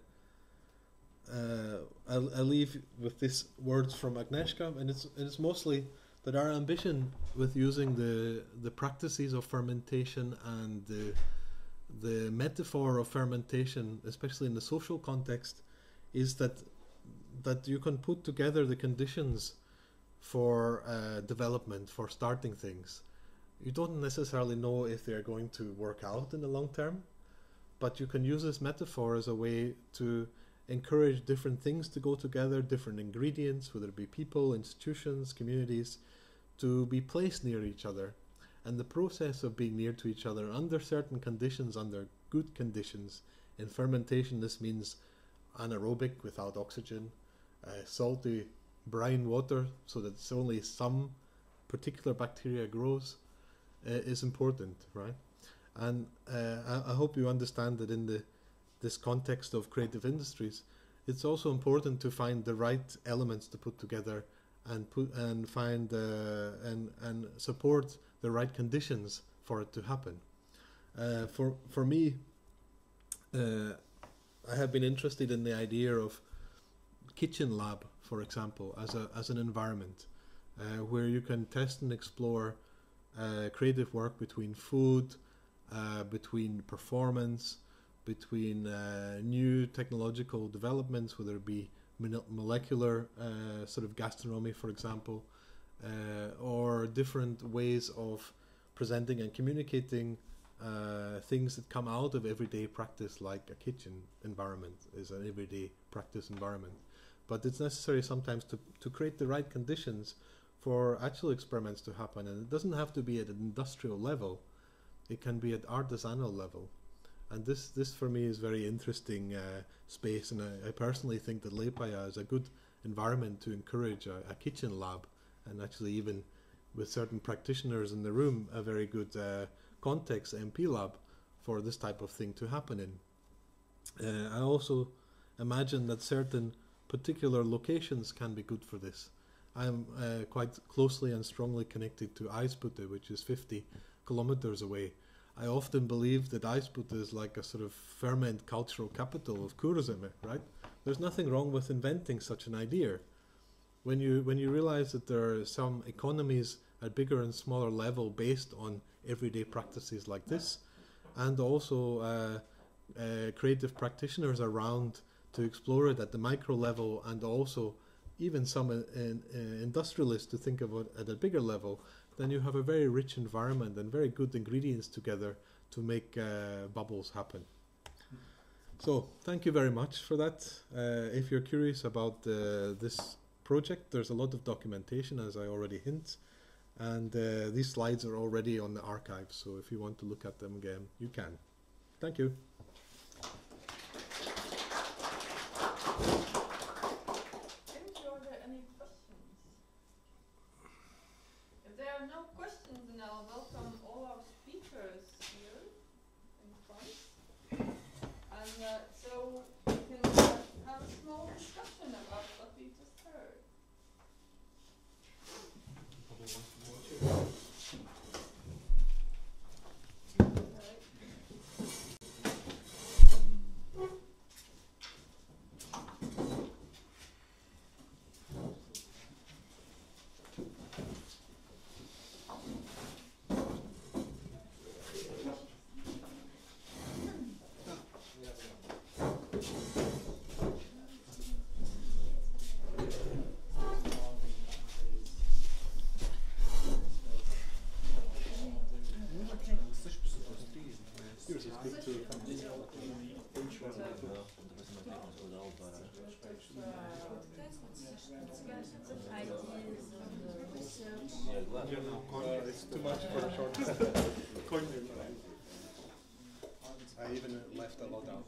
I'll leave with these words from Agnieszka, and it's mostly that our ambition with using the practices of fermentation and the metaphor of fermentation, especially in the social context, is that you can put together the conditions for development, for starting things. You don't necessarily know if they're going to work out in the long term, but you can use this metaphor as a way to encourage different things to go together, different ingredients, whether it be people, institutions, communities, to be placed near each other. And the process of being near to each other under certain conditions, under good conditions. In fermentation, this means anaerobic, without oxygen, salty brine water, so that it's only some particular bacteria grows, is important, right? And I hope you understand that in this context of creative industries, it's also important to find the right elements to put together and find and support the right conditions for it to happen. For me, I have been interested in the idea of kitchen lab, for example, as an environment where you can test and explore creative work between food, between performance, between new technological developments, whether it be molecular sort of gastronomy, for example, or different ways of presenting and communicating things that come out of everyday practice, like a kitchen environment is an everyday practice environment. But it's necessary sometimes to create the right conditions for actual experiments to happen, and it doesn't have to be at an industrial level. It can be at artisanal level. And this for me is very interesting space, and I personally think that Liepaja is a good environment to encourage a kitchen lab, and actually even with certain practitioners in the room, a very good context, MPLab, for this type of thing to happen in. I also imagine that certain particular locations can be good for this. I'm quite closely and strongly connected to iWEEK, which is 50 kilometers away. I often believe that iWEEK is like a sort of ferment cultural capital of Kurzeme, right? There's nothing wrong with inventing such an idea. When you realize that there are some economies at bigger and smaller level based on everyday practices like this, and also creative practitioners around to explore it at the micro level, and also even some industrialists to think about it at a bigger level, then you have a very rich environment and very good ingredients together to make bubbles happen. So thank you very much for that. If you're curious about this project, there's a lot of documentation, as I already hint, and these slides are already on the archive, so if you want to look at them again, you can. Thank you. Are there any questions? If there are no questions, then I'll welcome all our speakers here in front. And so we can have a small discussion about what we just heard. Ideas of the research. It's too much for a short I even left a lot out.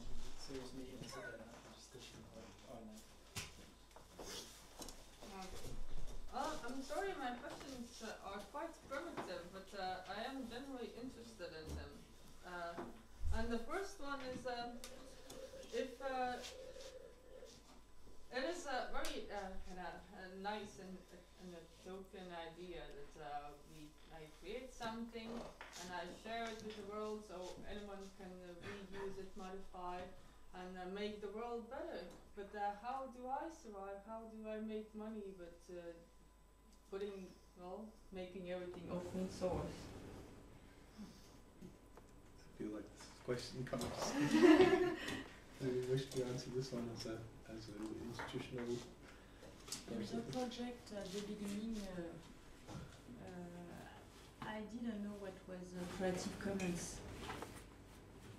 I'm sorry, my questions are quite primitive, but I am generally interested in them. And the first one is if it is a very kind of nice and a token idea that I create something and I share it with the world so anyone can reuse it, modify, and make the world better. But how do I survive? How do I make money? But making everything open source. I feel like this question comes. I wish to answer this one as an institutional person. The project at the beginning, I didn't know what was Creative Commons.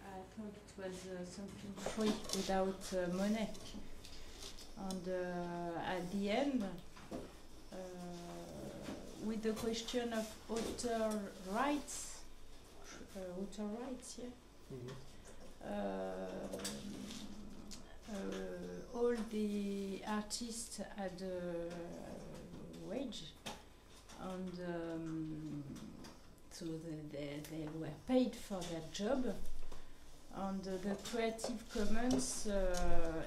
I thought it was something free without money. And at the end, with the question of author rights, all the artists had a wage, and so they were paid for their job. And the Creative Commons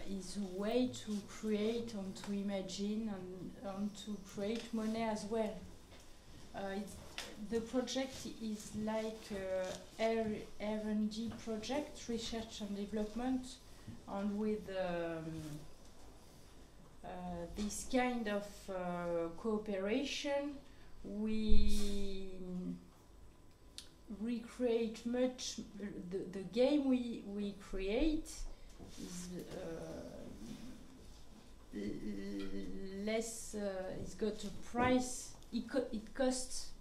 is a way to create and to imagine and to create money as well. The project is like R&D project, research and development, and with this kind of cooperation, we recreate much. The game we create is less. It's got a price. It costs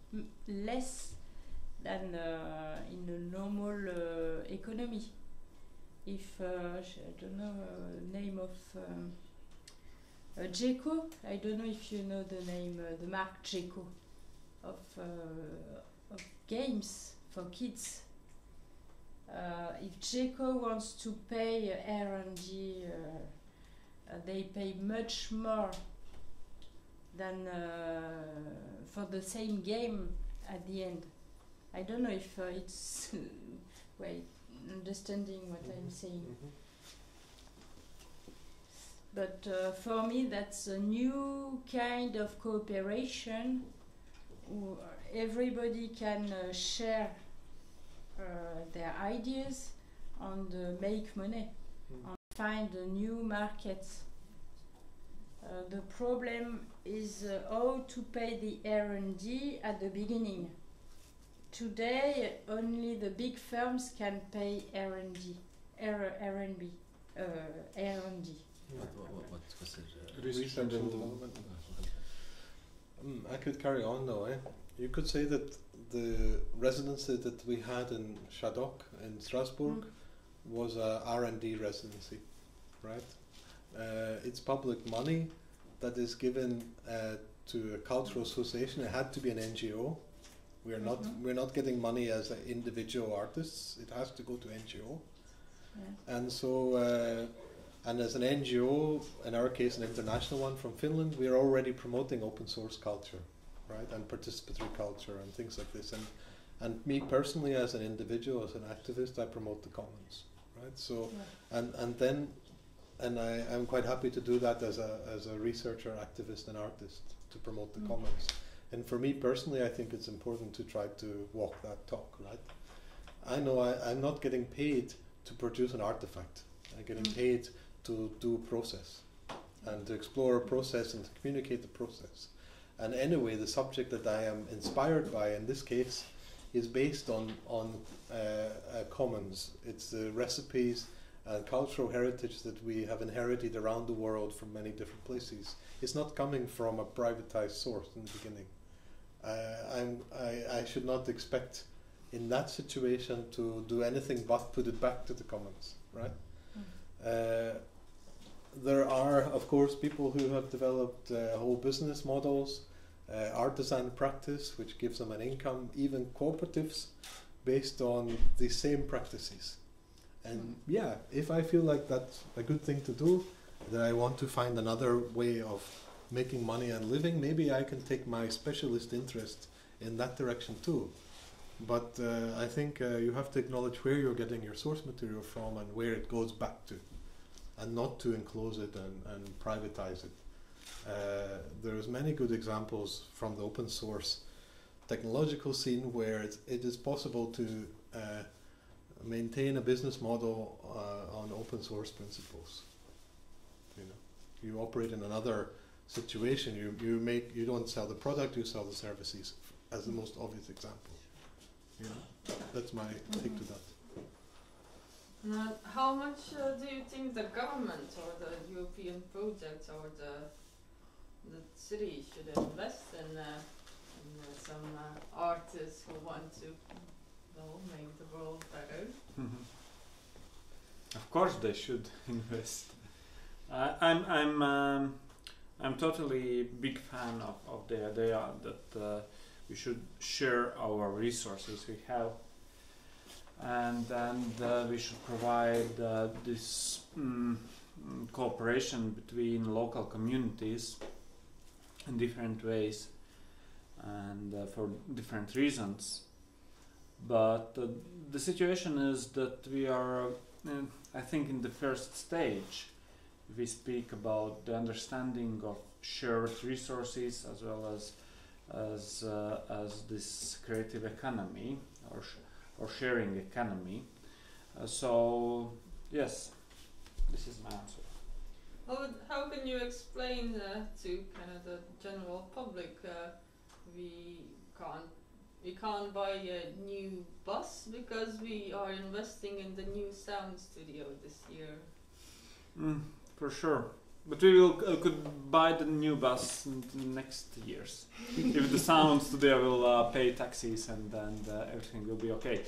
less than in a normal economy. If I don't know name of Jeco, I don't know if you know the name, the mark Jeco of games for kids. If Jeco wants to pay R&D, they pay much more than for the same game at the end. I don't know if it's understanding what I'm saying. But for me, that's a new kind of cooperation. Everybody can share their ideas and make money and find a new market. The problem is how to pay the R&D at the beginning. Today, only the big firms can pay R&D. Research and development. I could carry on though. You could say that the residency that we had in Shadok in Strasbourg was a R&D residency, right? It's public money that is given to a cultural association. It had to be an NGO. We're not getting money as individual artists. It has to go to NGO. Yeah. And so, and as an NGO, in our case, an international one from Finland, we are already promoting open source culture, right, and participatory culture and things like this. And me personally, as an individual, as an activist, I promote the commons, right? So, and I'm quite happy to do that as a researcher, activist, and artist to promote the commons. And for me personally, I think it's important to try to walk that talk, right? I know I'm not getting paid to produce an artifact. I'm getting paid to do a process and to explore a process and to communicate the process. And anyway, the subject that I am inspired by in this case is based on commons. It's the recipes and cultural heritage that we have inherited around the world from many different places. It's not coming from a privatized source in the beginning. I should not expect in that situation to do anything but put it back to the commons, right? there are, of course, people who have developed whole business models, artisan practice, which gives them an income, even cooperatives based on the same practices. And yeah, if I feel like that's a good thing to do, that I want to find another way of making money and living, maybe I can take my specialist interest in that direction too. But I think you have to acknowledge where you're getting your source material from and where it goes back to, and not to enclose it and privatize it. There's many good examples from the open source technological scene where it is possible to maintain a business model on open source principles. You know, you operate in another situation. You don't sell the product, you sell the services, as the most obvious example. You know, that's my take to that. How much do you think the government or the European projects or the city should invest in some artists who want to make the world better? Of course they should invest. I'm totally big fan of the idea that we should share our resources we have, and we should provide this cooperation between local communities in different ways and for different reasons. But the situation is that we are, I think, in the first stage. We speak about the understanding of shared resources as well as this creative economy or sharing economy. So yes, this is my answer. How can you explain to kind of the general public we can't buy a new bus because we are investing in the new sound studio this year? For sure, but we will could buy the new bus in the next years if the sound studio will pay taxes and everything will be okay.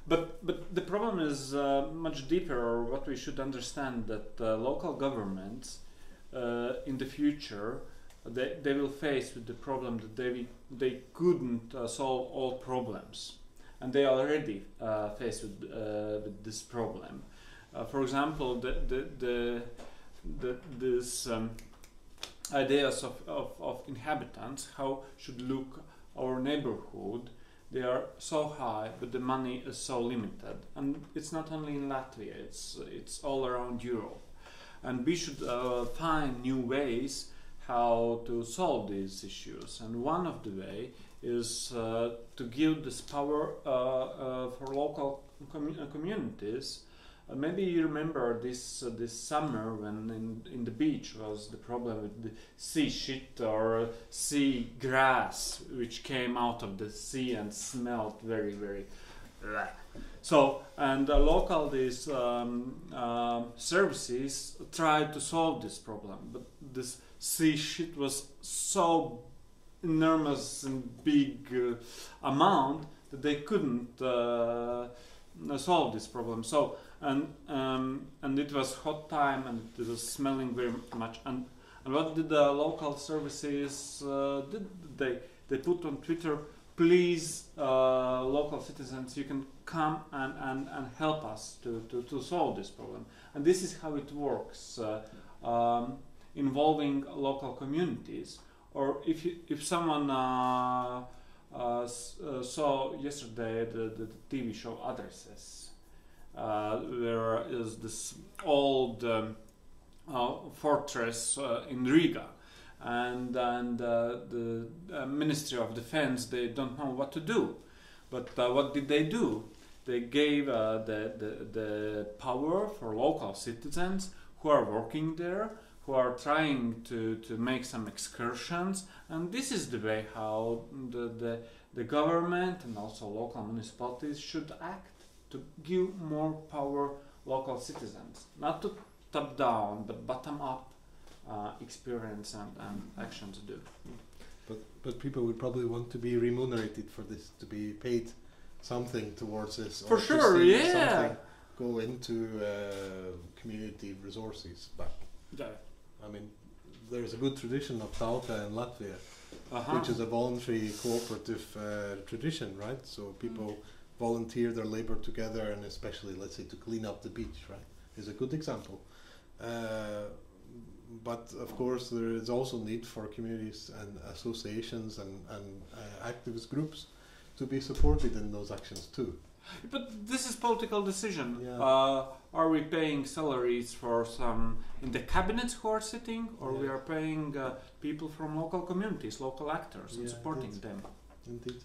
But the problem is much deeper. Or what we should understand that local governments in the future they will face with the problem that they couldn't solve all problems, and they are already faced with this problem. For example, this ideas of inhabitants, how should look our neighborhood, they are so high, but the money is so limited. And it's not only in Latvia, it's all around Europe. And we should find new ways how to solve these issues. And one of the way is to give this power for local communities. Maybe you remember this summer when in the beach was the problem with the sea shit or sea grass which came out of the sea and smelled very, very so, and local these services tried to solve this problem, but this sea shit was so enormous and big amount that they couldn't solve this problem. So and it was hot time and it was smelling very much. And what did the local services did? They put on Twitter, please, local citizens, you can come and help us to solve this problem. And this is how it works, involving local communities. Or if someone saw yesterday the TV show Atis, there is this old fortress in Riga, and the Ministry of Defense, they don't know what to do. But what did they do? They gave the power for local citizens who are working there, who are trying to make some excursions, and this is the way how the government and also local municipalities should act, to give more power local citizens, not to top down but bottom up experience and action to do. But people would probably want to be remunerated for this, to be paid something towards this. For sure, yeah. go into community resources back. Yeah. I mean, there's a good tradition of Tauta in Latvia, Uh-huh. which is a voluntary cooperative tradition, right? So people volunteer their labor together, and especially, let's say, to clean up the beach, right? Is a good example. But of course, there is also need for communities and associations and activist groups to be supported in those actions too. But this is political decision. Yeah. Are we paying salaries for some in the cabinets who are sitting, or we Yeah. are paying people from local communities, local actors, and Yeah, supporting indeed. them? Indeed.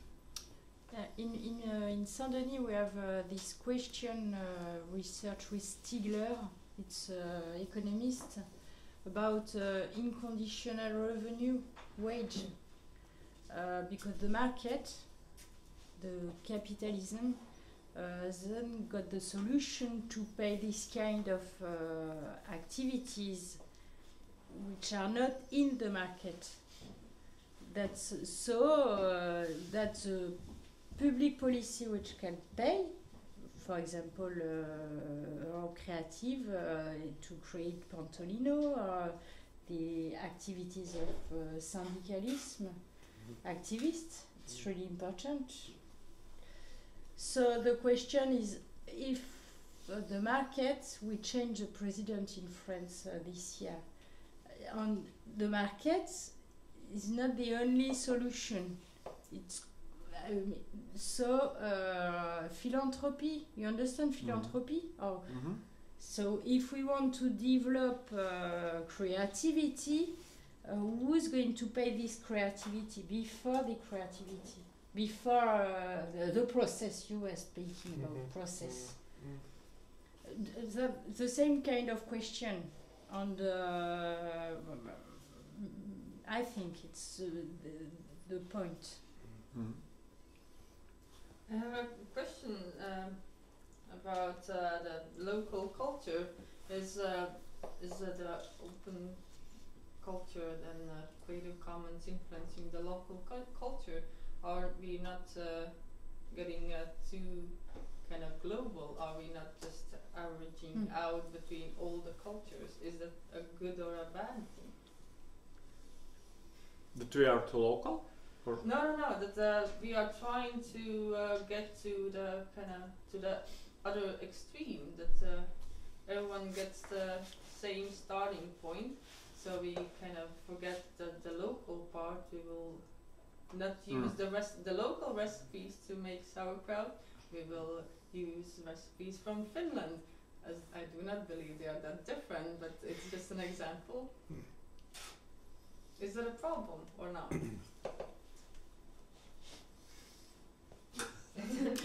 In Saint-Denis, we have this question research with Stigler, it's economist, about unconditional revenue wage, because the market, the capitalism, then got the solution to pay this kind of activities which are not in the market. That's so that's a public policy which can pay, for example, creative to create Pantolino, the activities of syndicalism, activists. It's really important. So the question is, if the market, we change the president in France this year, on the market is not the only solution. It's philanthropy. You understand philanthropy? Oh, so if we want to develop creativity, who's going to pay this creativity before the creativity? Before the process you were speaking about, process. The same kind of question on the, I think it's the point. I have a question about the local culture. Is the open culture and Creative Commons influencing the local culture? Are we not getting too kind of global? Are we not just averaging out between all the cultures? Is that a good or a bad thing? That we are too local? Or No. That we are trying to get to the to the other extreme. That everyone gets the same starting point. So we kind of forget the local part. We will not use the local recipes to make sauerkraut. We will use recipes from Finland, as I do not believe they are that different, but it's just an example. Is that a problem or not?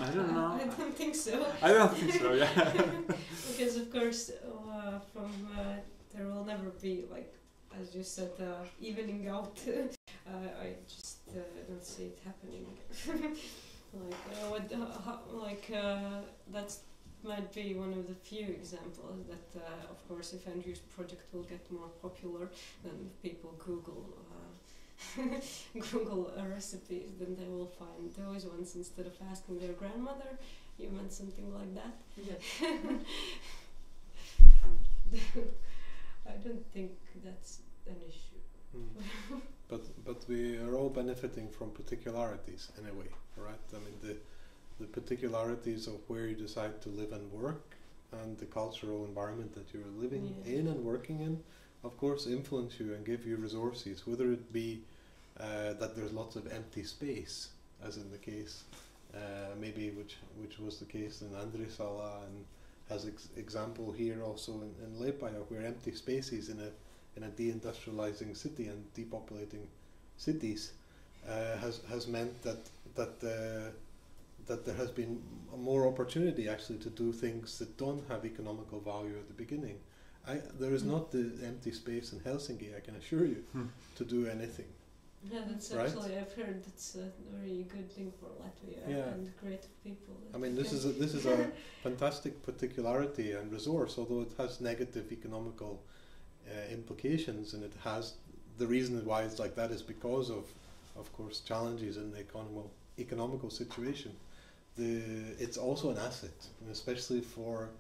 I don't know. I don't think so. I don't think so. Yeah. Because of course, there will never be, like as you said, evening out. I just don't see it happening. That might be one of the few examples that, of course, if Andrew's project will get more popular, then people Google Google recipes, then they will find those ones instead of asking their grandmother. You meant something like that? Yes. I don't think that's an issue. But we are all benefiting from particularities in a way, right? I mean, the particularities of where you decide to live and work and the cultural environment that you're living in and working in, of course, influence you and give you resources, whether it be that there's lots of empty space, as in the case, maybe which was the case in Andrisala, and as example here also in Liepaja, where empty spaces in a deindustrializing city and depopulating cities has meant that there has been more opportunity actually to do things that don't have economical value at the beginning. There is not the empty space in Helsinki, I can assure you, to do anything. Yeah, that's right? Actually, I've heard it's a very good thing for Latvia and creative people. I mean, this is a fantastic particularity and resource, although it has negative economical implications, and it has the reason why it's like that is because of course, challenges in the economical situation. It's also an asset, and especially for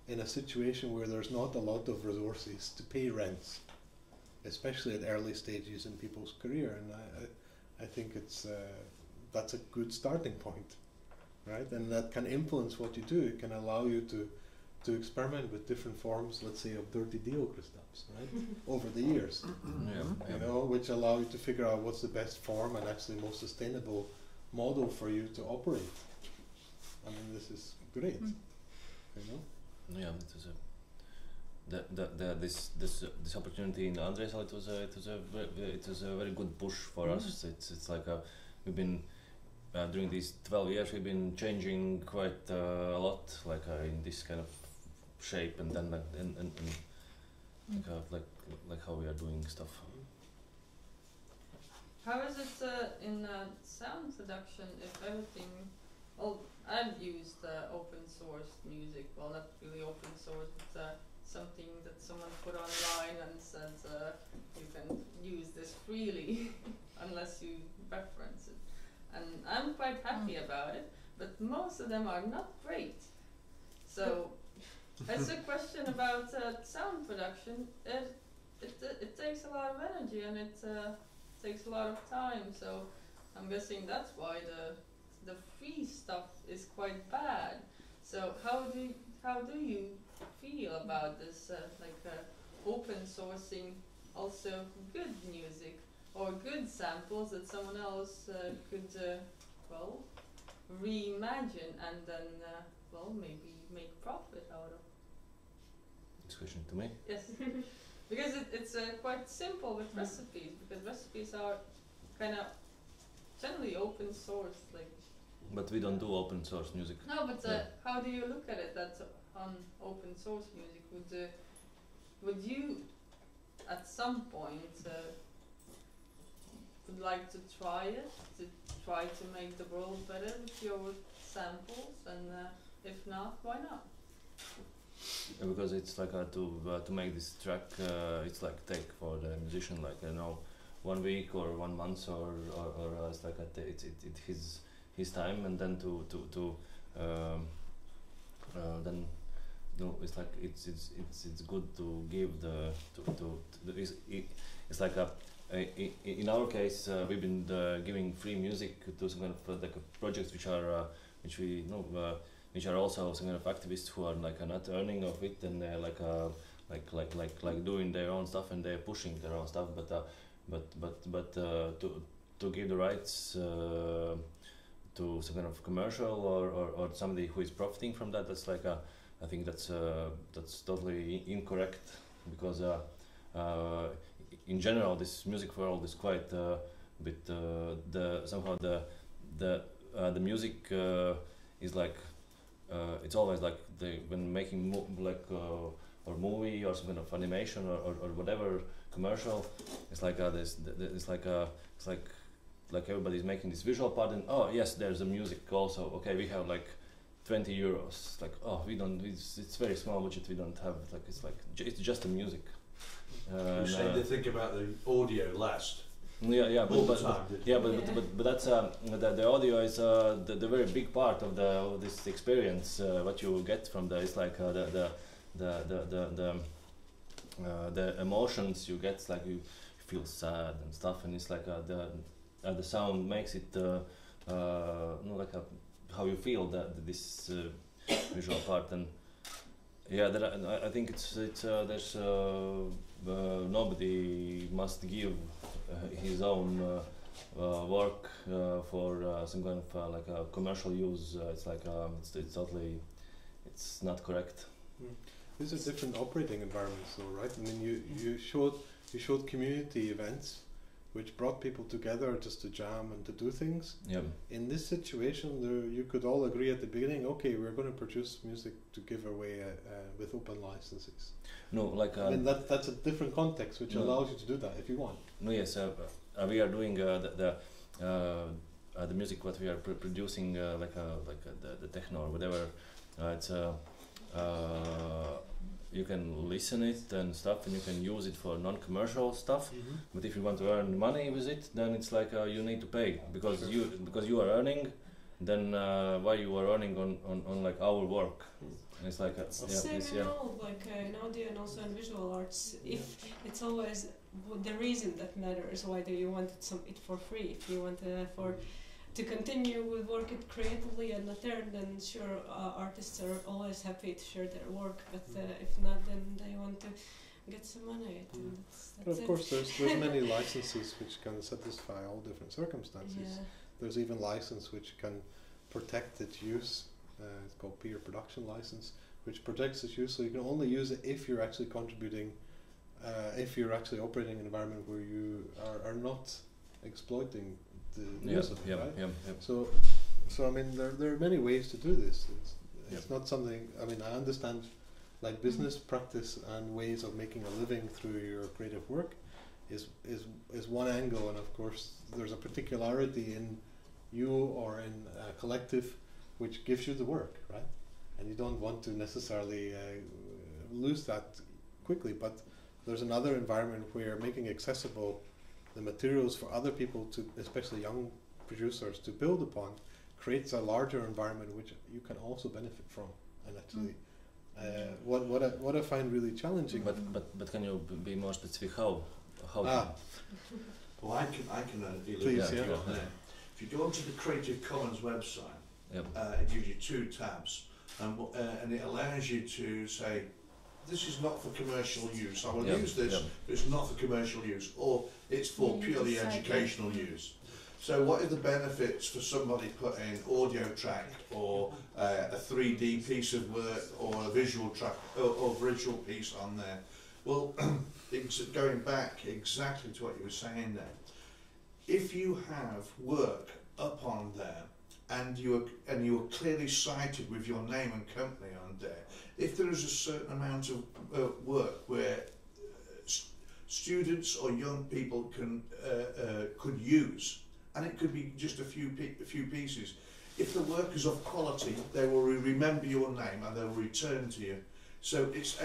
in a situation where there's not a lot of resources to pay rents, especially at early stages in people's career. And I think it's that's a good starting point, right? And that can influence what you do. It can allow you to experiment with different forms, let's say, of dirty deal Kristaps, right? Over the years, you know, which allow you to figure out what's the best form and actually most sustainable model for you to operate. I mean, this is great, you know. Yeah, it was this opportunity in Andres, it was a very good push for us. It's like we've been during these 12 years we've been changing quite a lot, like in this kind of shape, and then like how we are doing stuff. How is it in sound production if everything? Well, I've used open source music. Well, not really open source, but something that someone put online and said you can use this freely unless you reference it. And I'm quite happy about it, but most of them are not great. So it's a question about sound production. It takes a lot of energy and it takes a lot of time. So I'm guessing that's why the free stuff is quite bad. So how do you feel about this, open sourcing also good music or good samples that someone else could reimagine and then maybe make profit out of? This question to me? Yes, because it's quite simple with recipes, because recipes are kind of generally open source, like. But we don't do open source music. No, but how do you look at it? That's on open source music. Would you, at some point, would like to try it, to try to make the world better with your samples? And if not, why not? Because it's like to make this track, it's like take for the musician 1 week or 1 month or it's like his time, and then then it's like it's good to give it's like in our case we've been giving free music to some kind of projects which are also some kind of activists who are not earning of it, and they're like doing their own stuff and they're pushing their own stuff, but to give the rights to some kind of commercial or somebody who is profiting from that, that's I think that's totally incorrect, because in general this music world is quite somehow the music is like it's always like when making or movie or some kind of animation or whatever commercial, it's like it's like everybody's making this visual part, and oh yes, there's a music also. Okay, we have 20 euros. We don't. It's very small budget. We don't have it's just the music. You say they think about the audio last. Yeah, but that's the audio is the very big part of this experience. What you get from it's like the emotions you get. It's like you feel sad and stuff, and it's like the sound makes it how you feel this visual part. And yeah, I think there's nobody must give his own work for some kind of commercial use. It's totally, it's not correct. These are different operating environments, though, right? I mean, you showed community events, which brought people together just to jam and to do things. Yeah. In this situation, you could all agree at the beginning, okay, we're going to produce music to give away with open licenses. No, I mean, that's a different context, which allows you to do that if you want. No, yes, we are doing the music what we are producing, the techno or whatever. It's you can listen it and stuff, and you can use it for non-commercial stuff. Mm-hmm. But if you want to earn money with it, then it's you need to pay because you are earning. Then why you are earning on our work? And it's like Same in all, like in audio and also in visual arts. If it's always the reason that matters, why do you want it for free? If you want to continue with work it creatively and not earn, then sure, artists are always happy to share their work. But if not, then they want to get some money. But of course, there's many licenses which can satisfy all different circumstances. Yeah. There's even license which can protect its use. It's called peer production license, which protects its use. So you can only use it if you're actually contributing, if you're actually operating an environment where you are not exploiting the use of it, right? So I mean, there are many ways to do this. It's not something. I mean, I understand, like business practice and ways of making a living through your creative work is one angle, and of course there's a particularity in you or in a collective which gives you the work, right? And you don't want to necessarily lose that quickly, but there's another environment where making accessible the materials for other people to, especially young producers, to build upon, creates a larger environment which you can also benefit from. And actually, what I find really challenging. But can you be more specific? How? Well, I can please, yeah. If you go onto the Creative Commons website, it gives you 2 tabs, and it allows you to say, this is not for commercial use. I will use this, but it's not for commercial use, or it's for purely educational use. So what are the benefits for somebody putting audio track or a 3D piece of work or a visual track or visual piece on there? Well, going back exactly to what you were saying there, if you have work up on there and you are clearly cited with your name and company on there, if there is a certain amount of work where students or young people could use, and it could be just a few pieces, if the work is of quality, they will remember your name and they will return to you. So it's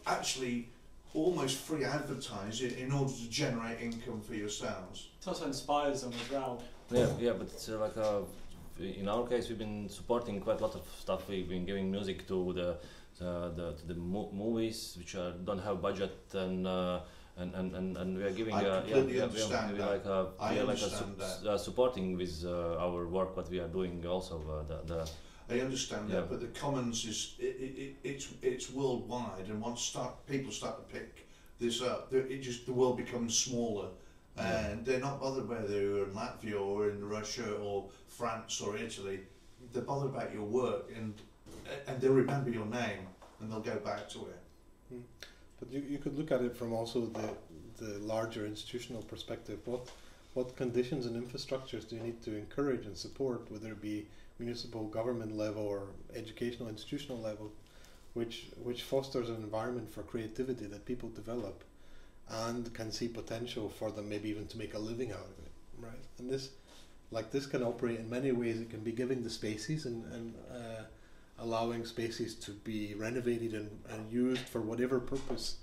actually almost free advertising in order to generate income for yourselves. It also inspires them as well. Yeah, but it's like in our case, we've been supporting quite a lot of stuff. We've been giving music to the movies which don't have budget, and we are giving. I completely understand that. Supporting with our work what we are doing also. I understand that, but the Commons it's worldwide, and once people start to pick this up, the world becomes smaller, and they're not bothered whether they're in Latvia or in Russia or France or Italy. They're bothered about your work, and they'll remember your name, and they'll go back to it. But you could look at it from also the larger institutional perspective. What conditions and infrastructures do you need to encourage and support, whether it be municipal government level or educational institutional level, which fosters an environment for creativity that people develop and can see potential for them, maybe even to make a living out of it, right? And this can operate in many ways. It can be giving the spaces and allowing spaces to be renovated and used for whatever purpose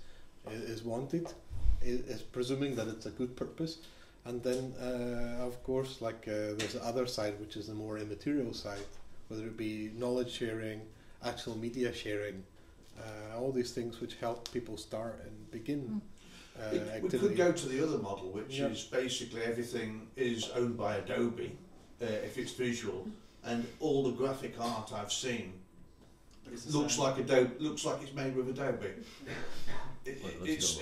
is wanted, is presuming that it's a good purpose. And then, of course, there's the other side, which is the more immaterial side, whether it be knowledge sharing, actual media sharing, all these things which help people start and begin activity. We could go to the other model, which is basically everything is owned by Adobe, if it's visual, and all the graphic art I've seen looks like it's made with Adobe. It looks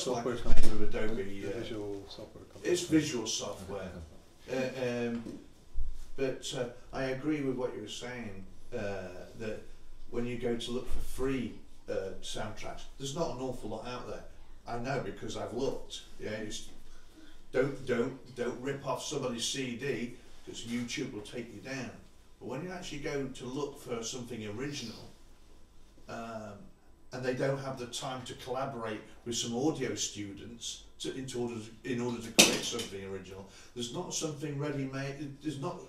like it's made with Adobe. Visual software. It's visual software. But I agree with what you were saying, that when you go to look for free soundtracks, there's not an awful lot out there. I know because I've looked. Yeah, don't rip off somebody's CD, because YouTube will take you down. But when you actually go to look for something original, and they don't have the time to collaborate with some audio students in order to create something original, there's not something ready-made. There's not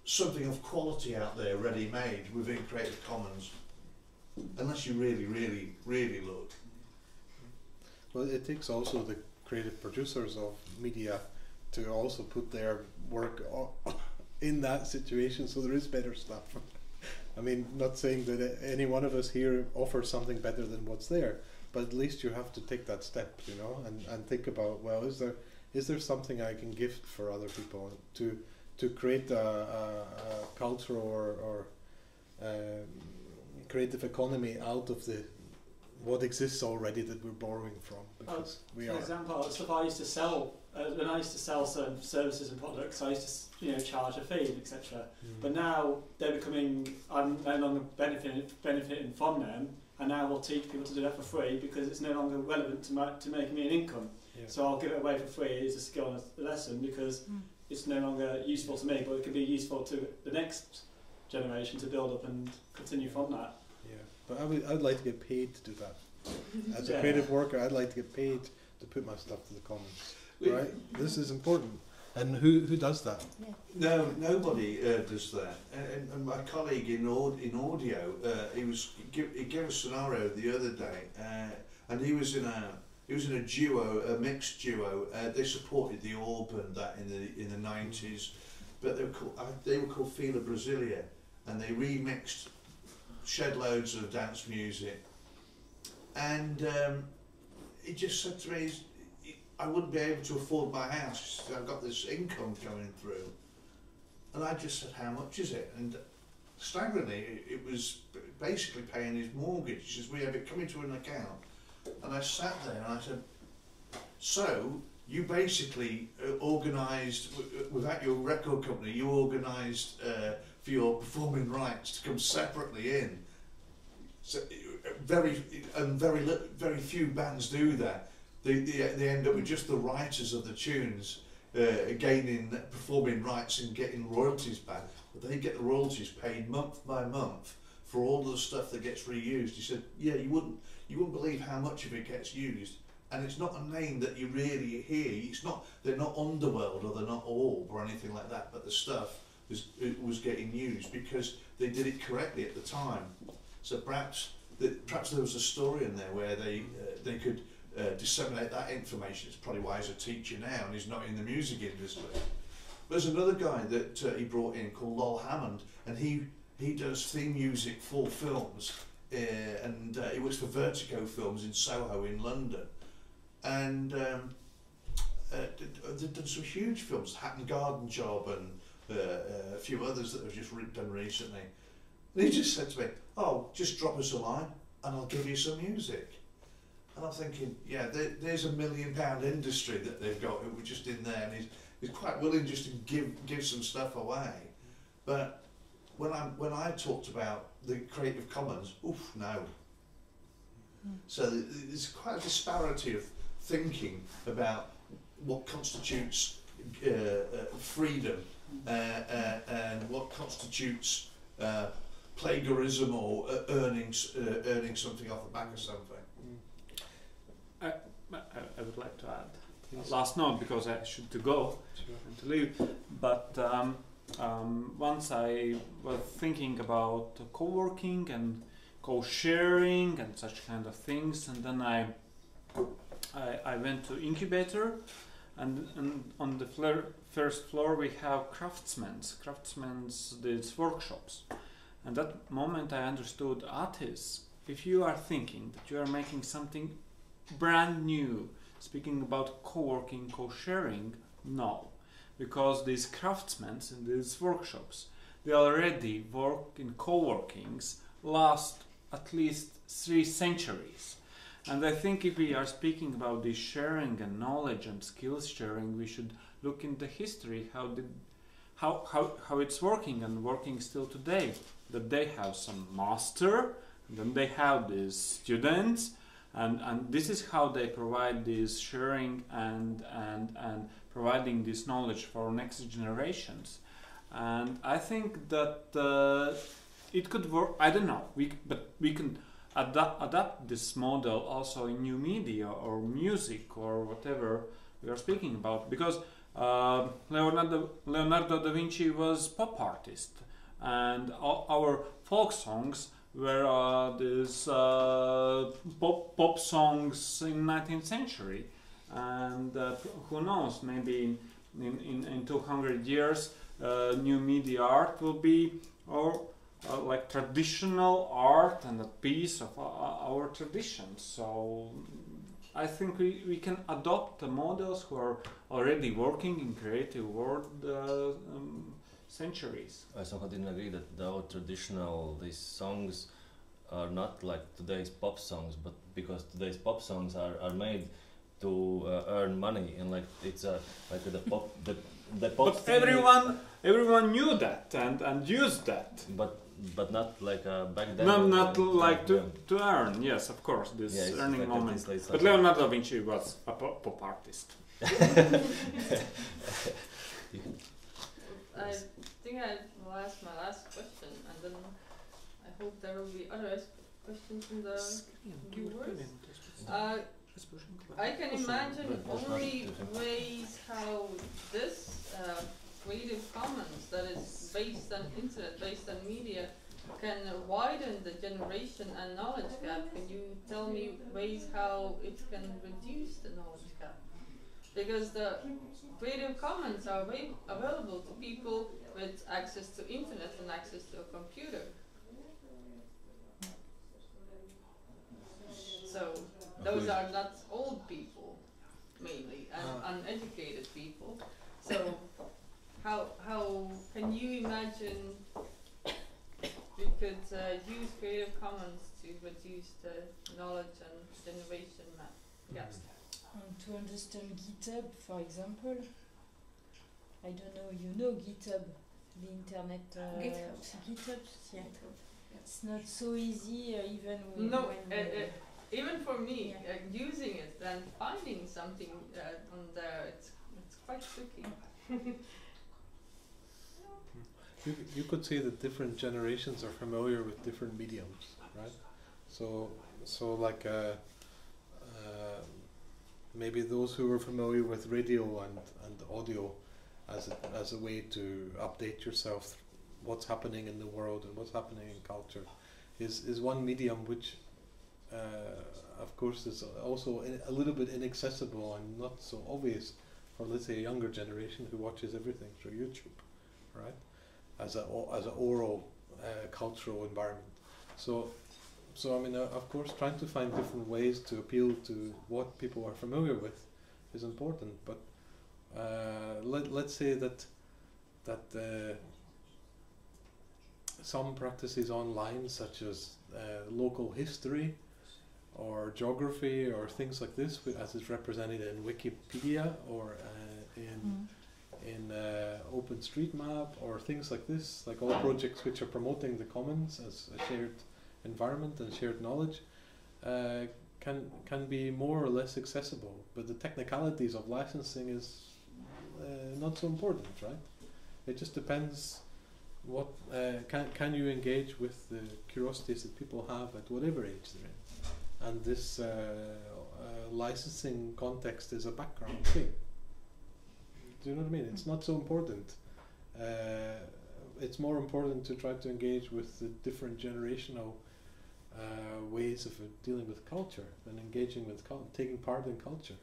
something of quality out there ready-made within Creative Commons, unless you really, really, really look. Well, it takes also the creative producers of media to also put their work in that situation, so there is better stuff. I mean, not saying that any one of us here offers something better than what's there, but at least you have to take that step, you know, and think about, well, is there something I can gift for other people to create a cultural or creative economy out of what exists already that we're borrowing from, because we for are. example, the stuff I used to sell, when I used to sell certain services and products, I used to charge a fee, etc. But now they're becoming, I'm no longer benefiting from them, and now we'll teach people to do that for free because it's no longer relevant to make me an income. Yeah. So I'll give it away for free as a skill and a lesson because it's no longer useful to me, but it can be useful to the next generation to build up and continue from that. Yeah, but I'd like to get paid to do that. As a creative worker, I'd like to get paid to put my stuff to the commons. Right? This is important. And who does that? Yeah. No, nobody does that. And my colleague in audio, he gave a scenario the other day, and he was in a duo, a mixed duo. They supported the Orb and that in the 90s, but they were called Fila Brasilia, and they remixed shed loads of dance music. And he just said to me, I wouldn't be able to afford my house. I've got this income coming through. And I just said, how much is it? And staggeringly, it was basically paying his mortgage. He says, we have it coming to an account. And I sat there and I said, so you basically organised, without your record company, you organised for your performing rights to come separately in. So very few bands do that. They end up with just the writers of the tunes gaining performing rights and getting royalties back, but they get the royalties paid month by month for all of the stuff that gets reused. He said, yeah, you wouldn't believe how much of it gets used, and it's not a name that you really hear. They're not Underworld or they're not Orb or anything like that, but the stuff was getting used because they did it correctly at the time. So perhaps there was a story in there where they could disseminate that information. It's probably why he's a teacher now and he's not in the music industry. There's another guy that he brought in called Lol Hammond, and he does theme music for films, and he works for Vertigo Films in Soho in London, and they've done some huge films, Hatton Garden Job and a few others that have just done recently. And he just said to me, oh, just drop us a line and I'll give you some music. And I'm thinking, yeah, there's £1 million industry that they've got who were just in there, and he's quite willing just to give some stuff away. But when I talked about the Creative Commons, oof, no. So there's quite a disparity of thinking about what constitutes freedom and what constitutes plagiarism or earning something off the back of something. I would like to add last note because I should go and to leave. But once I was thinking about co-working and co-sharing and such kind of things, and then I went to Incubator, and on the first floor we have craftsmen's these workshops. And that moment I understood Atis. If you are thinking that you are making something brand new, speaking about co-working, co-sharing, no, because these craftsmen in these workshops, they already work in co-workings last at least 3 centuries. And I think if we are speaking about this sharing and knowledge and skills sharing, we should look in the history how it's working and working still today. That they have some master, and then they have these students, and this is how they provide this sharing and providing this knowledge for next generations. And I think that it could work. I don't know. But we can adapt this model also in new media or music or whatever we are speaking about. Because Leonardo da Vinci was pop artist, and our folk songs were these pop songs in 19th century, and who knows, maybe in 200 years new media art will be, or like traditional art and a piece of our tradition. So I think we can adopt the models who are already working in creative world centuries. I somehow didn't agree that our traditional these songs are not like today's pop songs, but because today's pop songs are made to earn money, and like it's like the pop the pop. But everyone knew that and used that. But not like back then. Not like to earn. Yes, of course, this earning like moment. Like but Leonardo da Vinci was a pop artist. I think will ask my last question, and then I hope there will be other questions from the viewers. I can imagine only ways how this Creative Commons that is based on internet, based on media, can widen the generation and knowledge gap. Can you tell me ways how it can reduce the knowledge gap? Because the Creative Commons are available to people with access to internet and access to a computer. So those are not old people mainly and uneducated people. So how can you imagine we could use Creative Commons to reduce the knowledge and generation gaps? To understand GitHub, for example, I don't know, you know GitHub, the internet. GitHub, yeah. It's not so easy even when. No, even for me, using it and finding something on there, it's quite tricky. You could say that different generations are familiar with different mediums, right? So like maybe those who are familiar with radio and audio as a way to update yourself, what's happening in the world and what's happening in culture, is one medium which, of course, is also a little bit inaccessible and not so obvious for, let's say, a younger generation who watches everything through YouTube, right? As an oral cultural environment. So I mean, of course, trying to find different ways to appeal to what people are familiar with is important. But let's say that some practices online, such as local history or geography or things like this, as is represented in Wikipedia or in OpenStreetMap or things like this, like all projects which are promoting the commons as a shared environment and shared knowledge, can be more or less accessible. But the technicalities of licensing is not so important, right? It just depends what can you engage with the curiosities that people have at whatever age they're in, and this licensing context is a background thing. Do you know what I mean? It's not so important. It's more important to try to engage with the different generational ways of dealing with culture and engaging with taking part in culture.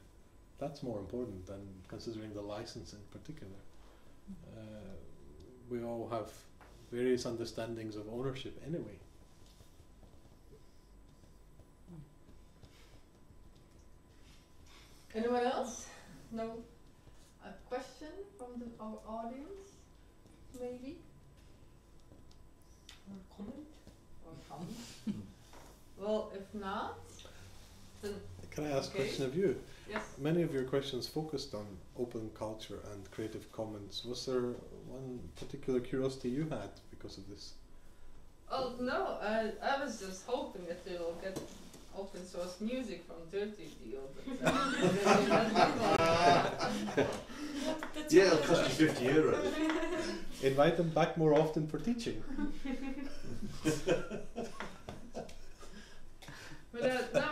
That's more important than considering the license in particular. We all have various understandings of ownership anyway. Anyone else? No? A question from our audience, maybe? Or comment? Well, if not, then... Can I ask a question of you? Yes. Many of your questions focused on open culture and Creative Commons. Was there one particular curiosity you had because of this? Oh, no, I was just hoping that you'll get open source music from Dirty Deal, but yeah, it'll cost you €50. Invite them back more often for teaching. But no,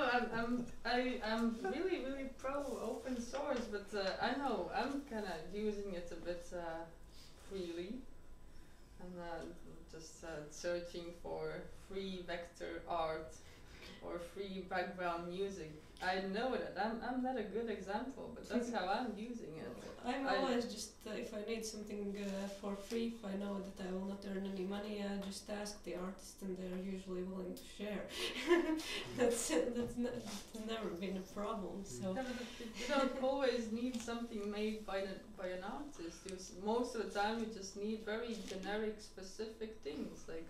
I'm really pro open source, but I know I'm kind of using it a bit freely, and just searching for free vector art or free background music. I know that I'm not a good example, but that's how I'm using it. I'm always just, if I need something for free, if I know that I will not earn any money, I just ask the artist and they're usually willing to share. That's never been a problem. So. Yeah, but you don't always need something made by an artist. Most of the time you just need very generic, specific things, like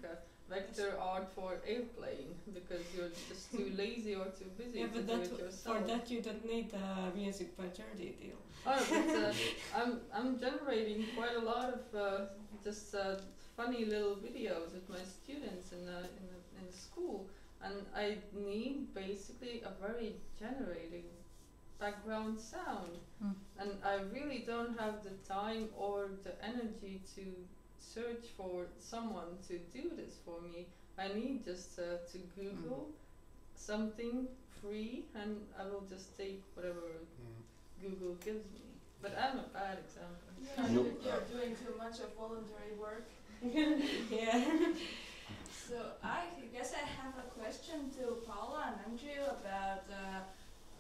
vector art for airplane, because you're just too lazy or too busy to do it yourself. For that you don't need a music by Jordi deal. Oh, but I'm generating quite a lot of just funny little videos with my students in school, and I need basically a very generating background sound, and I really don't have the time or the energy to search for someone to do this for me. I need just to Google something free, and I will just take whatever Google gives me. But I'm a bad example. You're doing too much of voluntary work. Yeah. So I guess I have a question to Paula and Andrew about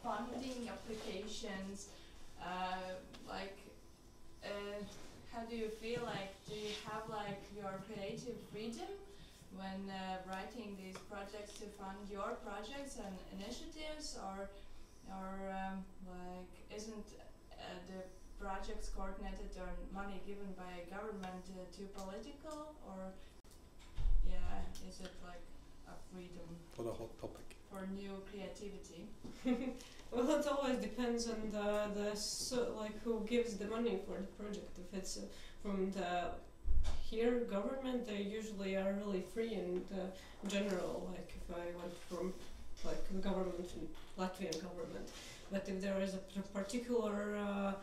funding applications. How do you feel like? Do you have like your creative freedom when writing these projects to fund your projects and initiatives, or like isn't the projects coordinated or money given by a government too political, or is it like a freedom for the hot topic for new creativity? Well, it always depends on like who gives the money for the project. If it's from the government, they usually are really free and general. Like if I went from like the government, Latvian government, but if there is a particular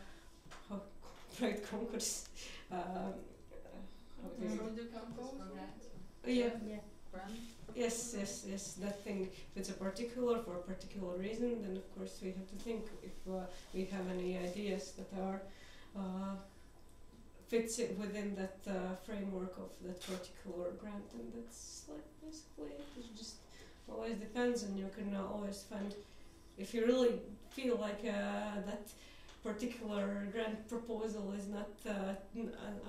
great concourse, Yes, that thing. If it's a particular for a particular reason, then of course we have to think if we have any ideas that are fits it within that framework of that particular grant, and that's like basically it just always depends, and you can always find if you really feel like that particular grant proposal is not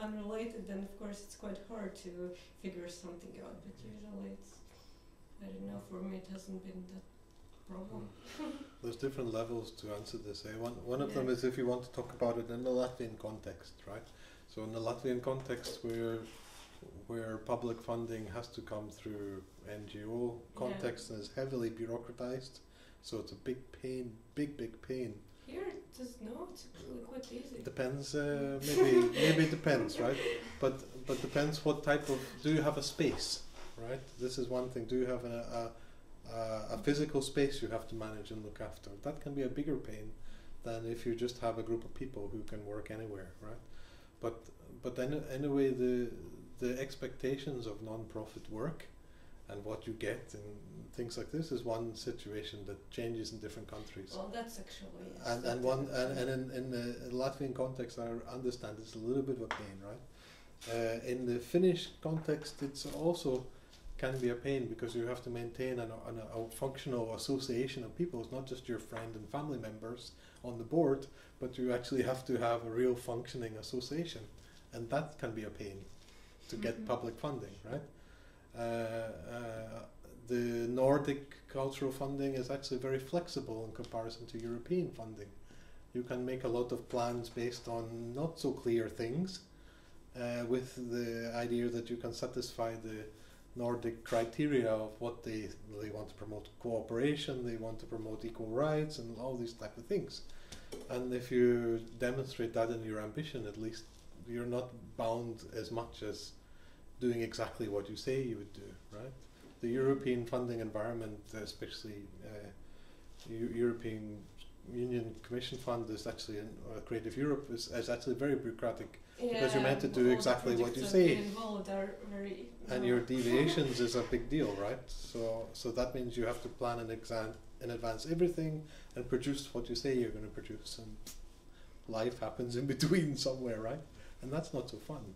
unrelated, then of course it's quite hard to figure something out, but usually it's, I don't know, for me it hasn't been that problem. There's different levels to answer this. One of them is if you want to talk about it in the Latvian context, right? So in the Latvian context where public funding has to come through NGO context and is heavily bureaucratized, so it's a big pain. Here it's really quite easy. It depends, maybe it depends, right? But depends what type of, do you have a space, right? This is one thing. Do you have a physical space you have to manage and look after? That can be a bigger pain than if you just have a group of people who can work anywhere, right? But then anyway, the expectations of non-profit work and what you get and things like this is one situation that changes in different countries. Well, that's actually in the Latvian context, I understand it's a little bit of a pain, right? In the Finnish context, it's also can be a pain because you have to maintain a functional association of people. It's not just your friend and family members on the board, but you actually have to have a real functioning association, and that can be a pain to get public funding, right? The Nordic cultural funding is actually very flexible in comparison to European funding. You can make a lot of plans based on not so clear things, with the idea that you can satisfy the Nordic criteria of what they want to promote: cooperation, they want to promote equal rights, and all these type of things. And if you demonstrate that in your ambition, at least you're not bound as much as doing exactly what you say you would do, right? The European funding environment, especially European Union Commission Fund, is actually Creative Europe is actually very bureaucratic, because you're meant to do exactly what you say, and your deviations is a big deal, right? So that means you have to plan in advance everything and produce what you say you're going to produce, and life happens in between somewhere, right? And that's not so fun.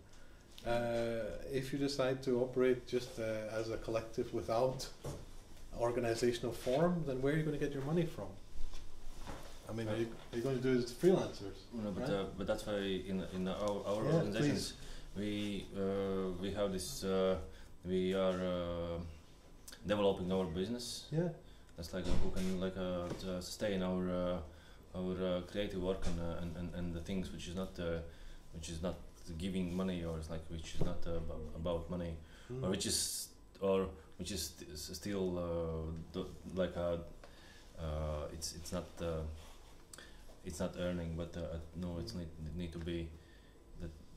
If you decide to operate just as a collective without organizational form, then where are you going to get your money from? I mean, are you going to do it as freelancers? No, right? but that's why in our Yeah, organizations we have this we are developing our business. Yeah. That's like who can sustain our creative work and the things which is not giving money, or it's like which is not about money, or which is still it's not earning, but no, it's need to be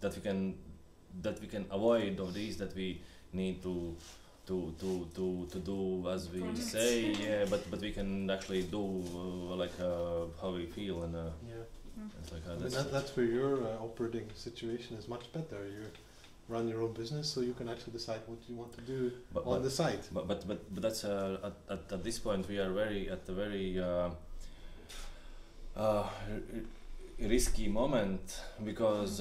that we can avoid of these, that we need to do as we say, yeah, but we can actually do how we feel, and it's like I mean, that's where your operating situation is much better. You run your own business, so you can actually decide what you want to do on the site. But that's at this point we are at the very risky moment, because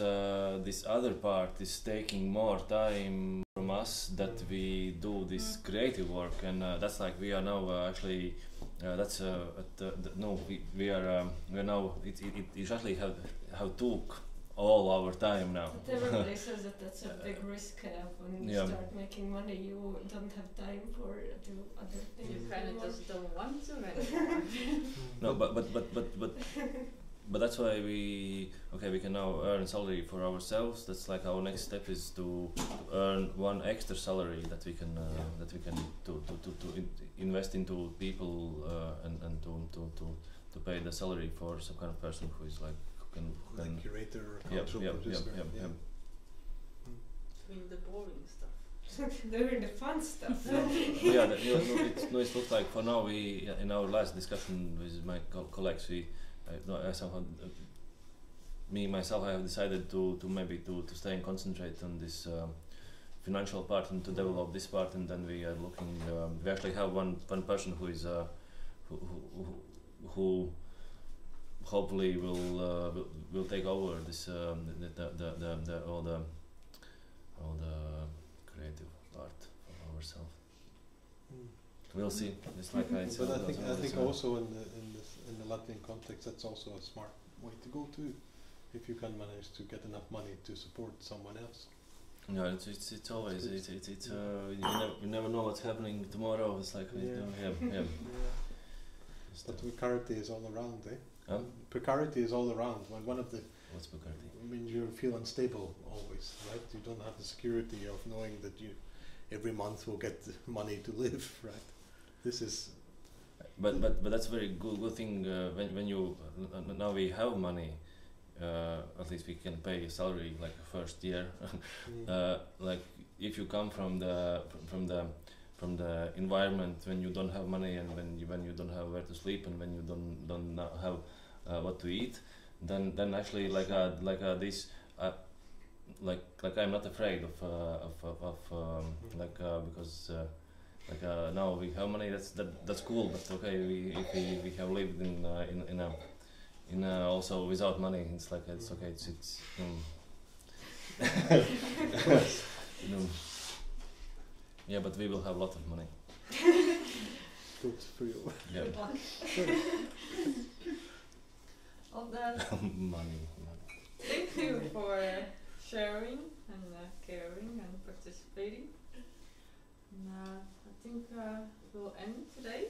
this other part is taking more time from us that we do this creative work, and that's like we are now actually we are now it actually have took all our time now. But everybody says that that's a big risk when you start making money. You don't have time for do other things. You kind of just don't want to anymore. No, but that's why we can now earn salary for ourselves. That's like our next step is to earn one extra salary that we can invest into people and to pay the salary for some kind of person who is like like curator or cultural producer. Doing the boring stuff. Doing the fun stuff. It looks like for now we in our last discussion with my colleagues I have decided to maybe to stay and concentrate on this financial part and to develop this part, and then we are looking. We actually have one person who is who hopefully will take over this all the creative part for ourselves. We'll see. It's like but I think also in the Latvian context, that's also a smart way to go too, if you can manage to get enough money to support someone else. No, it's always you never know what's happening tomorrow. It's like But precarity is all around, eh? Huh? Precarity is all around. One of the. What's precarity? I mean, you feel unstable always, right? You don't have the security of knowing that you every month will get money to live, right? This is. But that's a very good thing when you now we have money. At least we can pay a salary like first year. Like if you come from the environment when you don't have money, and when you don't have where to sleep, and when you don't have what to eat, then actually this like I'm not afraid of because now we have money. That's cool. But okay, if we have lived in also without money, it's like it's okay. It's yeah, but we will have a lot of money. Good for you. Yeah. Well then, money. thank you for sharing and caring and participating. And, I think we'll end today.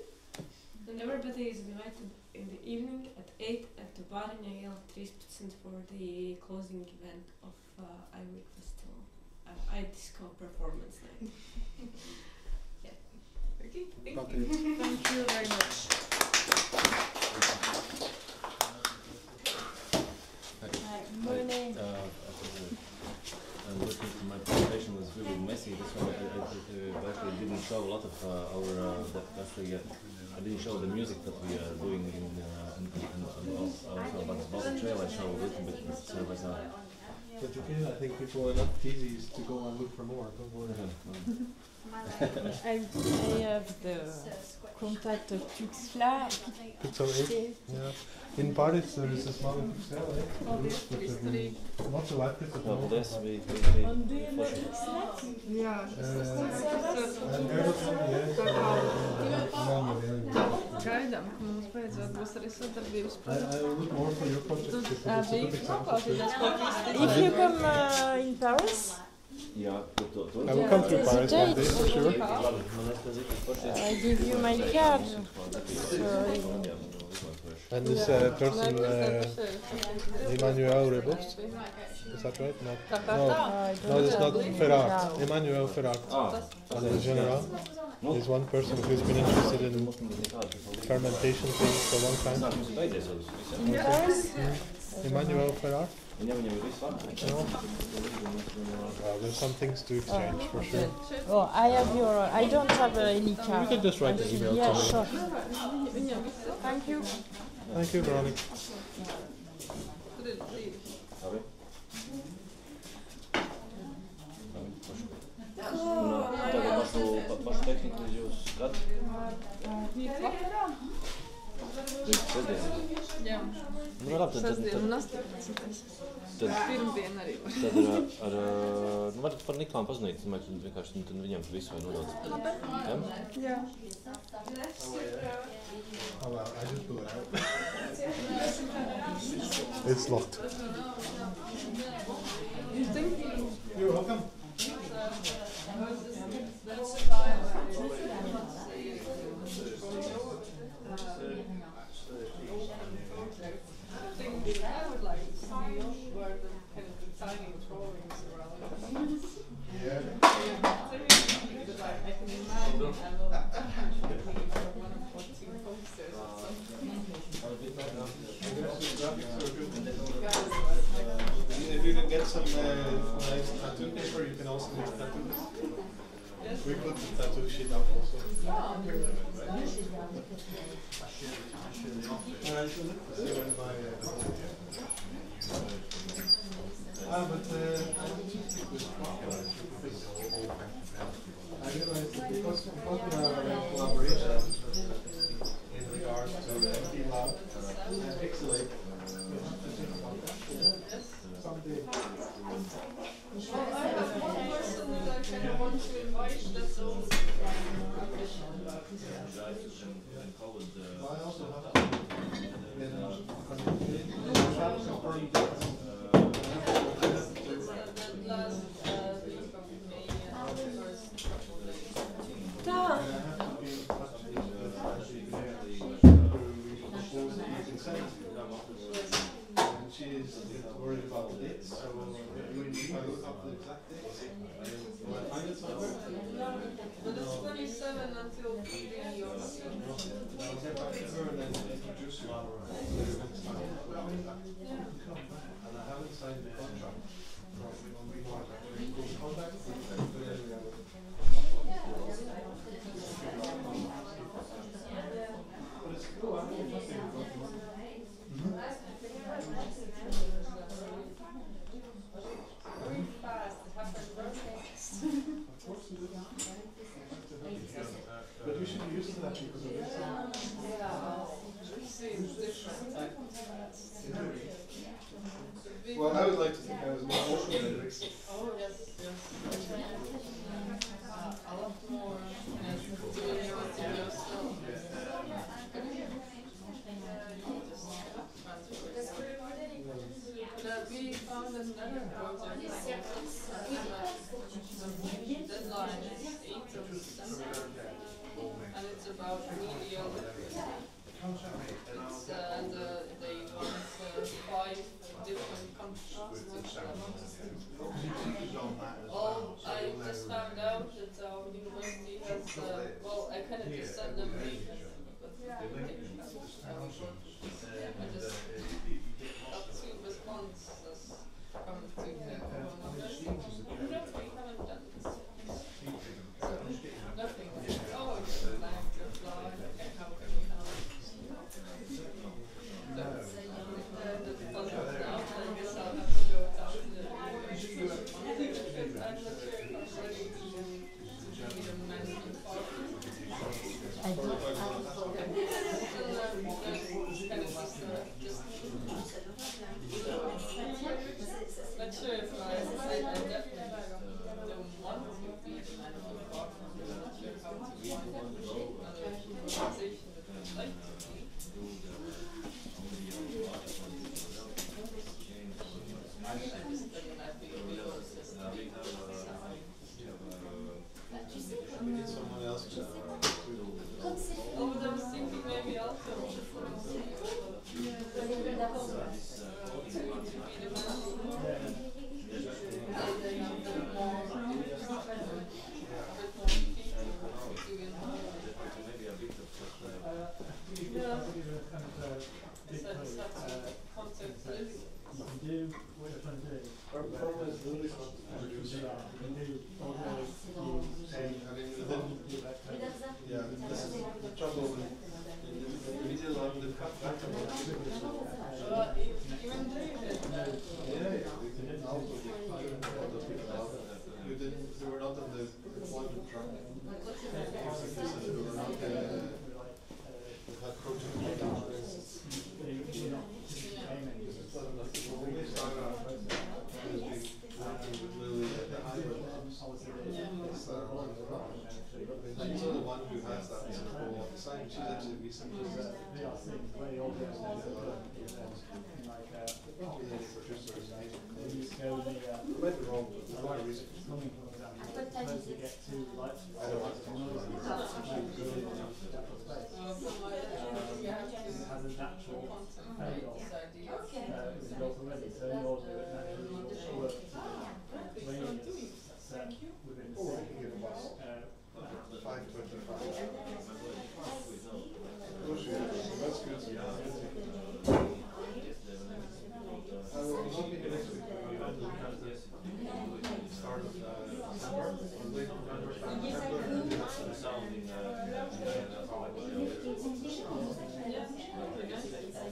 And everybody is invited in the evening at 8 at the Barnagel 3% for the closing event of iWEEK Festival. Atis performance night. Yeah. Okay, thank Okay. you. Thank you very much. Listening to my presentation was really messy. That's why I actually didn't show a lot of I didn't show the music that we are doing and also about the trail. I show a little bit. It's But I think people are not easy to go and look for more. Don't worry. I have the contact of Puķītis. Yeah. In Paris there is a small Puķītis, not so active at the moment. On do you know Puķītis? Yeah. I heard of them, yes. Gaidām, ka mums beidzot būs arī sadarbības I look more for your project because it's a good example. If you come in Paris, Yeah, I will come to Paris one day for sure. I give you my card. And this person, Emmanuel Rebus, is that right? No, it's not Ferrat. Emmanuel Ferrat, the general, is one person who's been interested in fermentation things for a long time. Emmanuel Ferrat? No. There's some things to exchange for sure. Oh, I have your. I don't have any card. You can just write an email Yeah, to me. sure. Thank you. Thank you, Véronique. Tagad mašu pašu tehniku līdz jūs gadu. Jā. Nu, labi, tad Sestdien un 18. Pirmdien arī var. Tad nu, varat par Niklām pazinīt, tad vienkārši tad viņam visu vai nodot. Jā. Oh well, I just blew it out. It's locked. You're welcome. I would like to see where the kind of the tiny drawings around. Yeah. I can imagine one of 14 posters or something. If you can get some nice tattoo paper, you can also make tattoos. Yes. We put the tattoo sheet up also. I realized that because we have collaboration in regards to MPLab and Pixelate, someday. Well, I have one person that I kind of want to invite, that's all. I also have to Last week of May and the first couple of days. And she is worried about the dates, so if I look up the exact dates, will I find it somewhere? But it's 27 until 3 or I'll get back to her and then introduce you next time. And I haven't signed the contract. We'll come back to you. But it's cool, I mean, very fast, it happened very fast. But you should be used to that because of this. Well, I would like to think I was more open than Rick. Oh, yes, yes. A lot more doing everything yourself. We found another project. The deadline is 8th of December, and it's about medial literacy. It's they want 5 different contrasts. Well, I just found out that our university has, well, I kind of just sent them readers, but I just got 2 responses from 2 people. We haven't done this. So, nothing. Oh, it's a blank reply. Okay, how can we help? Someone else to Oh, but I was thinking maybe also. Yeah, this is the trouble with we still have the cut back on Even do it. we didn't also we were not on the deployment track. We were not we had project when we started our working with Lily at the Hybrid Labs. She's the one who has that support side. She's actually recently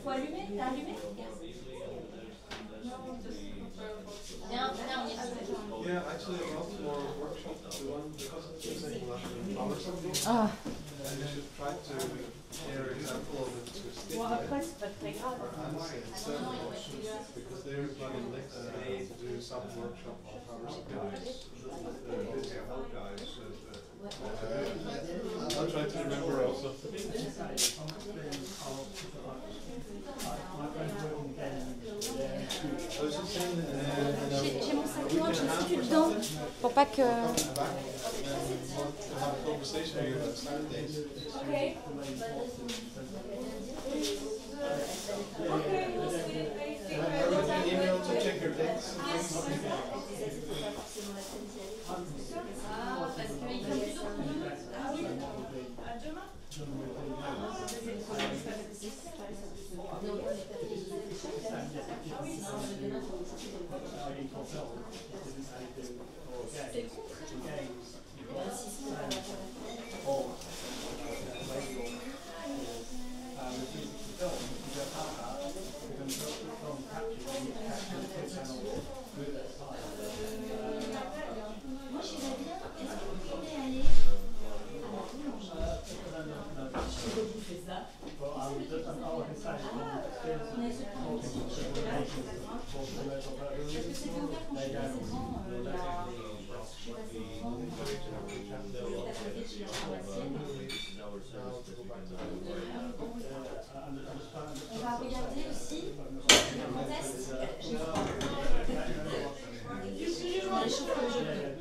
Faut allumer? T'as allumé? Yeah, actually a lot more workshops. The one because it's using power supply. And you should try to share an example of it to stick with our hands because they're planning next to do some workshop on power supplies. I'll try to remember also. J'ai mon sac noir, je me situe dedans pour pas que. Okay. Email to check your dates. Ah, parce qu'il fait plus d'eau. Ah oui. À demain. C'est contraire. Moi, je dirais bien, est-ce que vous pouvez aller On va regarder aussi le test. Les chiffres que je veux.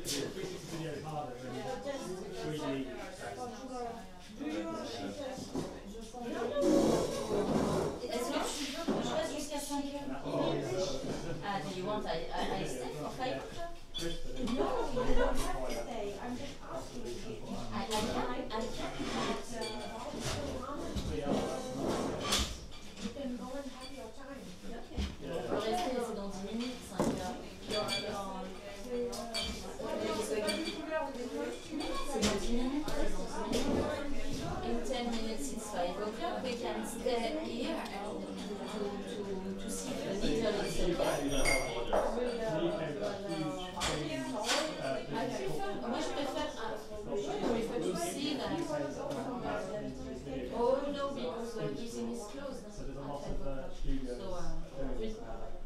Est-ce que tu veux que je reste jusqu'à 5 heures? Ah, do you want I stay for 5 o'clock? No, I don't have to stay. I'm just asking you. I can't. You can go and have your time. Okay. On peut rester, c'est dans 10 minutes, 5 heures. C'est dans 10 minutes, In 10 minutes it's 5 o'clock. We can stay here to see the needle is Moi je préfère to see that. Oh no, because the museum is closed. So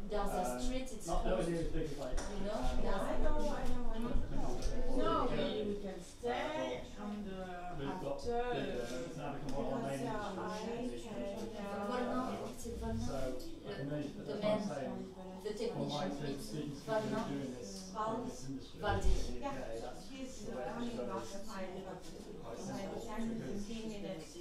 there's a street, it's closed. You know? No, we can stay and after Volna, c'est Volna, le domaine. the technician, it's Valna. Yeah, he's coming after 10-15 minutes.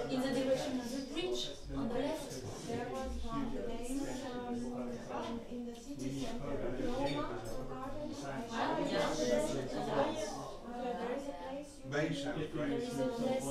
In the direction of the bridge on the left. There was one place in the city center, Roma Garden. There is a place. May sounds great.